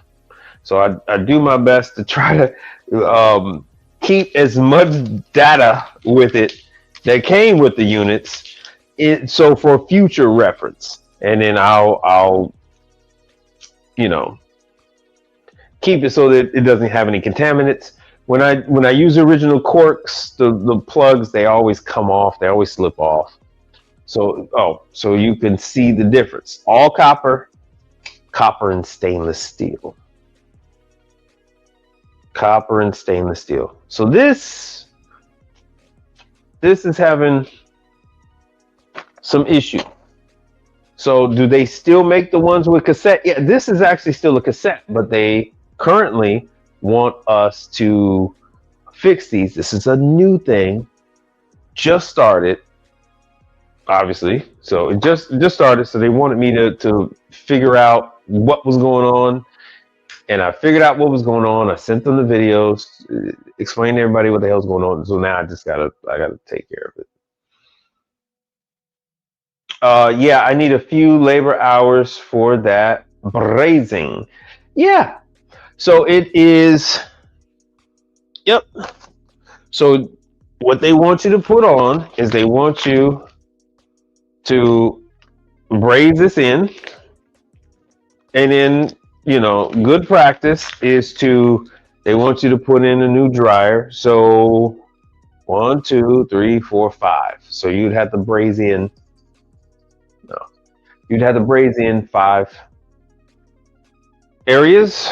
So I do my best to try to keep as much data with it that came with the units, so for future reference. And then I'll you know, keep it so that it doesn't have any contaminants. When I use original corks, the plugs, they always come off, they always slip off. So so you can see the difference. All copper and stainless steel. Copper and stainless steel. So this is having some issue. So do they still make the ones with cassette? Yeah, this is actually still a cassette, but they currently want us to fix these. This is a new thing, just started, obviously. So it just started. So they wanted me to figure out what was going on. And I figured out what was going on. I sent them the videos, explained to everybody what the hell's going on. So now I gotta take care of it. Yeah, I need a few labor hours for that brazing. Yeah. So it is. Yep. So what they want you to put on is they want you to braise this in, and then good practice is to they want you to put in a new dryer. So 1, 2, 3, 4, 5. So you'd have to braise in. No, you'd have to braise in 5 areas.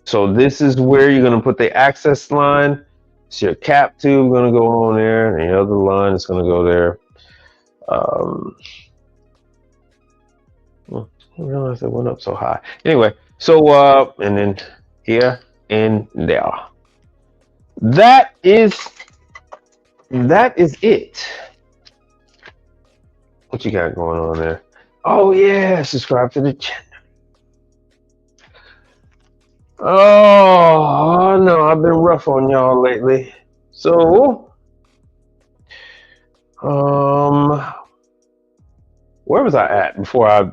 So this is where you're going to put the access line. So your cap tube going to go on there, and the other line is going to go there. I didn't realize it went up so high. Anyway, so and then here and there. That is it. What you got going on there? Oh yeah, subscribe to the channel. Oh no, I've been rough on y'all lately. So, where was I at before I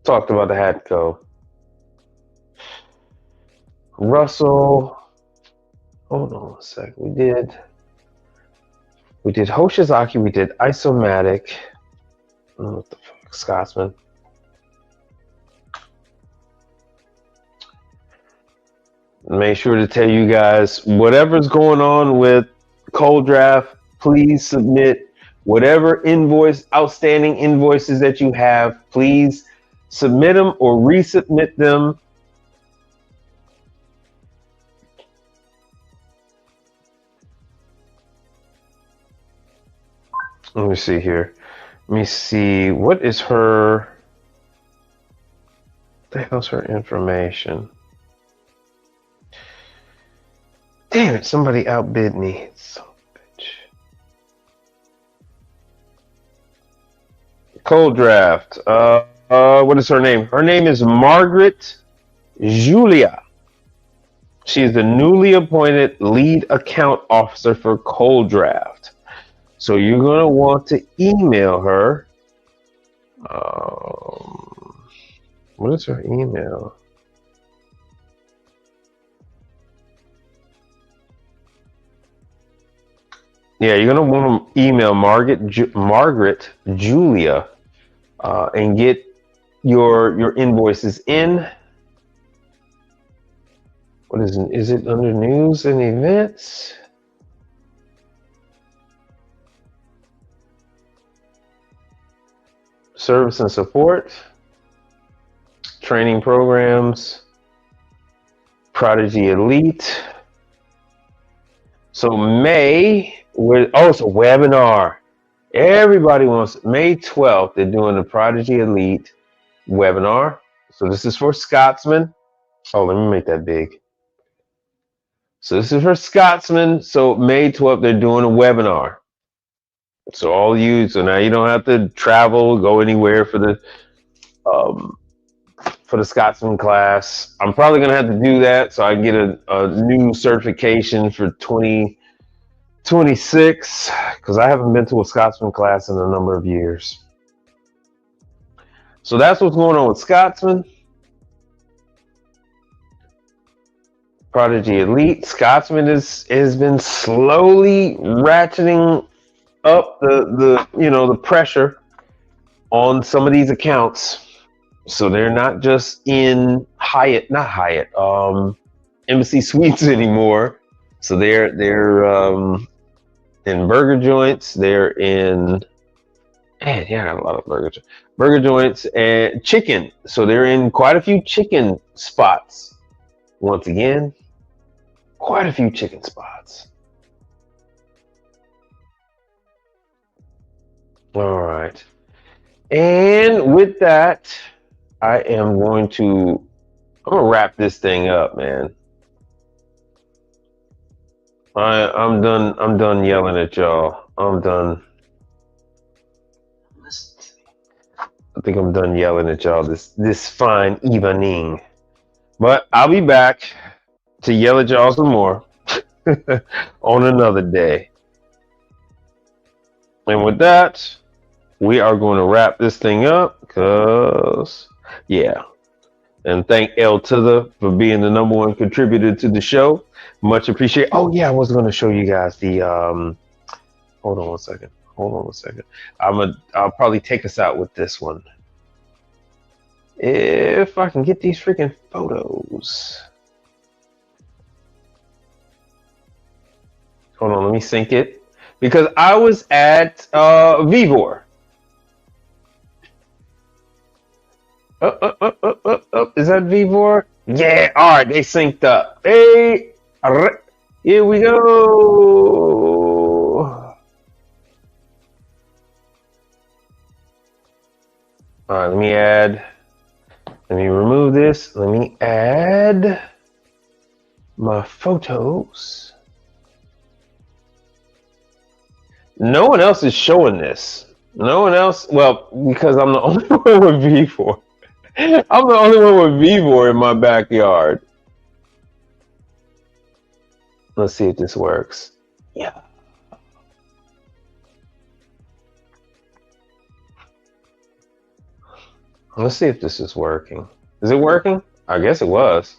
talked about the hat code? Russell. Hold on a sec. We did Hoshizaki. We did Isomatic. What the fuck, Scotsman? Make sure to tell you guys whatever's going on with Cold Draft. Please submit whatever outstanding invoices that you have. Please submit them or resubmit them. Let me see here. Let me see. What is her? What the hell's her information? Damn it! Somebody outbid me. Son of a bitch. Cold Draft. What is her name? Her name is Margaret Julia. She is the newly appointed lead account officer for Cold Draft. So you're going to want to email her. What is her email? Yeah, you're going to want to email Margaret Julia and get your invoices in. What is it under news and events? Service and support, training programs, Prodigy Elite. So it's a webinar. Everybody wants May 12th. They're doing the Prodigy Elite webinar. So this is for Scotsman. Oh, let me make that big. So this is for Scotsman. So May 12th, they're doing a webinar. So now you don't have to travel, go anywhere for the Scotsman class. I'm probably gonna have to do that so I can get a new certification for 2026 because I haven't been to a Scotsman class in a number of years. So that's what's going on with Scotsman. Prodigy Elite. Scotsman has been slowly ratcheting up the pressure on some of these accounts, so they're not just in Embassy Suites anymore. So they're in burger joints. They're in I got a lot of burger joints and chicken. So they're in quite a few chicken spots. Once again, quite a few chicken spots. All right. And with that, I'm going to wrap this thing up, man. I'm done yelling at y'all. I'm done. I think I'm done yelling at y'all this fine evening. But I'll be back to yell at y'all some more on another day. And with that, we are going to wrap this thing up because, yeah. And thank L to the for being the #1 contributor to the show. Much appreciated. Oh yeah, I was going to show you guys the hold on one second. I'll probably take us out with this one. If I can get these freaking photos. Hold on, let me sync it. Because I was at Vivor. Is that Vivor? Yeah, alright, they synced up. Hey, here we go. Alright, let me remove this. Let me add my photos. No one else is showing this. No one else, well, because I'm the only one with V4. I'm the only one with Vivor in my backyard. Let's see if this works. Yeah. Let's see if this is working. Is it working? I guess it was.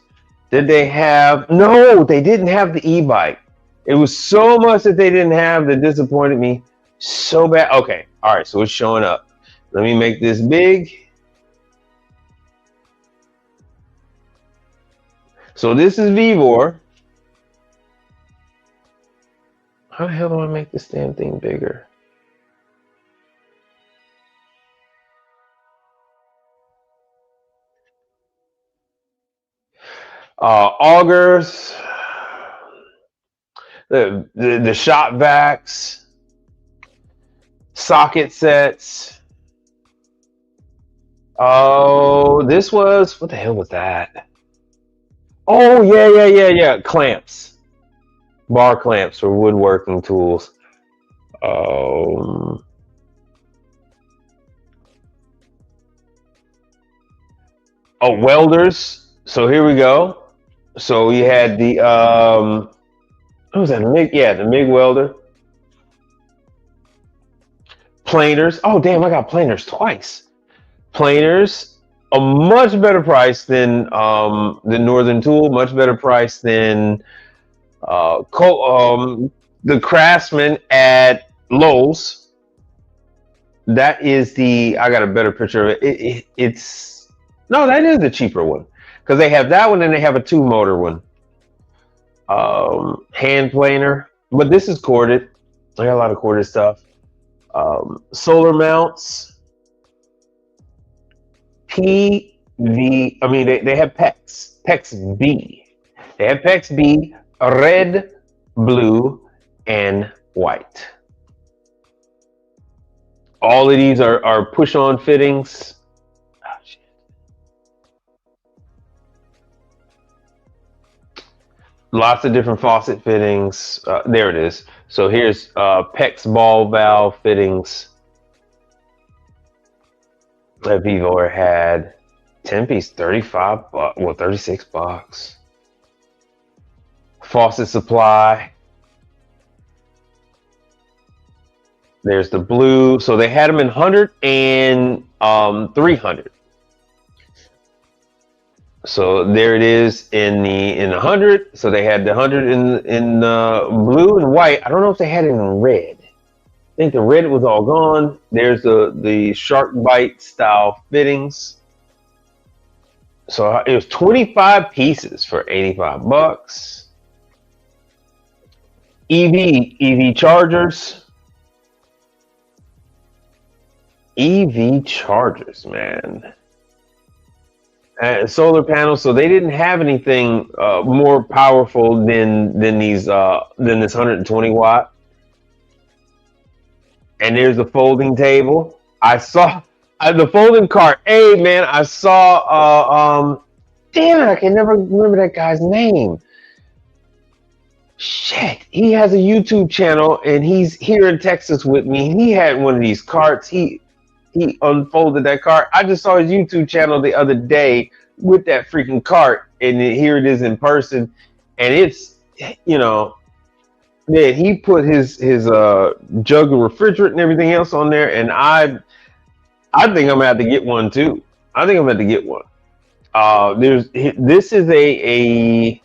Did they have... No, they didn't have the e-bike. It was so much that they didn't have that disappointed me so bad. Okay, all right, so it's showing up. Let me make this big. So this is Vivor. How the hell do I make this damn thing bigger? Augers, the shop vacs, socket sets. Oh, this was, what the hell was that? Oh, yeah. Clamps. Bar clamps for woodworking tools. Oh, welders. So here we go. So we had the what was that? MIG, yeah, the MIG welder. Planers. Oh damn, I got planers twice. Planers, a much better price than Northern Tool, much better price than the Craftsman at Lowe's. That is the, I got a better picture of it. It's no, that is the cheaper one. Because they have that one and they have a 2-motor one. Hand planer. But this is corded. I got a lot of corded stuff. Solar mounts. They have PEX. PEX B. They have PEX B, red, blue, and white. All of these are push-on fittings. Lots of different faucet fittings. There it is. So here's PEX ball valve fittings that Vivor had. 10-piece, 35 bucks, well, 36 bucks. Faucet supply. There's the blue. So they had them in 100 and 300. So there it is in the 100. So they had the 100 in blue and white. I don't know if they had it in red. I think the red was all gone. There's the shark bite style fittings. So it was 25 pieces for 85 bucks. EV chargers. EV chargers, man. Solar panels, so they didn't have anything more powerful than this 120 watt. And there's the folding table. I saw the folding cart. Hey man, I saw damn it, I can never remember that guy's name. Shit, he has a YouTube channel and he's here in Texas with me. He had one of these carts. He unfolded that cart. I just saw his YouTube channel the other day with that freaking cart, and here it is in person. And it's, you know, Yeah, he put his jug of refrigerant and everything else on there, and I think I'm gonna have to get one too. I think I'm gonna have to get one. This is a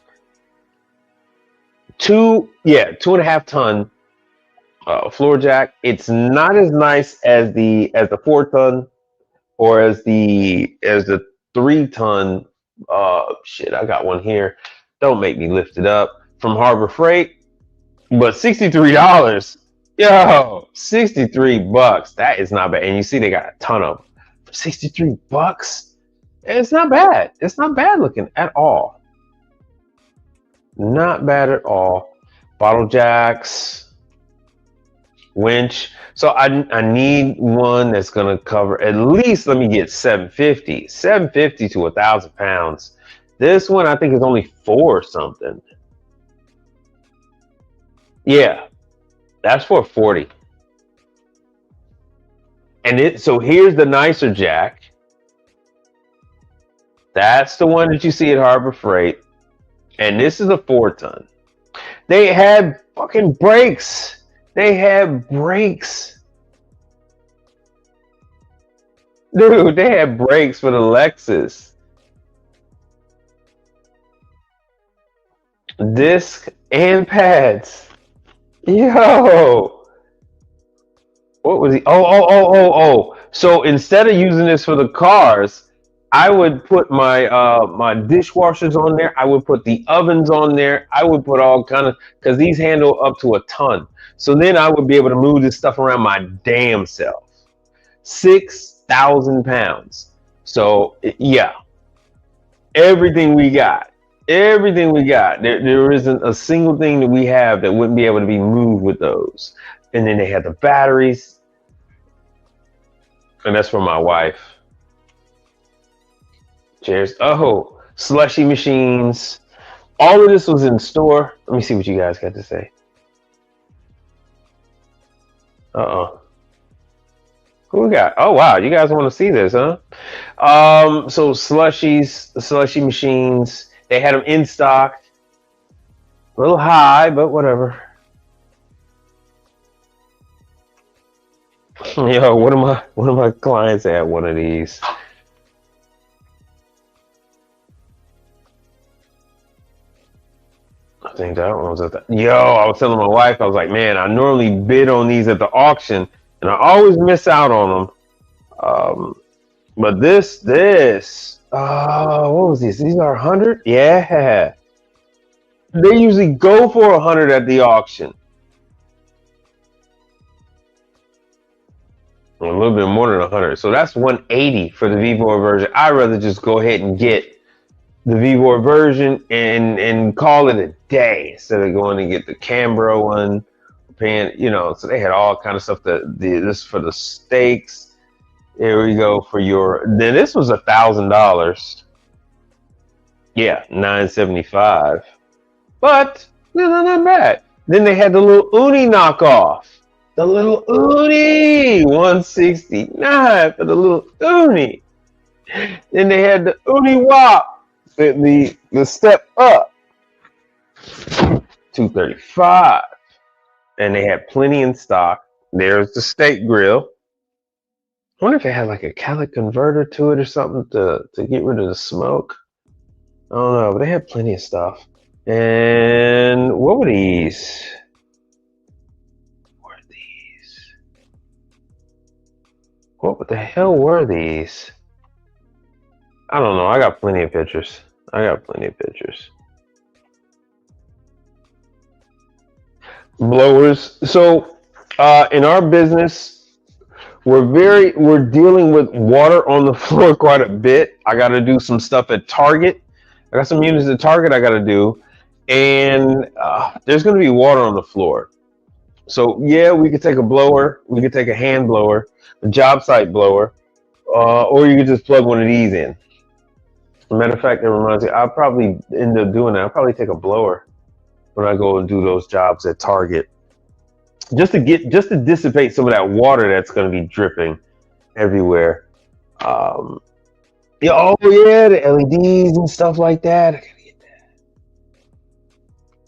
2.5 ton floor jack. It's not as nice as the 4 ton or as the 3 ton. Shit, I got one here. Don't make me lift it up from Harbor Freight, but $63. Yo, $63. That is not bad. And you see they got a ton of them. For $63, it's not bad. It's not bad looking at all. Not bad at all. Bottle jacks, winch. So I need one that's gonna cover at least, let me get 750 to 1,000 pounds. This one I think is only 4 something. Yeah, that's for 40. And so here's the nicer jack. That's the one that you see at Harbor Freight. And this is a 4 ton. They had fucking brakes. They had brakes. Dude, they had brakes for the Lexus. Disc and pads. Yo. What was he? Oh. So instead of using this for the cars, I would put my my dishwashers on there. I would put the ovens on there. I would put all kind of, because these handle up to a ton. So then I would be able to move this stuff around my damn self. 6,000 pounds. So yeah, everything we got. There isn't a single thing that we have that wouldn't be able to be moved with those. And then they had the batteries. And that's for my wife. Cheers. Oh, slushy machines. All of this was in store. Let me see what you guys got to say. Who we got? Oh, wow. You guys want to see this, huh? So slushies, slushy machines. They had them in stock. A little high, but whatever. Yo, one of my clients had one of these. I think that one was at the, yo, I was telling my wife, I was like, man, I normally bid on these at the auction and I always miss out on them. But this, what was this? These are 100? Yeah. They usually go for 100 at the auction. A little bit more than 100. So that's 180 for the VVOR version. I'd rather just go ahead and get the VVOR version and call it a day instead of going to get the Cambro one, paying, so they had all kind of stuff. This for the steaks. Here we go for then this was $1,000. Yeah, $975. But not bad. Then they had the little Uni knockoff. The little Uni, $169 for the little Uni. Then they had the Uni Wop, the step up, $235. And they had plenty in stock. There's the steak grill. I wonder if it had like a catalytic converter to it or something to get rid of the smoke. I don't know, but they had plenty of stuff. And what were these? What the hell were these? I don't know. I got plenty of pictures. Blowers. So in our business, we're dealing with water on the floor quite a bit. I got to do some stuff at Target. I got some units at Target I got to do, and there's going to be water on the floor. So yeah, we could take a blower. We could take a hand blower, a job site blower, or you could just plug one of these in. As a matter of fact, it reminds me, I'll probably end up doing that. I'll probably take a blower when I go and do those jobs at Target, just to dissipate some of that water that's going to be dripping everywhere. Yeah, the LEDs and stuff like that. I gotta get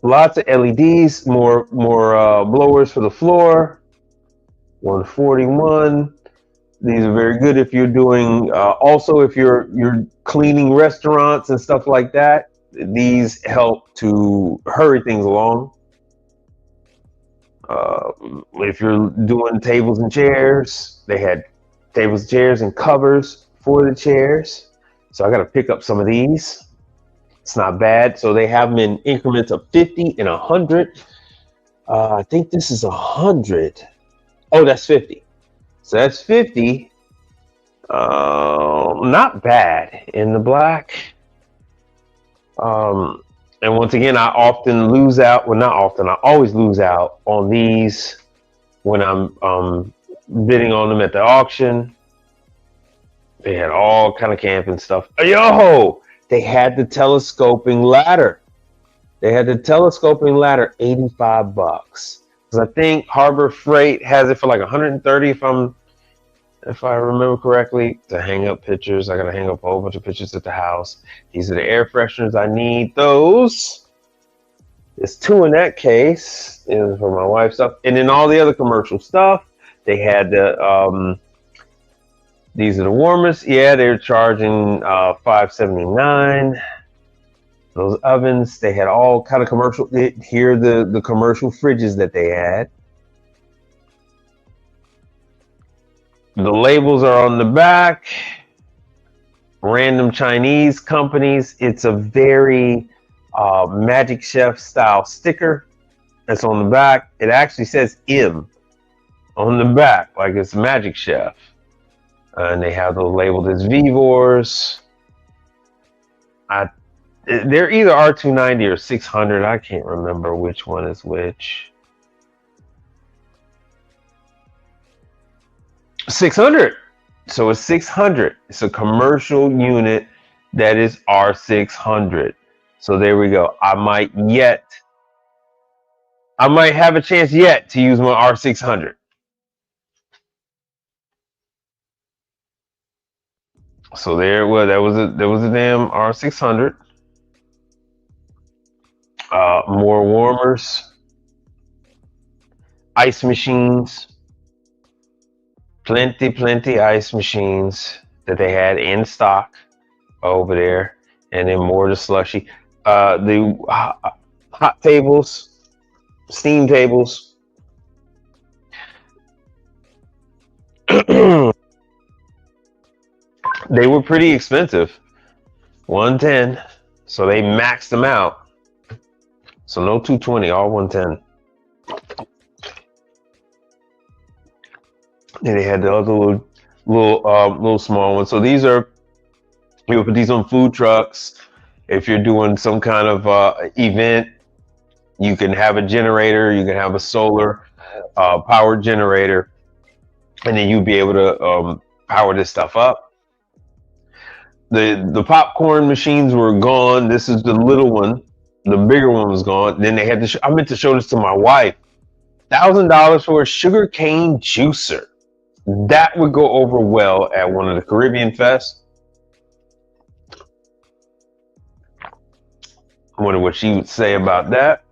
Lots of LEDs, more blowers for the floor. 141. These are very good if you're doing. Also, if you're cleaning restaurants and stuff like that, these help to hurry things along. If you're doing tables and chairs, they had tables, chairs, and covers for the chairs. So I got to pick up some of these. It's not bad. So they have them in increments of 50 and 100. I think this is 100. Oh, that's 50. So that's 50. Not bad in the black. And once again, I often lose out. Well, not often. I always lose out on these when I'm bidding on them at the auction. They had all kind of camping stuff. Yo, they had the telescoping ladder. They had the telescoping ladder, $85. Because I think Harbor Freight has it for like 130 if I remember correctly, to hang up pictures. I gotta hang up a whole bunch of pictures at the house. These are the air fresheners. I need those. There's 2 in that case. This is for my wife's stuff. And then all the other commercial stuff. They had the these are the warmers. Yeah, they're charging $5.79. Those ovens, they had all kind of commercial. Here are the commercial fridges that they had. The labels are on the back. Random Chinese companies. It's a very Magic Chef style sticker that's on the back. It actually says M on the back, like it's Magic Chef. And they have those labeled as Vivors. They're either R290 or 600. I can't remember which one is which. 600. So it's 600. It's a commercial unit that is R600. So there we go. I might have a chance yet to use my R600. So there, well, there was a damn R600. More warmers, ice machines, plenty ice machines that they had in stock over there, and then more the slushy. The hot tables, steam tables. They were pretty expensive, 110. So they maxed them out. So no 220, all 110. And they had the other little small ones. So these are, you put these on food trucks. If you're doing some kind of event, you can have a generator, you can have a solar powered generator, and then you'll be able to power this stuff up. The popcorn machines were gone. This is the little one. The bigger one was gone. Then they had I meant to show this to my wife. $1,000 for a sugar cane juicer. That would go over well at one of the Caribbean Fests. I wonder what she would say about that.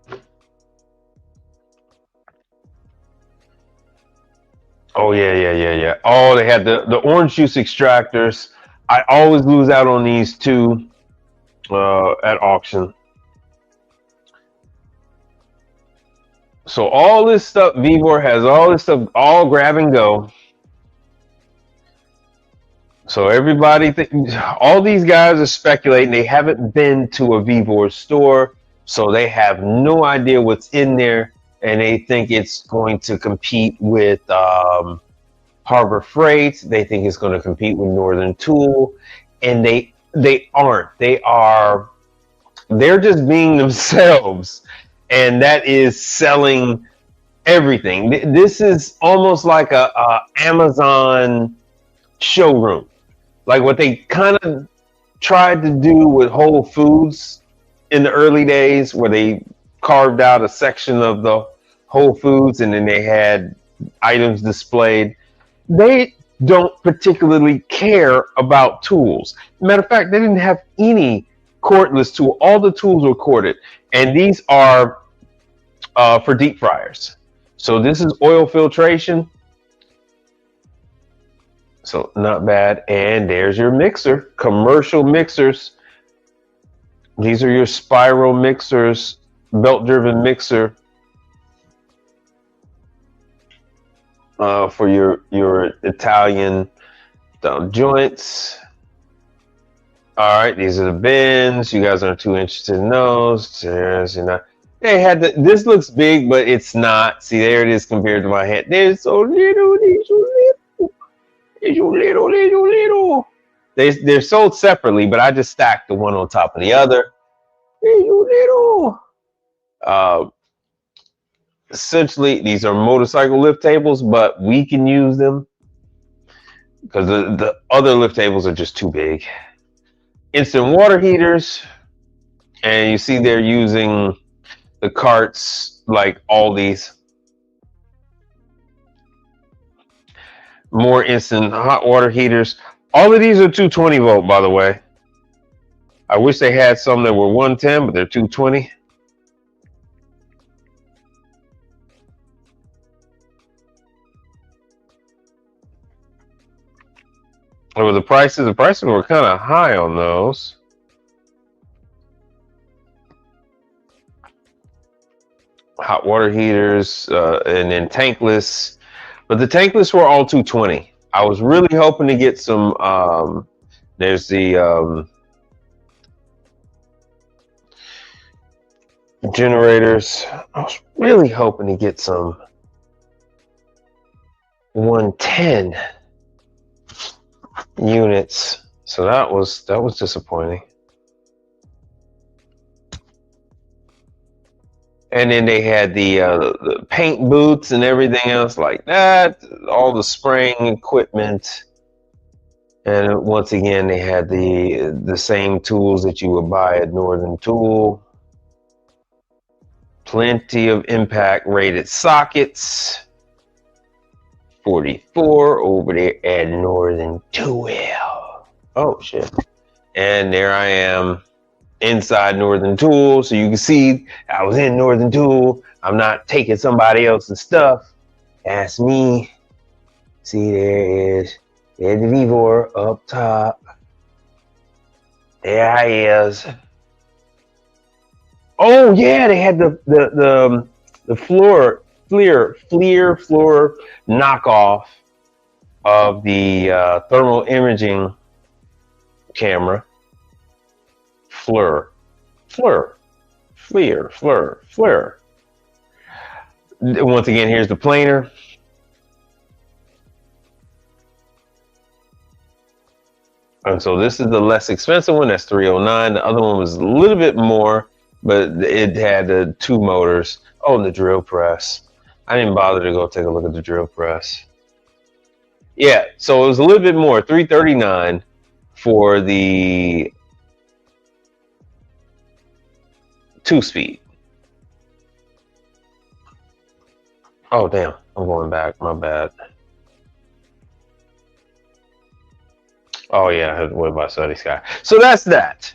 Oh yeah. Oh, they had the orange juice extractors. I always lose out on these too at auction. So all this stuff, Vivor has all this stuff, all grab and go. So everybody, all these guys are speculating. They haven't been to a Vivor store, so they have no idea what's in there, and they think it's going to compete with Harbor Freight. They think it's going to compete with Northern Tool, and they aren't. They're just being themselves, and that is selling everything. This is almost like a Amazon showroom. Like what they kind of tried to do with Whole Foods in the early days, where they carved out a section of the Whole Foods and then they had items displayed. They don't particularly care about tools. Matter of fact, they didn't have any cordless tool. All the tools were corded, and these are for deep fryers. So this is oil filtration. So not bad. And there's your mixer, commercial mixers. These are your spiral mixers, belt-driven mixer for your Italian style joints. All right, these are the bins. You guys aren't too interested in those. There's, you know, they had the, this looks big, but it's not. See, there it is compared to my head. They're so little, they're so little, they're so little, they're so little. They're sold separately, but I just stacked the one on top of the other. They're so little. Essentially, these are motorcycle lift tables, but we can use them because the other lift tables are just too big. Instant water heaters, and you see they're using the carts like all these. More instant hot water heaters. All of these are 220 volt, by the way. I wish they had some that were 110, but they're 220. Over the prices were kind of high on those. Hot water heaters and then tankless, but the tankless were all 220. I was really hoping to get some. There's the generators. I was really hoping to get some 110 units, so that was disappointing. And then they had the paint booths and everything else like that, all the spraying equipment, and once again they had the same tools that you would buy at Northern Tool. Plenty of impact rated sockets. 44 over there at Northern Tool. Oh shit. And there I am inside Northern Tool, so you can see I was in Northern Tool. I'm not taking somebody else's stuff. That's me. See, there's the Vivor up top. There I is. Oh yeah, they had the floor knockoff of the thermal imaging camera. FLIR. Once again, here's the planer. And so this is the less expensive one. That's $309. The other one was a little bit more, but it had 2 motors. Oh, the drill press. I didn't bother to go take a look at the drill press. Yeah, so it was a little bit more, $339 for the 2-speed. Oh damn, I'm going back, my bad. Oh yeah, I had to worry about Sunny Sky. So that's that.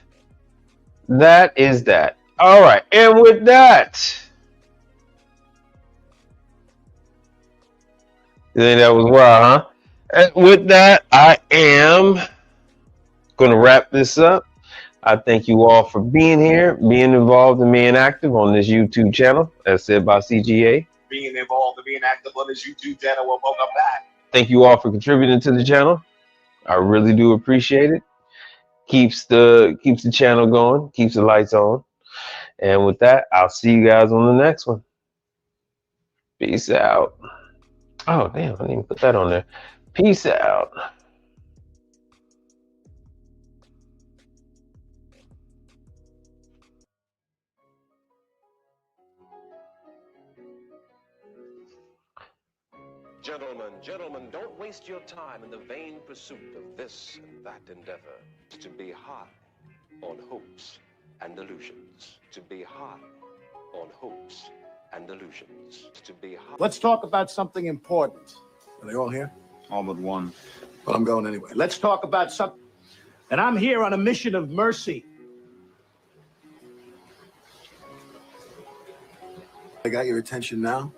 That is that. All right, and with that, you think that was wild, huh? And with that, I am going to wrap this up. I thank you all for being here, being involved and being active on this YouTube channel, as said by CGA. Being involved and being active on this YouTube channel, we'll welcome back. Thank you all for contributing to the channel. I really do appreciate it. Keeps the channel going, keeps the lights on. And with that, I'll see you guys on the next one. Peace out. Oh damn, I didn't even put that on there. Peace out. Gentlemen, don't waste your time in the vain pursuit of this and that endeavor. To be high on hopes and illusions. To be high on hopes and illusions. To be high. Let's talk about something important. Are they all here? All but one. Well, I'm going anyway. Let's talk about something. And I'm here on a mission of mercy. I got your attention now?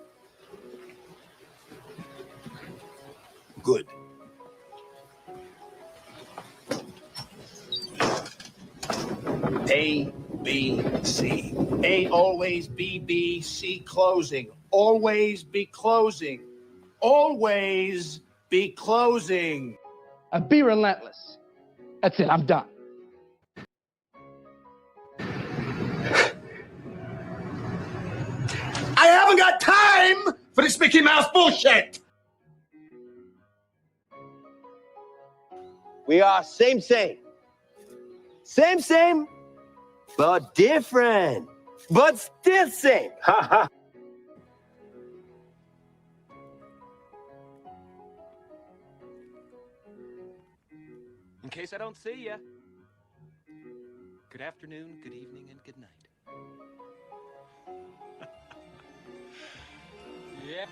Good. A, B, C. A always B, B, C closing. Always be closing. Always be closing. Be relentless. That's it, I'm done. I haven't got time for this Mickey Mouse bullshit! We are same, but different, but still same. Ha ha. In case I don't see ya, good afternoon, good evening, and good night. Yeah.